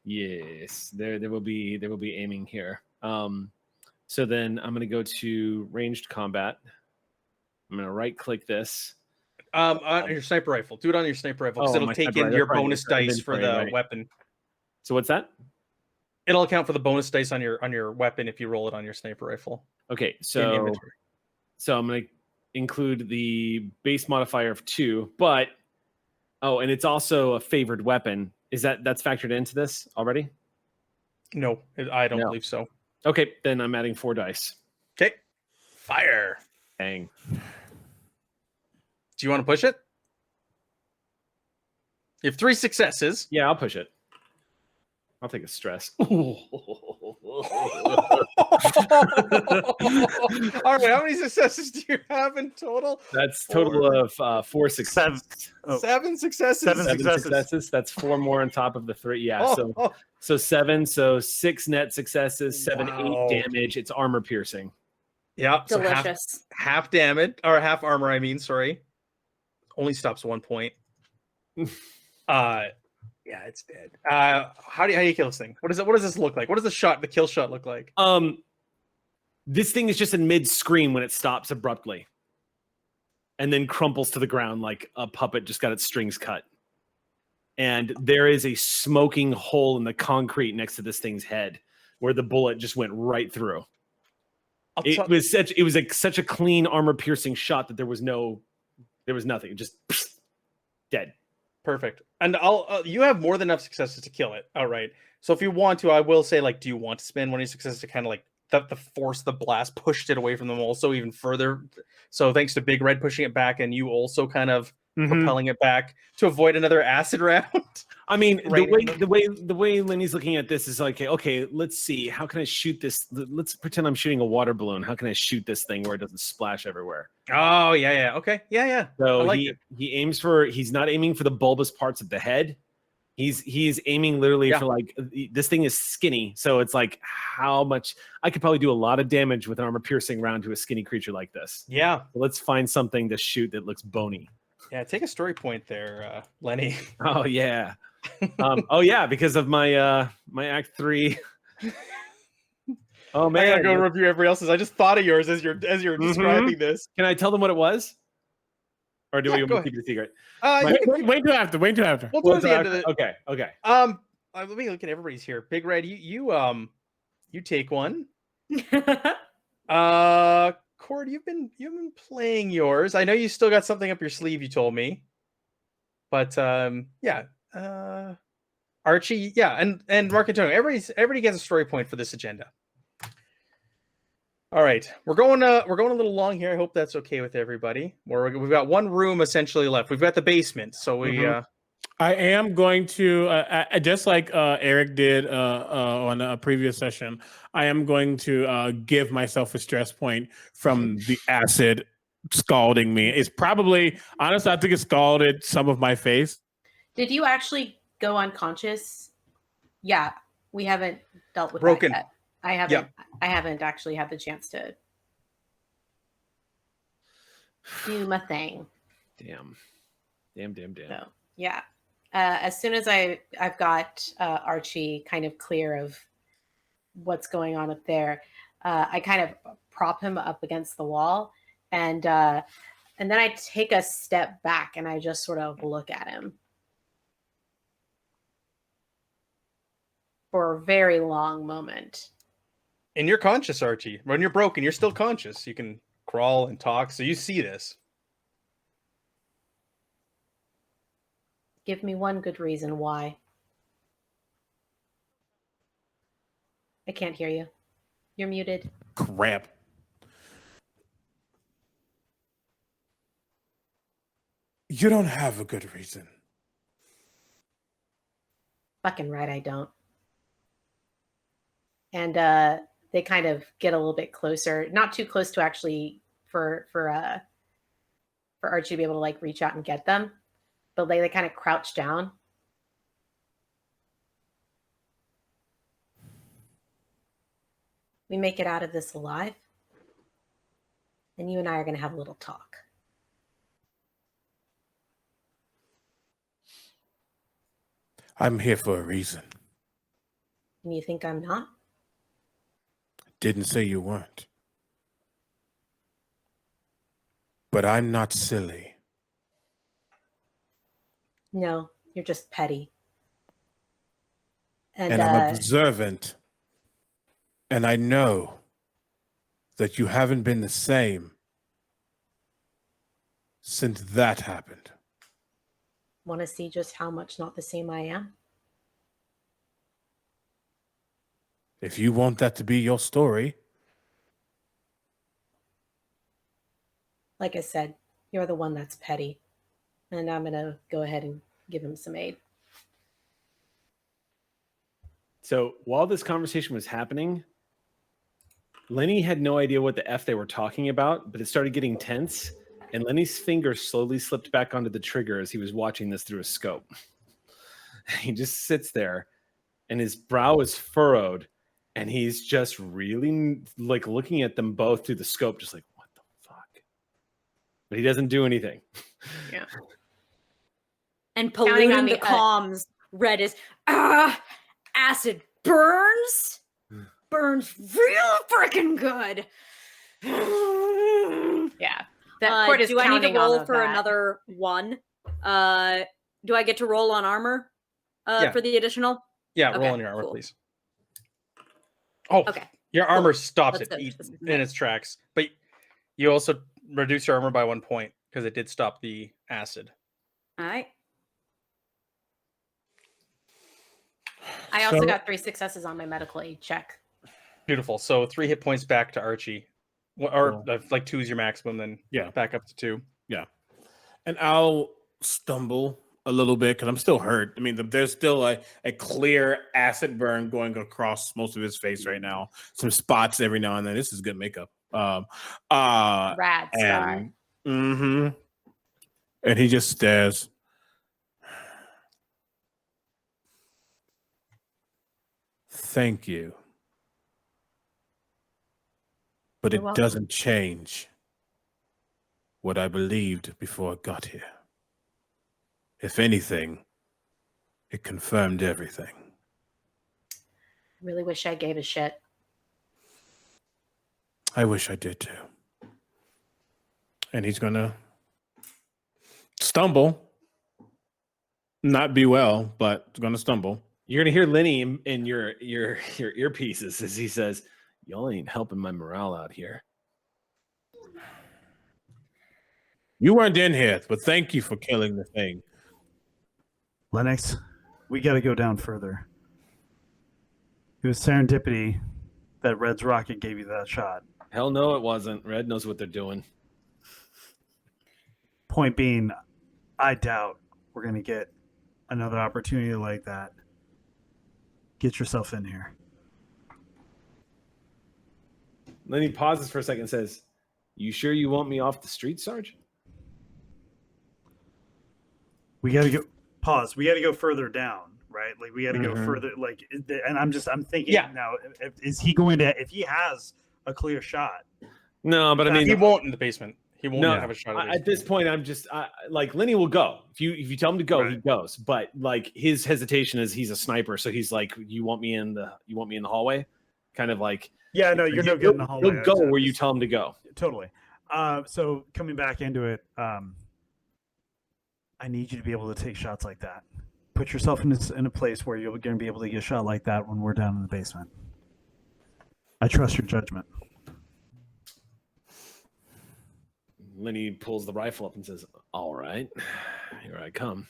Yes. There will be aiming here. So then I'm gonna go to ranged combat. I'm gonna right click this. On your sniper rifle. Do it on your sniper rifle because Oh, it'll my take sniper in rifle, your that's right, bonus it's dice for the inventory, right. weapon. So what's that? It'll account for the bonus dice on your weapon if you roll it on your sniper rifle. Okay, in so inventory. I'm gonna include the base modifier of 2, but and it's also a favored weapon. Is that's factored into this already? No, I don't No. believe so. Okay, then I'm adding 4 dice. Okay. Fire. Dang. Do you want to push it? You have 3 successes. Yeah, I'll push it. I'll take a stress. All right, how many successes do you have in total? That's total of 4 successes. 7 successes. 7 7 successes. successes. That's 4 more on top of the 3. Yeah, so 7. So 6 net successes, 7, Wow. 8 damage. It's armor piercing. Yeah, so Delicious. half damage or half armor. I mean, sorry, only stops 1 point. Yeah, it's dead. How do you kill this thing? What does this look like? What does the kill shot look like? This thing is just in mid scream when it stops abruptly, and then crumples to the ground like a puppet just got its strings cut. And there is a smoking hole in the concrete next to this thing's head where the bullet just went right through. It was such a clean armor piercing shot that there was nothing, just dead. Perfect. And you have more than enough successes to kill it outright. So if you want to, I will say, like, do you want to spend one of your successes to kind of like the force the blast pushed it away from them also even further? So thanks to Big Red pushing it back and you also kind of propelling it back to avoid another acid round. I mean, Right. the way Lenny's looking at this is like, okay, let's see, how can I shoot this? Let's pretend I'm shooting a water balloon. How can I shoot this thing where it doesn't splash everywhere? Oh yeah, okay, yeah. So I like he aims for. He's not aiming for the bulbous parts of the head. He's aiming literally for like this thing is skinny, so it's like how much I could probably do a lot of damage with an armor piercing round to a skinny creature like this. Yeah. So let's find something to shoot that looks bony. Yeah, take a story point there, Lenny. Oh yeah. Oh yeah, because of my my Act 3. Oh man, I gotta go review everybody else's. I just thought of yours as you're describing this. Can I tell them what it was? Or do we go want to keep it a secret? Wait till after. Wait till after. We'll do it at the end of it. Okay. Let me look at everybody's here. Big Red, you take one. Cord, you've been playing yours. I know you still got something up your sleeve. You told me, but yeah. Archie, yeah, and Mark Antonio. Everybody gets a story point for this agenda. All right, we're going a little long here. I hope that's okay with everybody. We've got one room essentially left. We've got the basement, so we I am going to, just like Eric did on a previous session, I am going to give myself a stress point from the acid scalding me. It's probably, honestly, I think it scalded some of my face. Did you actually go unconscious? Yeah, we haven't dealt with Broken. that yet. I haven't actually had the chance to do my thing. Damn. So, yeah. As soon as I've got Archie kind of clear of what's going on up there, I kind of prop him up against the wall, and then I take a step back and I just sort of look at him for a very long moment. And you're conscious, Archie. When you're broken, you're still conscious. You can crawl and talk, so you see this. Give me one good reason why. I can't hear you. You're muted. Crap. You don't have a good reason. Fucking right, I don't. And they kind of get a little bit closer, not too close to actually for Archie to be able to like reach out and get them, but they kind of crouch down. We make it out of this alive, and you and I are going to have a little talk. I'm here for a reason. And you think I'm not? Didn't say you weren't. But I'm not silly. No, you're just petty. And I'm observant. And I know that you haven't been the same since that happened. Want to see just how much not the same I am? If you want that to be your story. Like I said, you're the one that's petty. And I'm going to go ahead and give him some aid. So while this conversation was happening, Lenny had no idea what the F they were talking about, but it started getting tense. And Lenny's finger slowly slipped back onto the trigger as he was watching this through a scope. He just sits there and his brow is furrowed and he's just really like looking at them both through the scope, just like, what the fuck? But he doesn't do anything. Yeah. And polluting the comms, Red is, acid burns real freaking good. Yeah. That do I need to roll for another one? Do I get to roll on armor for the additional? Yeah, roll on your armor, please. Oh, okay. Your armor stops it in its tracks, but you also reduce your armor by 1 point because it did stop the acid. All right. I also got 3 successes on my medical aid check. Beautiful. So 3 hit points back to Archie. Or like 2 is your maximum, then back up to 2. Yeah. And I'll stumble a little bit because I'm still hurt. I mean, there's still a clear acid burn going across most of his face right now. Some spots every now and then. This is good makeup. Rad star. Mm-hmm. And he just stares. Thank you. But it doesn't change what I believed before I got here. If anything, it confirmed everything. Really wish I gave a shit. I wish I did too. And he's gonna stumble. Not be well, but gonna stumble. You're gonna hear Lenny in your earpieces as he says, "Y'all ain't helping my morale out here." You weren't in here, but thank you for killing the thing. Lennox, we got to go down further. It was serendipity that Red's rocket gave you that shot. Hell no, it wasn't. Red knows what they're doing. Point being, I doubt we're going to get another opportunity like that, get yourself in here. Then he pauses for a second and says, "You sure you want me off the street, Sarge?" We got to go. Pause. We got to go further down, right? Like we got to go further. Like, and I'm thinking now. Is he going to? If he has a clear shot? No, but I mean, he won't in the basement. He won't have a shot. At this point, I'm just like Lenny will go. If you tell him to go, he goes. But like his hesitation is he's a sniper, so he's like, "You want me in the hallway?" Kind of like, yeah, no, you're no good in the hallway. He'll go where you tell him to go. Totally. So coming back into it, I need you to be able to take shots like that. Put yourself in a place where you're going to be able to get a shot like that when we're down in the basement. I trust your judgment. Lenny pulls the rifle up and says, "All right, here I come."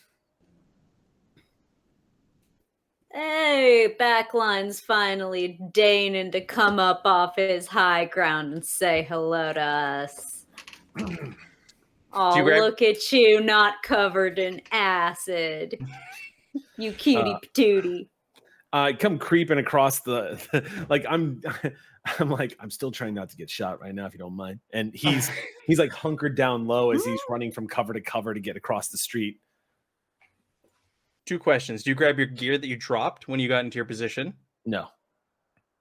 Hey, Backline's finally deigning to come up off his high ground and say hello to us. Oh, look at you, not covered in acid. You cutie patootie. Come creeping across the like I'm like, I'm still trying not to get shot right now, if you don't mind. And he's like hunkered down low as he's running from cover to cover to get across the street. 2 questions. Do you grab your gear that you dropped when you got into your position? No.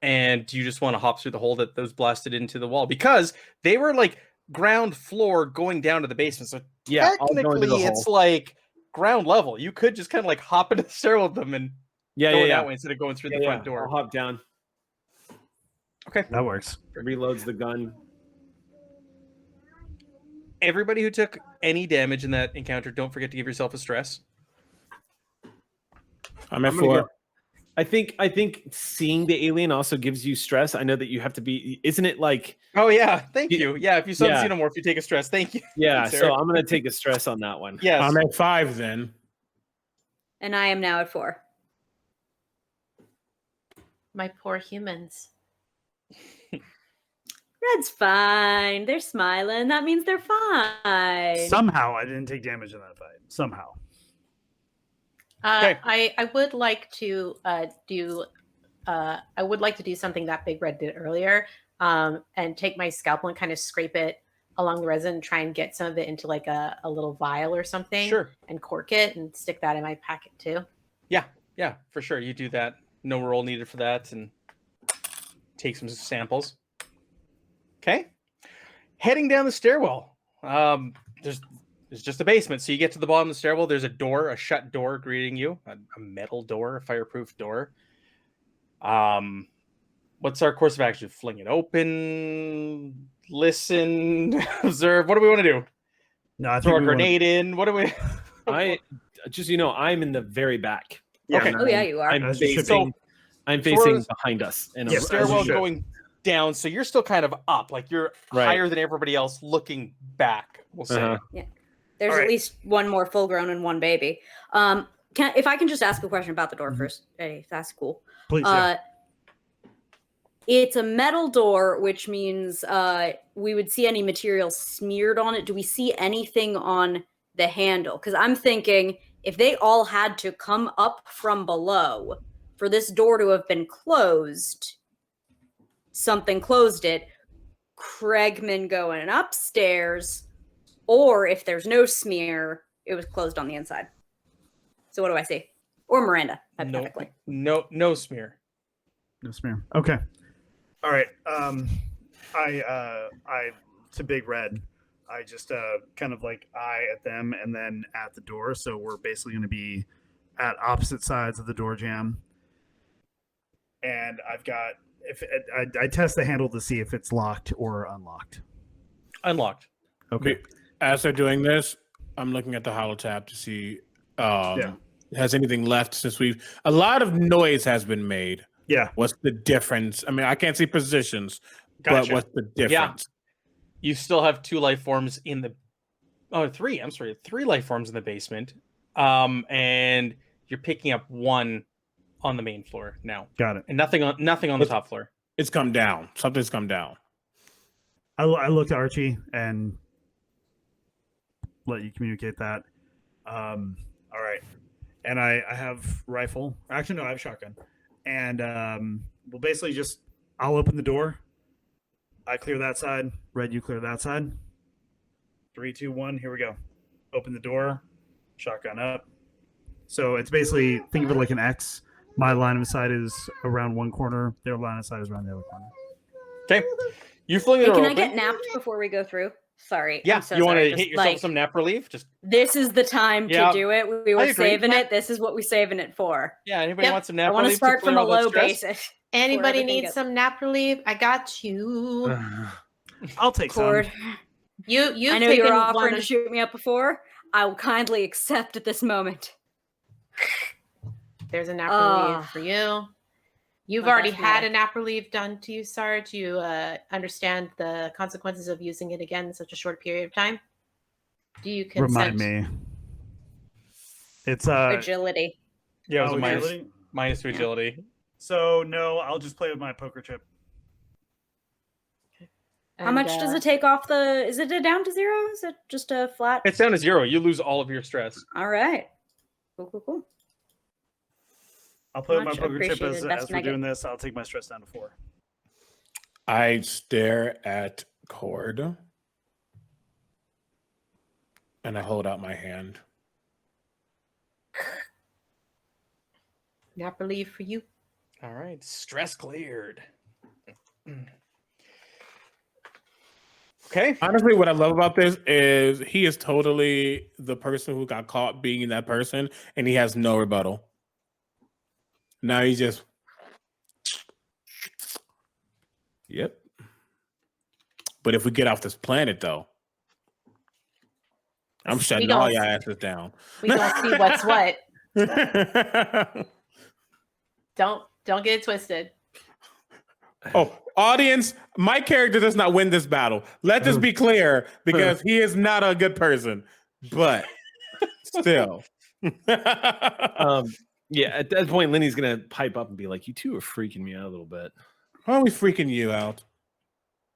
And do you just want to hop through the hole that was blasted into the wall? Because they were like ground floor going down to the basement. So technically it's like ground level. You could just kind of like hop into the stairwell with them and go that way instead of going through the front door. I'll hop down. Okay. That works. Reloads the gun. Everybody who took any damage in that encounter, don't forget to give yourself a stress. I'm at 4. I think seeing the alien also gives you stress. I know that you have to be. Isn't it like? Oh yeah, thank you. Yeah, if you saw the xenomorph, you take a stress. Thank you. Yeah, so I'm gonna take a stress on that one. Yes, I'm at 5 then. And I am now at 4. My poor humans. Red's fine. They're smiling. That means they're fine. Somehow I didn't take damage in that fight. Somehow. Okay. I would like to do something that Big Red did earlier, and take my scalpel and kind of scrape it along the resin and try and get some of it into like a little vial or something. Sure. And cork it and stick that in my packet too. Yeah, for sure. You do that. No roll needed for that, and take some samples. Okay. Heading down the stairwell. There's just a basement. So you get to the bottom of the stairwell. There's a door, a shut door greeting you, a metal door, a fireproof door. What's our course of action? Fling it open, listen, observe. What do we want to do? No, I throw a grenade in. What do we? I'm in the very back. Yeah, okay. Oh yeah, you are. I'm facing behind us. And the stairwell going down, so you're still kind of up, like you're higher than everybody else, looking back. We'll say. Yeah. There's at least one more full grown and one baby. If I can just ask a question about the door first, Eddie, that's cool. Please. It's a metal door, which means we would see any material smeared on it. Do we see anything on the handle? Because I'm thinking if they all had to come up from below for this door to have been closed, something closed it. Craigman going upstairs, or if there's no smear, it was closed on the inside. So what do I see? Or Miranda, hypothetically. No smear. No smear. Okay. All right. I to Big Red. I just kind of like eye at them and then at the door. So we're basically going to be at opposite sides of the door jamb. And I've got I test the handle to see if it's locked or unlocked. Unlocked. Okay. As they're doing this, I'm looking at the holotab to see has anything left since a lot of noise has been made. Yeah. What's the difference? I mean, I can't see positions, but what's the difference? You still have 2 life forms in the 3. I'm sorry, 3 life forms in the basement. And you're picking up 1 on the main floor now. Got it. And nothing on the top floor. It's come down. Something's come down. I looked at Archie and let you communicate that. All right. and I have rifle. Actually, no, I have shotgun. And we'll basically I'll open the door. I clear that side. Red, you clear that side. 3, 2, 1. Here we go. Open the door. Shotgun up. So it's basically, think of it like an X. My line of sight is around one corner. Their line of sight is around the other corner. Okay. You fling the Hey, door can I open. get napped before we go through? Sorry. Yeah. I'm so You want sorry. to Just, hit yourself like, with some nap relief? Just this is the time Yeah, to do it. We were agree. saving Yeah. it. This is what we're saving it for. yeah. Anybody Yep. want some I nap want to relief? start clear from a all that low stress? basis. Anybody everything needs goes- some nap relief? I got you. I'll take Cord. some. You I know you taken were offering one to of- shoot me up before. I will kindly accept at this moment. There's a nap Ah. relief for you. You've My already best had meta. a nap relief done to you, Sarge. You understand the consequences of using it again in such a short period of time. Do you consent? Remind me. It's Agility. Yeah, it was a agility? minus to agility. So no, I'll just play with my poker chip. How much does it take off the? Is it a down to 0? Is it just a flat? It's down to 0. You lose all of your stress. All right. Cool. I'll play with my Much poker chip appreciated, best as we're Megan. doing this. I'll take my stress down to 4. I stare at Cord and I hold out my hand. Nap relief for you. All right. Stress cleared. Okay. Honestly, what I love about this is he is totally the person who got caught being that person, and he has no rebuttal. Now he's just, yep. But if we get off this planet, though, I'm shutting all your asses down. We don't see what's what. Don't get it twisted. Oh, audience, my character does not win this battle. Let this be clear, because he is not a good person. But still. Yeah, at that point, Lenny's gonna pipe up and be like, "You two are freaking me out a little bit. How are we freaking you out?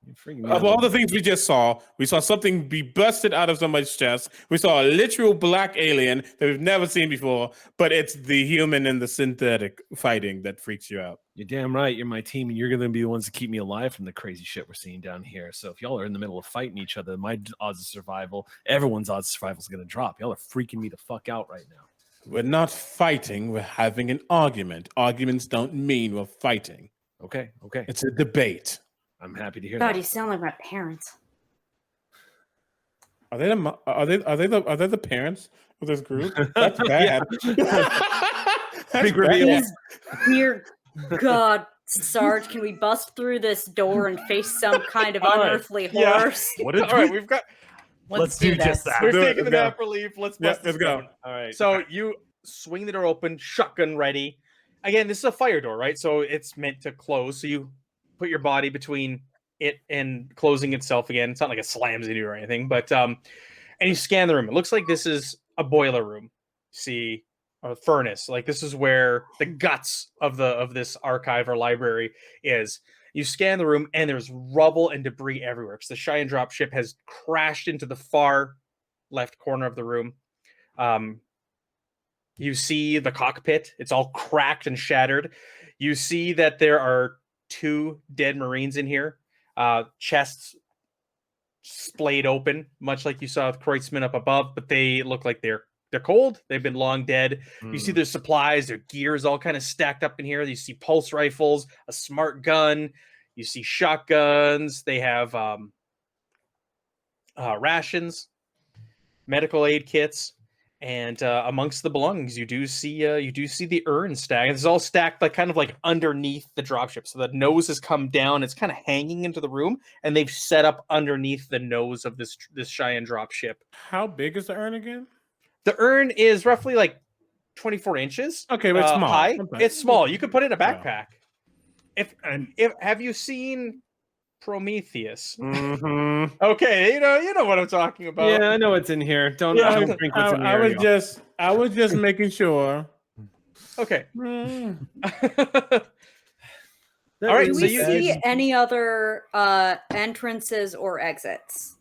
You're freaking me out Of a all little the things we just saw, we saw something be busted out of somebody's chest. We saw a literal black alien that we've never seen before, but it's the human and the synthetic fighting that freaks you out. You're damn right. You're my team, and you're going to be the ones to keep me alive from the crazy shit we're seeing down here. So if y'all are in the middle of fighting each other, my odds of survival, everyone's odds of survival is going to drop. Y'all are freaking me the fuck out right now. We're not fighting, we're having an argument. Arguments don't mean we're fighting. Okay. It's a debate. I'm happy to hear God, that. you sound like my parents. Are they the parents of this group? That's bad. That's Big reveal. bad. Dear God, Sarge, can we bust through this door and face some kind of All right. unearthly Yeah. horrors? What did All right. We've got. Let's do just that. We're Do it, taking the let's go. nap relief. Let's Yeah, bust let's this go. down. All right. So you swing the door open, shotgun ready. Again, this is a fire door, right? So it's meant to close. So you put your body between it and closing itself again. It's not like it slams into you or anything, but and you scan the room. It looks like this is a boiler room. See, a furnace. Like this is where the guts of this archive or library is. You scan the room and there's rubble and debris everywhere because the Cheyenne drop ship has crashed into the far left corner of the room. You see the cockpit. It's all cracked and shattered. You see that there are 2 dead Marines in here. Chests splayed open, much like you saw with Kreutzmann up above, but they look like they're cold. They've been long dead. You see their supplies, their gear is all kind of stacked up in here. You see pulse rifles, a smart gun. You see shotguns. They have rations, medical aid kits, and amongst the belongings, you do see the urn stacked. It's all stacked like kind of like underneath the dropship. So the nose has come down. It's kind of hanging into the room, and they've set up underneath the nose of this Cheyenne dropship. How big is the urn again? The urn is roughly like 24 inches. Okay, but it's small. High. Okay. It's small. You could put it in a backpack. And If have you seen Prometheus? Mm-hmm. Okay, you know what I'm talking about. Yeah, I know what's in here. Don't Yeah, drink what's in the I area. was just making sure. Okay. Mm. All right, Do so we you see any other entrances or exits?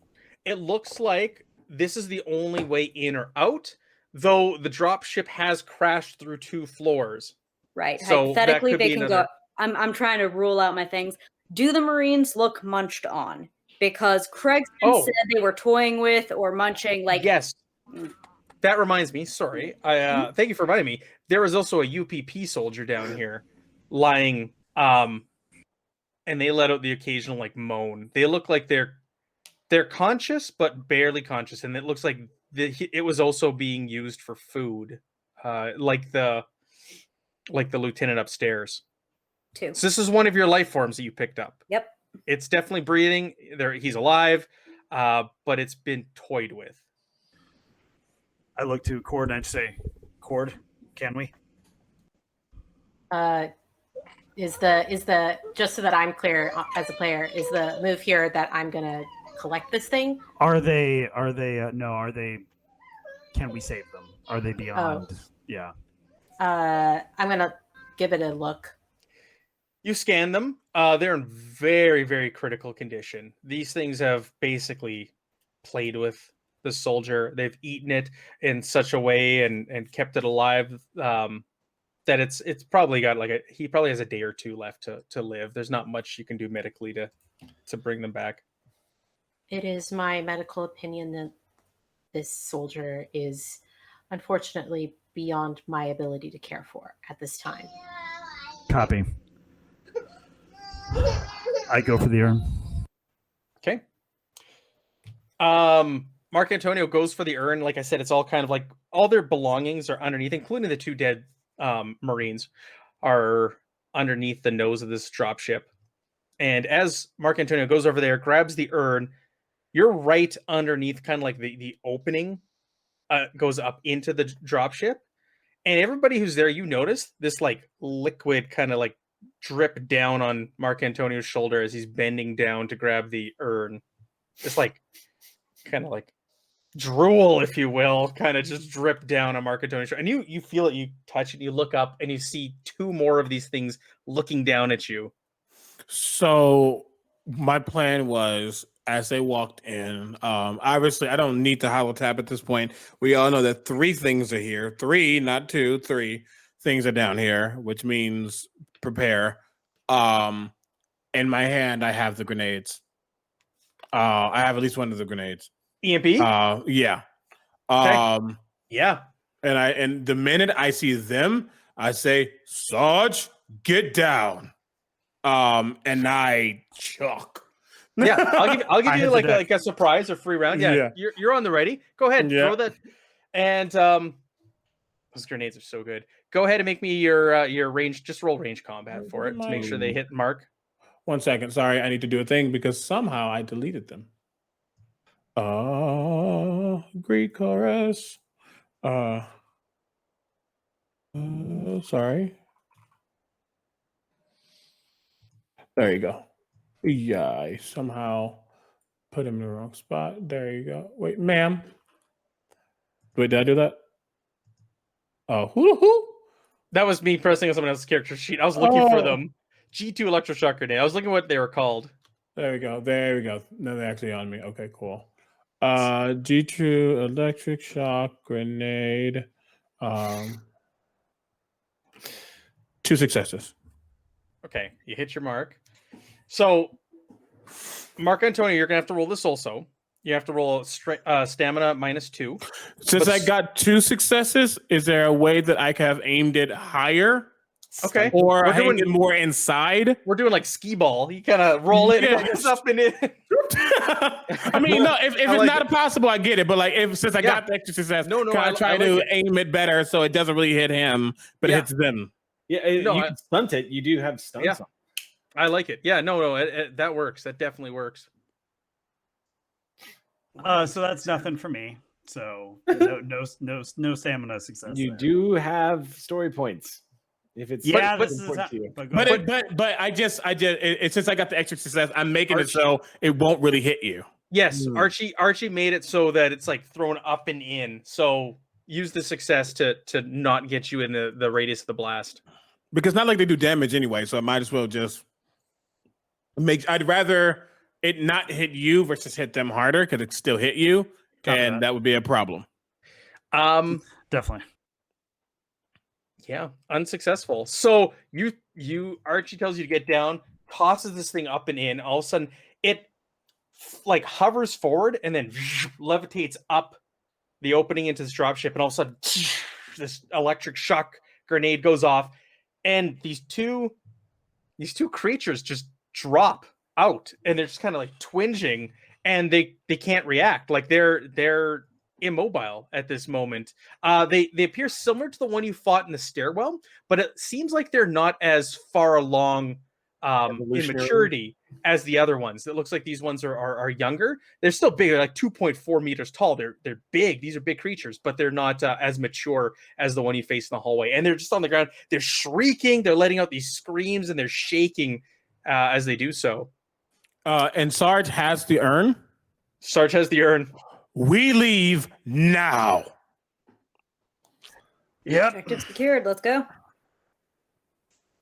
it looks like this is the only way in or out. Though the drop ship has crashed through 2 floors. Right. So that Hypothetically, could they be can another- go. I'm trying to rule out my things. Do the Marines look munched on? Because Craigston said they were toying with or munching. Like, yes. That reminds me. Sorry. Thank you for reminding me. There is also a UPP soldier down here, lying. And they let out the occasional like moan. They look like they're conscious but barely conscious, and it looks like it was also being used for food, like the lieutenant upstairs. Too. So this is one of your life forms that you picked up. Yep. It's definitely breathing. He's alive, but it's been toyed with. I look to Cord and I say, Cord, can we? Is the just so that I'm clear as a player, is the move here that I'm gonna collect this thing? Are they can we save them? Are they beyond? Yeah. I'm gonna give it a look. You scan them. They're in very, very critical condition. These things have basically played with the soldier. They've eaten it in such a way and kept it alive that it's probably got he probably has a day or 2 left to live. There's not much you can do medically to bring them back. It is my medical opinion that this soldier is unfortunately beyond my ability to care for at this time. Copy. I go for the urn. Okay. Mark Antonio goes for the urn. Like I said, it's all kind of like all their belongings are underneath, including the 2 dead Marines are underneath the nose of this dropship. And as Mark Antonio goes over there, grabs the urn, you're right underneath kind of like the opening goes up into the dropship. And everybody who's there, you notice this like liquid kind of like drip down on Mark Antonio's shoulder as he's bending down to grab the urn. It's like kind of like drool, if you will, kind of just drip down on Mark Antonio's shoulder. And you feel it, you touch it, you look up, and you see 2 more of these things looking down at you. So my plan was, as they walked in, obviously I don't need to holotap at this point. We all know that 3 things are here. 3, not 2, 3 things are down here, which means prepare. In my hand, I have the grenades. I have at least one of the grenades. EMP? Yeah. Okay. Yeah. And the minute I see them, I say, Sarge, get down. And I chuck. Yeah, I'll give you like a surprise or free round. Yeah. You're on the ready. Go ahead, throw that. And those grenades are so good. Go ahead and make me your range. Just roll range combat for it to make sure they hit mark. 1 second. Sorry, I need to do a thing because somehow I deleted them. Greek chorus. Sorry. There you go. Yeah, I somehow put him in the wrong spot. There you go. Wait, ma'am. Wait, did I do that? Oh, who? That was me pressing on someone else's character sheet. I was looking for them. G2 electroshock grenade. I was looking at what they were called. There we go. No, they're actually on me. Okay, cool. G2 electric shock grenade. 2 successes. Okay, you hit your mark. So, Mark Antonio, you're gonna have to roll this also. You have to roll stamina -2. Since I got 2 successes, is there a way that I could have aimed it higher? Okay. Or aimed it more inside? We're doing like skee ball. You kind of roll it and it's up and in. I mean, no, if it's not possible, I get it. But like, since I got the extra success, can I try to aim it better so it doesn't really hit him, but it hits them? Yeah, you can stunt it. You do have stunts on. I like it. Yeah, no, that works. That definitely works. So that's nothing for me. So no stamina success. You do have story points. If it's but I just since I got the extra success, I'm making it so it won't really hit you. Yes, Archie made it so that it's like thrown up and in. So use the success to not get you in the radius of the blast. Because not like they do damage anyway, so I might as well just I'd rather it not hit you versus hit them harder because it still hit you, and that would be a problem. Definitely. Yeah, unsuccessful. So Archie tells you to get down, tosses this thing up and in. All of a sudden, it like hovers forward and then levitates up the opening into this dropship, and all of a sudden, this electric shock grenade goes off, and these two creatures just drop out, and they're just kind of like twinging, and they can't react. Like they're immobile at this moment. They appear similar to the one you fought in the stairwell, but it seems like they're not as far along in maturity as the other ones. It looks like these ones are younger. They're still big. They're like 2.4 meters tall. They're big. These are big creatures, but they're not as mature as the one you face in the hallway. And they're just on the ground. They're shrieking. They're letting out these screams, and they're shaking as they do so. And Sarge has the urn. Sarge has the urn. We leave now. Yep. Objective secured. Let's go.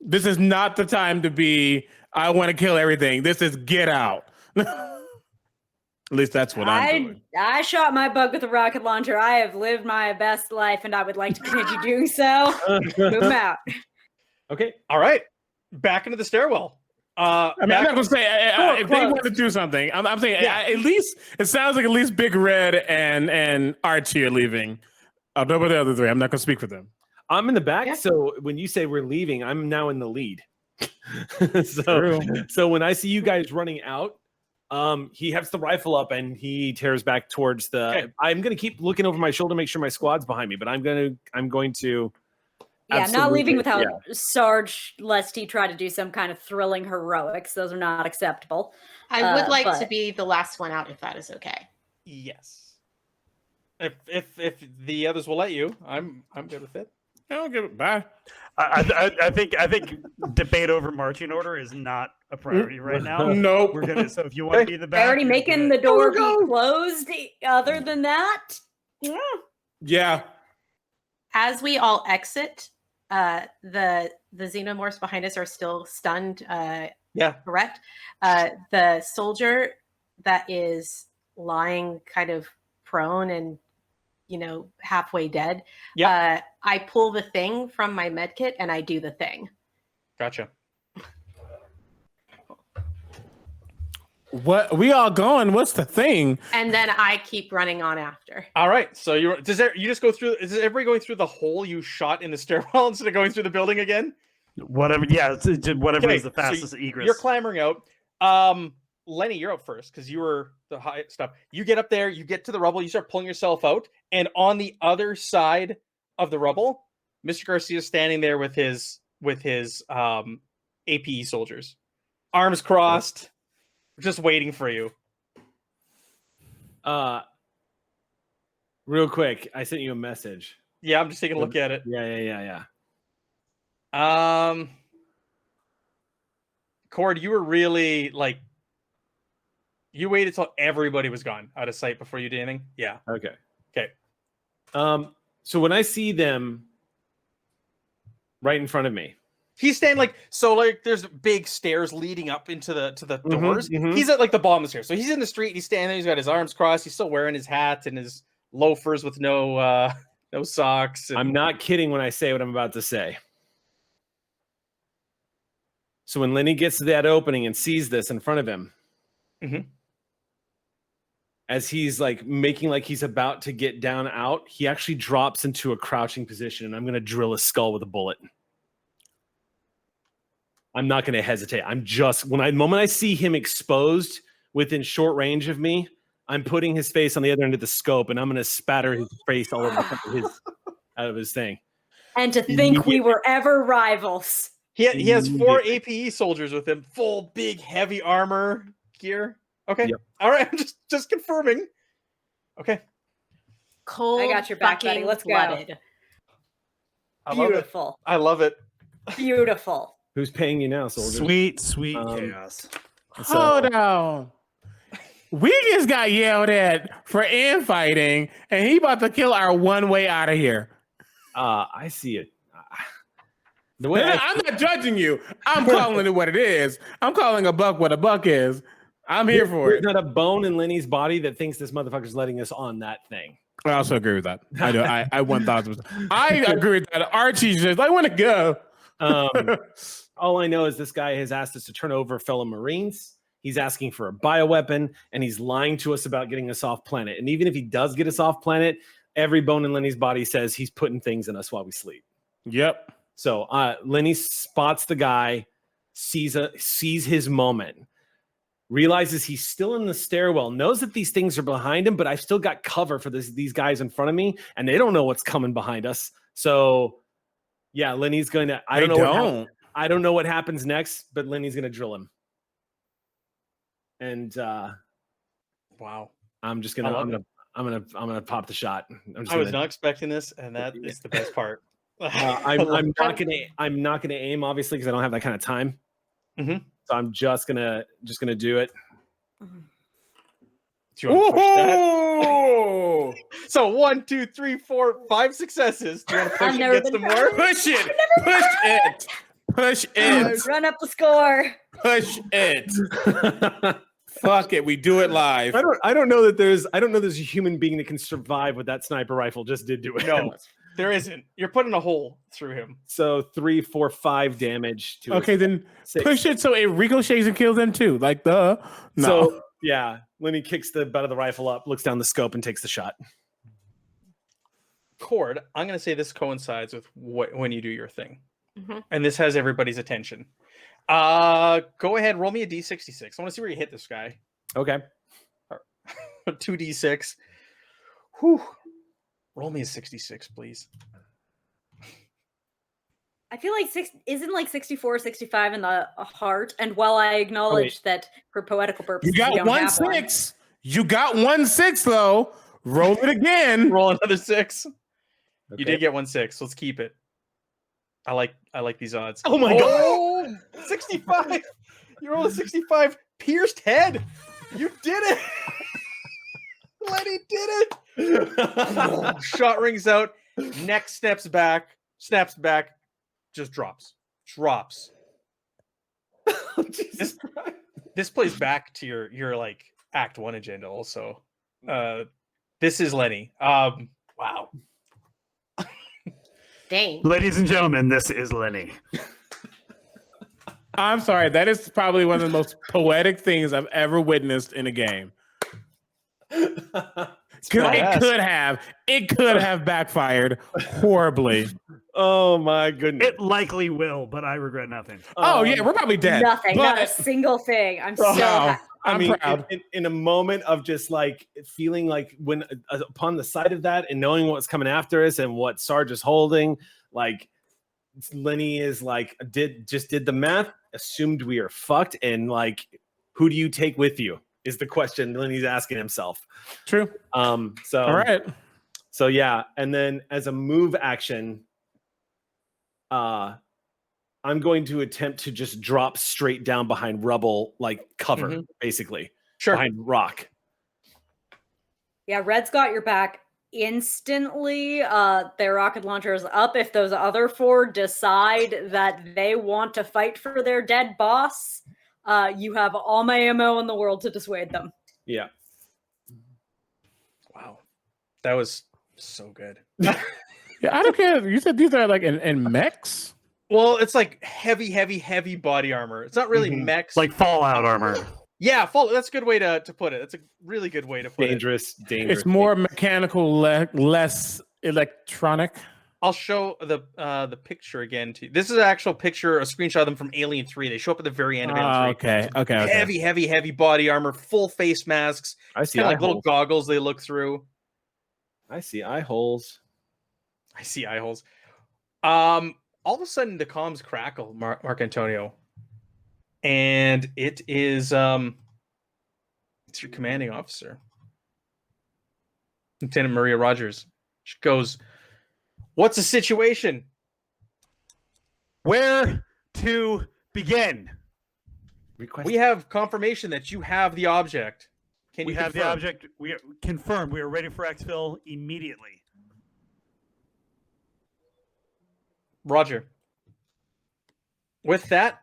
This is not the time to be, I want to kill everything. This is get out. At least that's what I'm doing. I shot my bug with a rocket launcher. I have lived my best life, and I would like to continue doing so. Move out. Okay. All right. Back into the stairwell. I mean, I'm not gonna say if they want to do something. I'm saying at least it sounds like at least Big Red and Archie are leaving. I'll know about the other three. I'm not gonna speak for them. I'm in the back, so when you say we're leaving, I'm now in the lead. So when I see you guys running out, he hefts the rifle up and he tears back towards the. Okay. I'm gonna keep looking over my shoulder, make sure my squad's behind me, but I'm going to. Yeah, not leaving without Sarge, lest he try to do some kind of thrilling heroics. Those are not acceptable. I would like to be the last one out, if that is okay. Yes. If the others will let you, I'm good with it. I don't give it. Bye. I think debate over marching order is not a priority right now. Nope. We're gonna. So if you want to be the back, they're already making the door be closed. Other than that, yeah. As we all exit, the xenomorphs behind us are still stunned. Correct. The soldier that is lying kind of prone and halfway dead. Yeah. I pull the thing from my med kit and I do the thing. Gotcha. What we all going? What's the thing? And then I keep running on after. All right. So you just go through? Is everybody going through the hole you shot in the stairwell instead of going through the building again? Whatever. Yeah. Whatever is the fastest egress. You're clambering out. Lenny, you're up first because you were the high stuff. You get up there. You get to the rubble. You start pulling yourself out, and on the other side of the rubble, Mr. Garcia is standing there with his APE soldiers, arms crossed. Just waiting for you. Real quick, I sent you a message. Yeah, I'm just taking a look at it. Yeah. Cord, you were really like, you waited till everybody was gone out of sight before you did anything. Yeah. Okay. So when I see them right in front of me, he's standing there's big stairs leading up into the doors. He's at like the bottom of the stairs. So he's in the street, he's standing there, he's got his arms crossed, he's still wearing his hat and his loafers with no socks. I'm not kidding when I say what I'm about to say. So when Lenny gets to that opening and sees this in front of him, as he's like making like he's about to get down out, he actually drops into a crouching position, and I'm going to drill his skull with a bullet. I'm not going to hesitate. I'm just the moment I see him exposed within short range of me, I'm putting his face on the other end of the scope, and I'm going to spatter his face all over out of his thing. And to think we were ever rivals. He has 4 APE soldiers with him, full big heavy armor gear. Okay. Yep. All right. I'm just confirming. Okay. Cold. I got your back, buddy. Let's go. Beautiful. I love it. Beautiful. Who's paying you now, soldier? Sweet chaos. Hold on. We just got yelled at for infighting, and he about to kill our one way out of here. I see it. I'm not judging you. I'm calling it what it is. I'm calling a buck what a buck is. I'm here for it. There's not a bone in Lenny's body that thinks this motherfucker's letting us on that thing. I also agree with that. I do. I 1000%. I agree with that. Archie's just, I want to go. All I know is this guy has asked us to turn over fellow Marines. He's asking for a bioweapon, and he's lying to us about getting us off planet. And even if he does get us off planet, every bone in Lenny's body says he's putting things in us while we sleep. Yep. So Lenny spots the guy, sees his moment, realizes he's still in the stairwell, knows that these things are behind him, but I've still got cover for these guys in front of me, and they don't know what's coming behind us. So, yeah, Lenny's going to. I don't know what happens next, but Lenny's going to drill him. And wow, I'm just gonna pop the shot. I was not expecting this, and that is the best part. I'm not gonna aim, obviously, because I don't have that kind of time. Mm-hmm. So I'm just gonna do it. Do you want to push that? So 1, 2, 3, 4, 5 successes. Do you want to push and get some more? Push it. Push it. Push it. Run up the score. Push it. Fuck it. We do it live. I don't know that there's a human being that can survive what that sniper rifle just did to him. No, there isn't. You're putting a hole through him. So 3, 4, 5 damage to Okay, then 6. Push it so it ricochets and kills them too. Like no. So yeah, Lenny kicks the butt of the rifle up, looks down the scope, and takes the shot. Cord, I'm going to say this coincides with when you do your thing. Mm-hmm. And this has everybody's attention. Go ahead, roll me a D66. I want to see where you hit this guy. Okay. 2D6. Whew. Roll me a 66, please. I feel like isn't like 64, 65 in the heart. And while I acknowledge that for poetical purposes, you got 1 6. You got 1 6 though. Roll it again. Roll another 6. Okay. You did get 1 6. Let's keep it. I like these odds. Oh my god! 65. You rolled a 65. Pierced head. You did it. Lenny did it. Shot rings out. Neck snaps back. Just drops. This plays back to your like Act 1 agenda also. This is Lenny. Wow. Dang. Ladies and gentlemen, this is Lenny. I'm sorry. That is probably one of the most poetic things I've ever witnessed in a game. It could have backfired horribly. Oh my goodness. It likely will, but I regret nothing. Oh yeah, we're probably dead. Nothing, not a single thing. I'm so happy. I'm proud. In a moment of just like feeling like when upon the sight of that and knowing what's coming after us and what Sarge is holding, like Lenny is like did the math, assumed we are fucked, and like who do you take with you is the question Lenny's asking himself. True. So all right. So yeah, and then as a move action, I'm going to attempt to just drop straight down behind rubble, like cover, basically. Sure. Behind rock. Yeah, Red's got your back instantly. Their rocket launcher is up. If those other 4 decide that they want to fight for their dead boss, you have all my ammo in the world to dissuade them. Yeah. Wow. That was so good. Yeah, I don't care. You said these are like in mechs? Well, it's like heavy body armor. It's not really mechs. Like Fallout armor. Yeah, that's a good way to put it. That's a really good way to put it. Dangerous. It's more mechanical, less electronic. I'll show the picture again to you. This is an actual picture, a screenshot of them from Alien 3. They show up at the very end of Alien 3. Okay. Heavy body armor, full face masks. I see kind of like little goggles they look through. I see eye holes. All of a sudden the comms crackle, Mark Antonio. And it is it's your commanding officer. Lieutenant Maria Rogers. She goes, "What's the situation?" Where to begin? We have confirmation that you have the object. Can you have confirm? the object. We are confirmed. We are ready for exfil immediately. Roger. With that,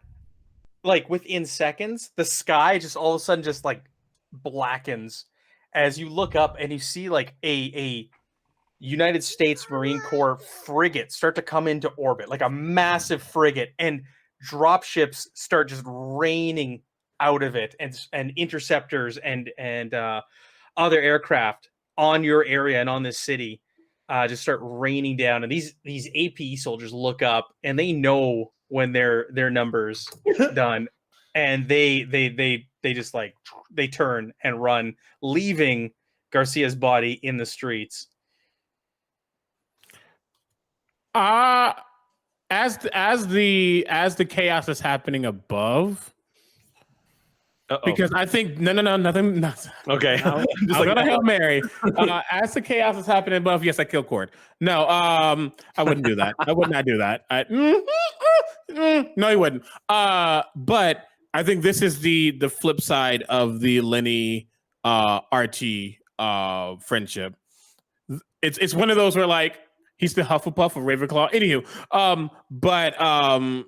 like within seconds, the sky just all of a sudden just like blackens as you look up and you see like a United States Marine Corps frigates start to come into orbit, like a massive frigate, and dropships start just raining out of it, and interceptors and other aircraft on your area and on this city just start raining down. And these APE soldiers look up and they know when their numbers done, and they just like they turn and run, leaving Garcia's body in the streets. As the chaos is happening above, because I think nothing. Okay, I was gonna Hail Mary. As the chaos is happening above, yes, I kill Cord. No, I wouldn't do that. I would not do that. No, you wouldn't. But I think this is the flip side of the Lenny RT friendship. It's one of those where like he's the Hufflepuff of Ravenclaw. Anywho, but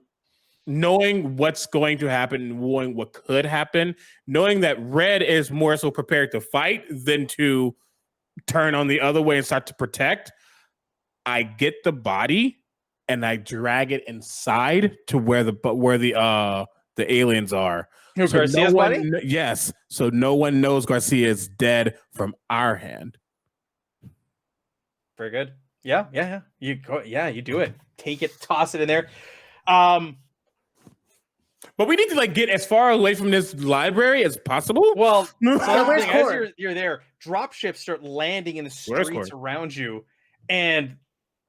knowing what's going to happen, knowing what could happen, knowing that Red is more so prepared to fight than to turn on the other way and start to protect, I get the body and I drag it inside to where the aliens are. So Garcia's body? Yes. So no one knows Garcia is dead from our hand. Very good. Yeah. You do it. Take it, toss it in there. But we need to like get as far away from this library as possible. Well, so where's as you're there, dropships start landing in the streets around you, and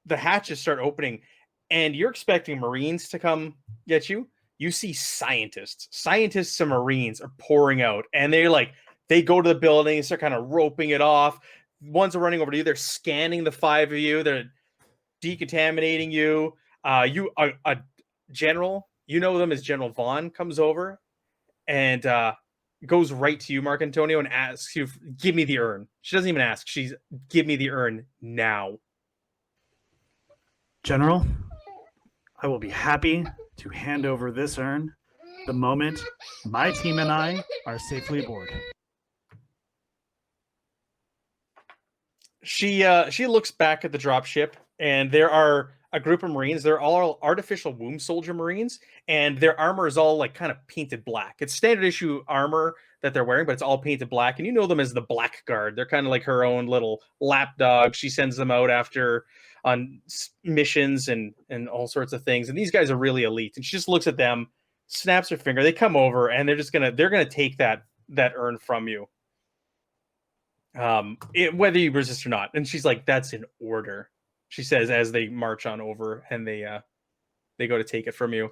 the hatches start opening, and you're expecting Marines to come get you. You see scientists and Marines are pouring out, and they go to the building and start kind of roping it off. Ones are running over to you. They're scanning the five of you. They're decontaminating you. A general, you know them as General Vaughn, comes over and goes right to you, Mark Antonio, and asks you, give me the urn. She doesn't even ask. She's, give me the urn now. General, I will be happy to hand over this urn the moment my team and I are safely aboard. She looks back at the dropship, and there are a group of Marines. They're all artificial womb soldier Marines, and their armor is all like kind of painted black. It's standard issue armor that they're wearing, but it's all painted black. And you know them as the Black Guard. They're kind of like her own little lapdog. She sends them out on missions and all sorts of things. And these guys are really elite. And she just looks at them, snaps her finger. They come over, and they're gonna take that urn from you, whether you resist or not. And she's like, "That's an order," she says as they march on over, and they go to take it from you.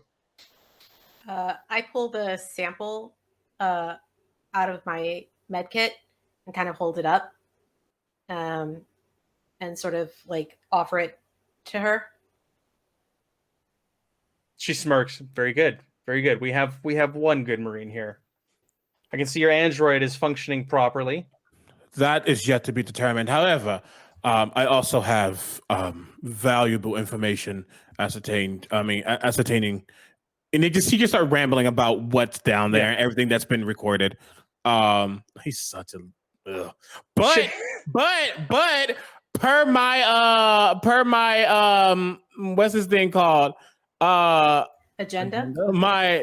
I pull the sample out of my med kit and kind of hold it up, and sort of like offer it to her. She smirks. Very good. Very good. We have one good Marine here. I can see your android is functioning properly. That is yet to be determined. However, I also have valuable information ascertaining, and he just started rambling about what's down there and everything that's been recorded. He's such a but per my what's this thing called? Agenda?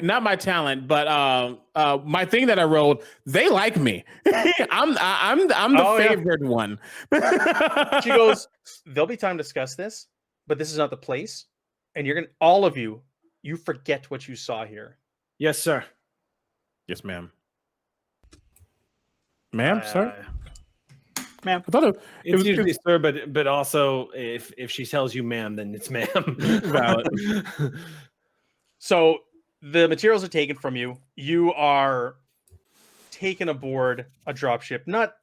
Not my talent, but my thing that I rolled, they like me. I'm the favored one. She goes, there'll be time to discuss this, but this is not the place. And all of you forget what you saw here. Yes, sir. Yes, ma'am. Ma'am, sir? Ma'am. I thought it was usually sir, but also if she tells you ma'am, then it's ma'am. Valid. So the materials are taken from you. You are taken aboard a dropship. Not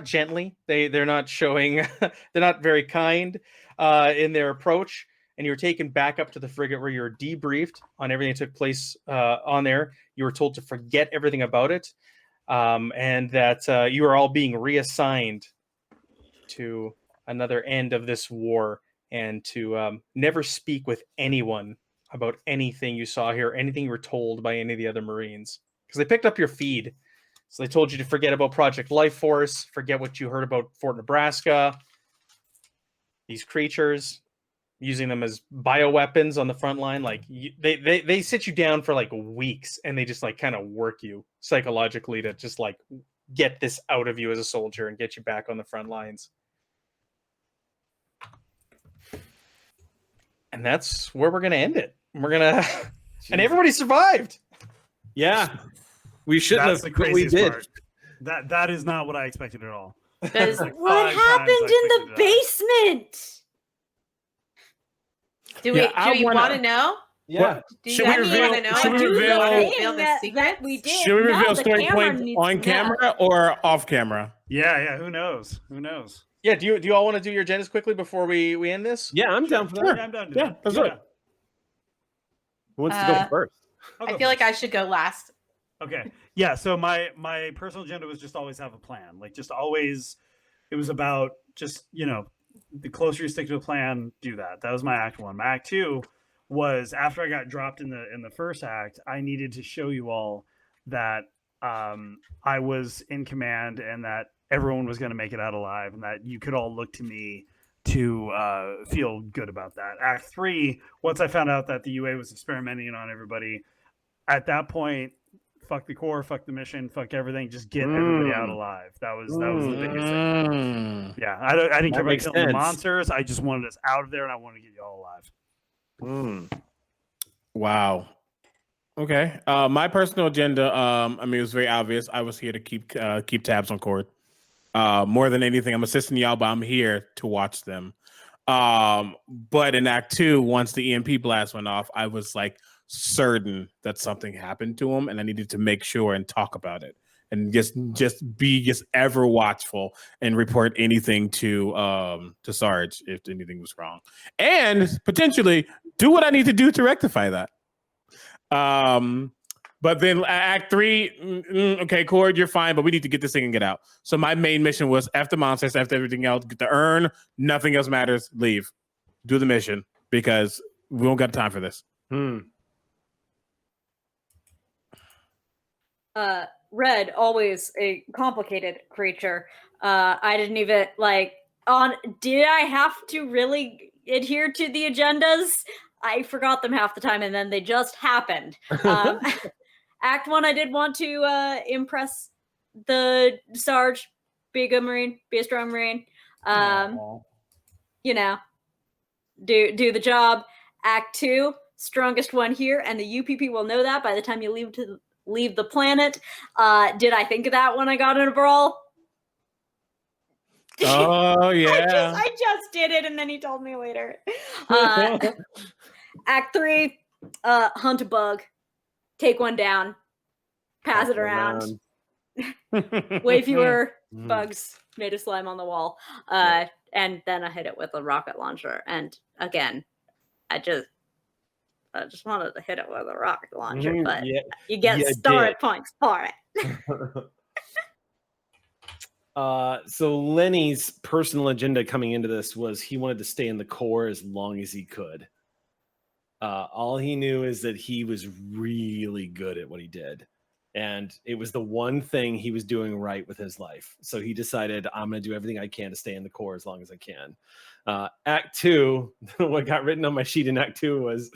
gently. They're not showing. They're not very kind in their approach. And you're taken back up to the frigate where you're debriefed on everything that took place on there. You were told to forget everything about it, and that you are all being reassigned to another end of this war, and to never speak with anyone about anything you saw here, anything you were told by any of the other Marines. Because they picked up your feed. So they told you to forget about Project Life Force, forget what you heard about Fort Nebraska. these creatures, using them as bioweapons on the front line. Like they sit you down for like weeks, and they just like kind of work you psychologically to just like get this out of you as a soldier and get you back on the front lines. And that's where we're gonna end it. We're gonna and everybody survived. Yeah, we shouldn't That's have. the But we craziest did. part. That is not what I expected at all. Because Like What 5 times happened I in the expected that. basement? do we Yeah, I do you wanna- want to know? Yeah. Do Should you we guys reveal- want to know? should we Do you reveal- wanna Thing reveal the that secrets? we did. Should we No, reveal the story camera points needs on to know. camera or off camera? Yeah. Who knows? Yeah, do you all want to do your agendas quickly before we end this? Yeah, I'm down for that. Sure. Yeah, I'm done. Yeah, that's right. Who wants to go first? I feel like I should go last. Okay. Yeah. So my personal agenda was just always have a plan. Like just always, it was about just the closer you stick to a plan, do that. That was my act 1. My act 2 was after I got dropped in the first act. I needed to show you all that I was in command and that everyone was going to make it out alive, and that you could all look to me to feel good about that. Act 3, once I found out that the UA was experimenting on everybody, at that point, fuck the core, fuck the mission, fuck everything. Just get everybody out alive. That was the biggest thing. Yeah, I didn't care about killing the monsters. I just wanted us out of there, and I wanted to get you all alive. Wow. Okay. My personal agenda. I mean, it was very obvious. I was here to keep tabs on Cord. More than anything, I'm assisting y'all, but I'm here to watch them. But in Act 2, once the EMP blast went off, I was like certain that something happened to him, and I needed to make sure and talk about it, and just be ever watchful and report anything to Sarge if anything was wrong, and potentially do what I need to do to rectify that. But then Act 3, okay, Cord, you're fine, but we need to get this thing and get out. So my main mission was after monsters, after everything else, get the urn, nothing else matters, leave. Do the mission, because we don't got time for this. Red, always a complicated creature. I didn't even did I have to really adhere to the agendas? I forgot them half the time, and then they just happened. Act 1, I did want to impress the Sarge, be a good Marine, be a strong Marine. Do the job. Act 2, strongest one here, and the UPP will know that by the time you leave the planet. Did I think of that when I got in a brawl? Oh yeah. I just did it, and then he told me later. Act 3, hunt a bug, take one down, pass it around. Way fewer bugs made of slime on the wall, and then I hit it with a rocket launcher. And again, I just wanted to hit it with a rocket launcher, but you get star points for it. So Lenny's personal agenda coming into this was he wanted to stay in the core as long as he could. All he knew is that he was really good at what he did. And it was the one thing he was doing right with his life. So he decided, I'm going to do everything I can to stay in the core as long as I can. Act 2, what got written on my sheet in Act 2 was,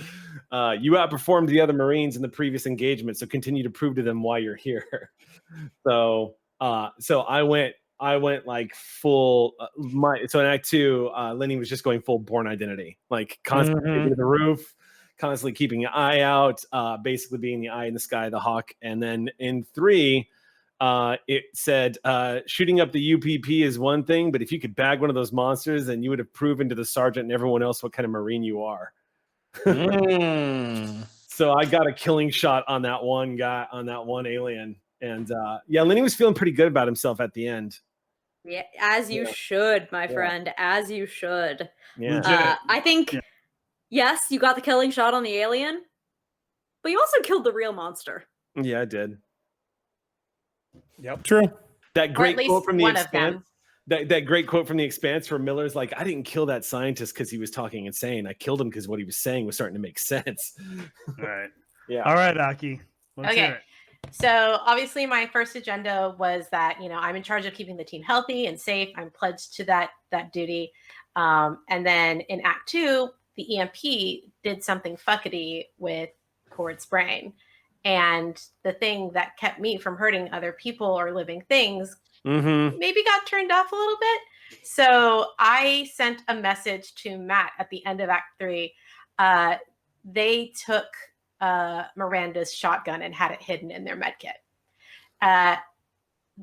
you outperformed the other Marines in the previous engagement, so continue to prove to them why you're here. So I went like full. So in Act 2, Lenny was just going full Born Identity, like constantly to the roof, constantly keeping an eye out, basically being the eye in the sky, the hawk. And then in 3, it said shooting up the UPP is one thing, but if you could bag one of those monsters, then you would have proven to the sergeant and everyone else what kind of Marine you are. So I got a killing shot on that one guy, on that one alien. And Lenny was feeling pretty good about himself at the end. Yeah, as you should, my friend, as you should. Yeah. I think, yes, you got the killing shot on the alien, but you also killed the real monster. Yeah, I did. Yep. True. That great quote from The Expanse. That great quote from The Expanse where Miller's like, I didn't kill that scientist because he was talking insane. I killed him because what he was saying was starting to make sense. All right. Yeah. All right, Aki. Let's hear it. So obviously my first agenda was that, I'm in charge of keeping the team healthy and safe. I'm pledged to that duty. And then in Act 2, the EMP did something fuckety with Cord's brain. And the thing that kept me from hurting other people or living things maybe got turned off a little bit. So I sent a message to Matt at the end of Act 3. They took Miranda's shotgun and had it hidden in their medkit.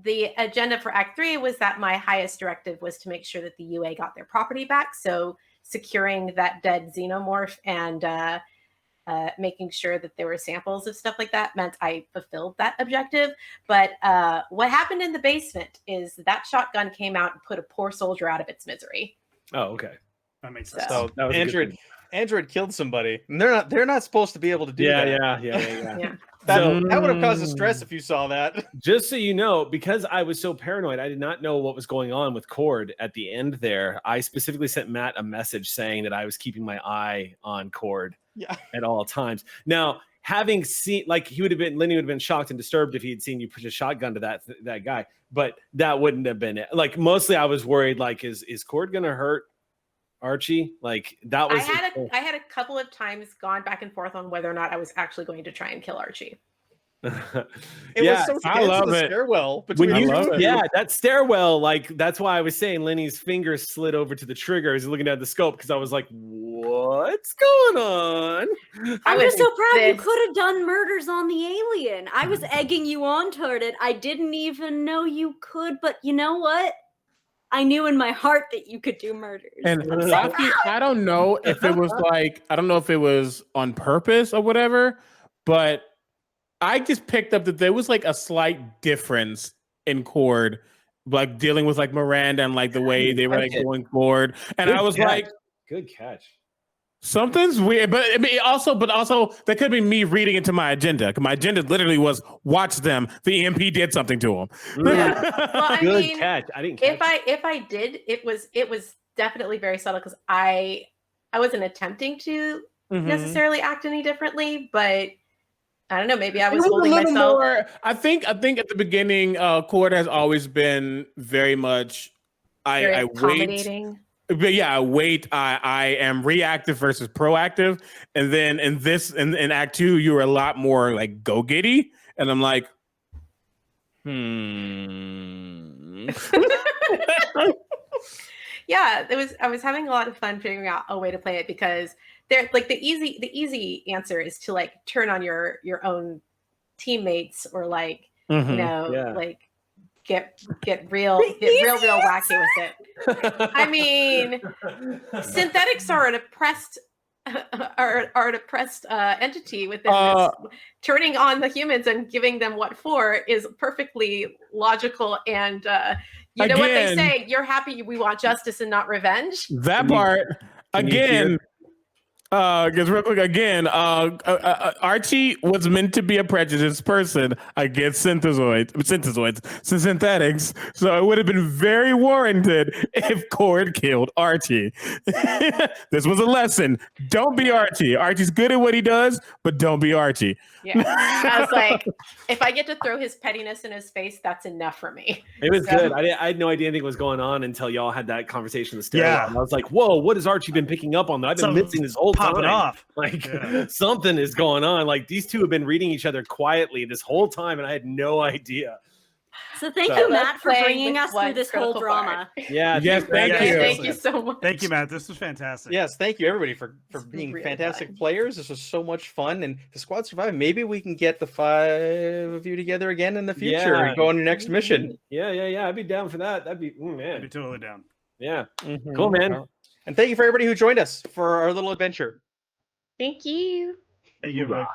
The agenda for Act 3 was that my highest directive was to make sure that the UA got their property back. So securing that dead xenomorph and making sure that there were samples of stuff like that meant I fulfilled that objective. But what happened in the basement is that shotgun came out and put a poor soldier out of its misery. Oh, okay. That makes sense. So Android killed somebody. And they're not supposed to be able to do that. Yeah. That would have caused a stress if you saw that. Just so you know, because I was so paranoid, I did not know what was going on with Cord at the end there. I specifically sent Matt a message saying that I was keeping my eye on Cord at all times. Now, having seen, like, Lenny would have been shocked and disturbed if he had seen you push a shotgun to that guy, but that wouldn't have been it. Like, mostly I was worried, like, is Cord gonna hurt Archie? Like, that was I had a couple of times gone back and forth on whether or not I was actually going to try and kill Archie. It was so I love the it. stairwell between that stairwell, like, that's why I was saying Lenny's finger slid over to the trigger as he's looking at the scope, because I was like, what's going on? I'm just so proud you could have done murders on the alien. I was egging you on toward it. I didn't even know you could, but you know what? I knew in my heart that you could do murders. And I don't know if it was I don't know if it was on purpose or whatever, but I just picked up that there was like a slight difference in Cord, like dealing with like Miranda and like the way they were like going forward. And I was like, good catch. Something's weird, but I mean, also that could be me reading into my agenda. Because my agenda literally was watch them. The EMP did something to them. Yeah. Well, good catch. I didn't. Catch if I did, it was definitely very subtle because I wasn't attempting to necessarily act any differently, but I don't know. Maybe I was holding myself. More, I think at the beginning, Cord has always been very much. Very I accommodating. wait. But yeah, I wait. I am reactive versus proactive, and then in Act 2, you were a lot more like go getty, and I'm like, Yeah, I was having a lot of fun figuring out a way to play it because they're like the easy answer is to like turn on your own teammates or like like get real wacky with it. I mean, synthetics are an oppressed entity within this. Turning on the humans and giving them what for is perfectly logical. And you know what they say: you're happy we want justice and not revenge. That part again. Because real quick again, Archie was meant to be a prejudiced person against synthetics. So it would have been very warranted if Cord killed Archie. This was a lesson. Don't be Archie. Archie's good at what he does, but don't be Archie. Yeah, I was like, if I get to throw his pettiness in his face, that's enough for me. It was good. I had no idea anything was going on until y'all had that conversation in the stairwell. Yeah. And I was like, whoa, what has Archie been picking up on? I've been missing this whole time. Off. Like something is going on. Like these two have been reading each other quietly this whole time, and I had no idea. So thank you, Matt, for bringing us through this whole drama. Yeah. Yes, thank you. Thank you so much. Thank you, Matt. This was fantastic. Yes, thank you everybody for being really fantastic players. This was so much fun, and the squad survived. Maybe we can get the 5 of you together again in the future and go on your next mission. Yeah. I'd be down for that. That'd be man. I'd be totally down. Yeah. Cool, man. And thank you for everybody who joined us for our little adventure. Thank you. Thank you, bye.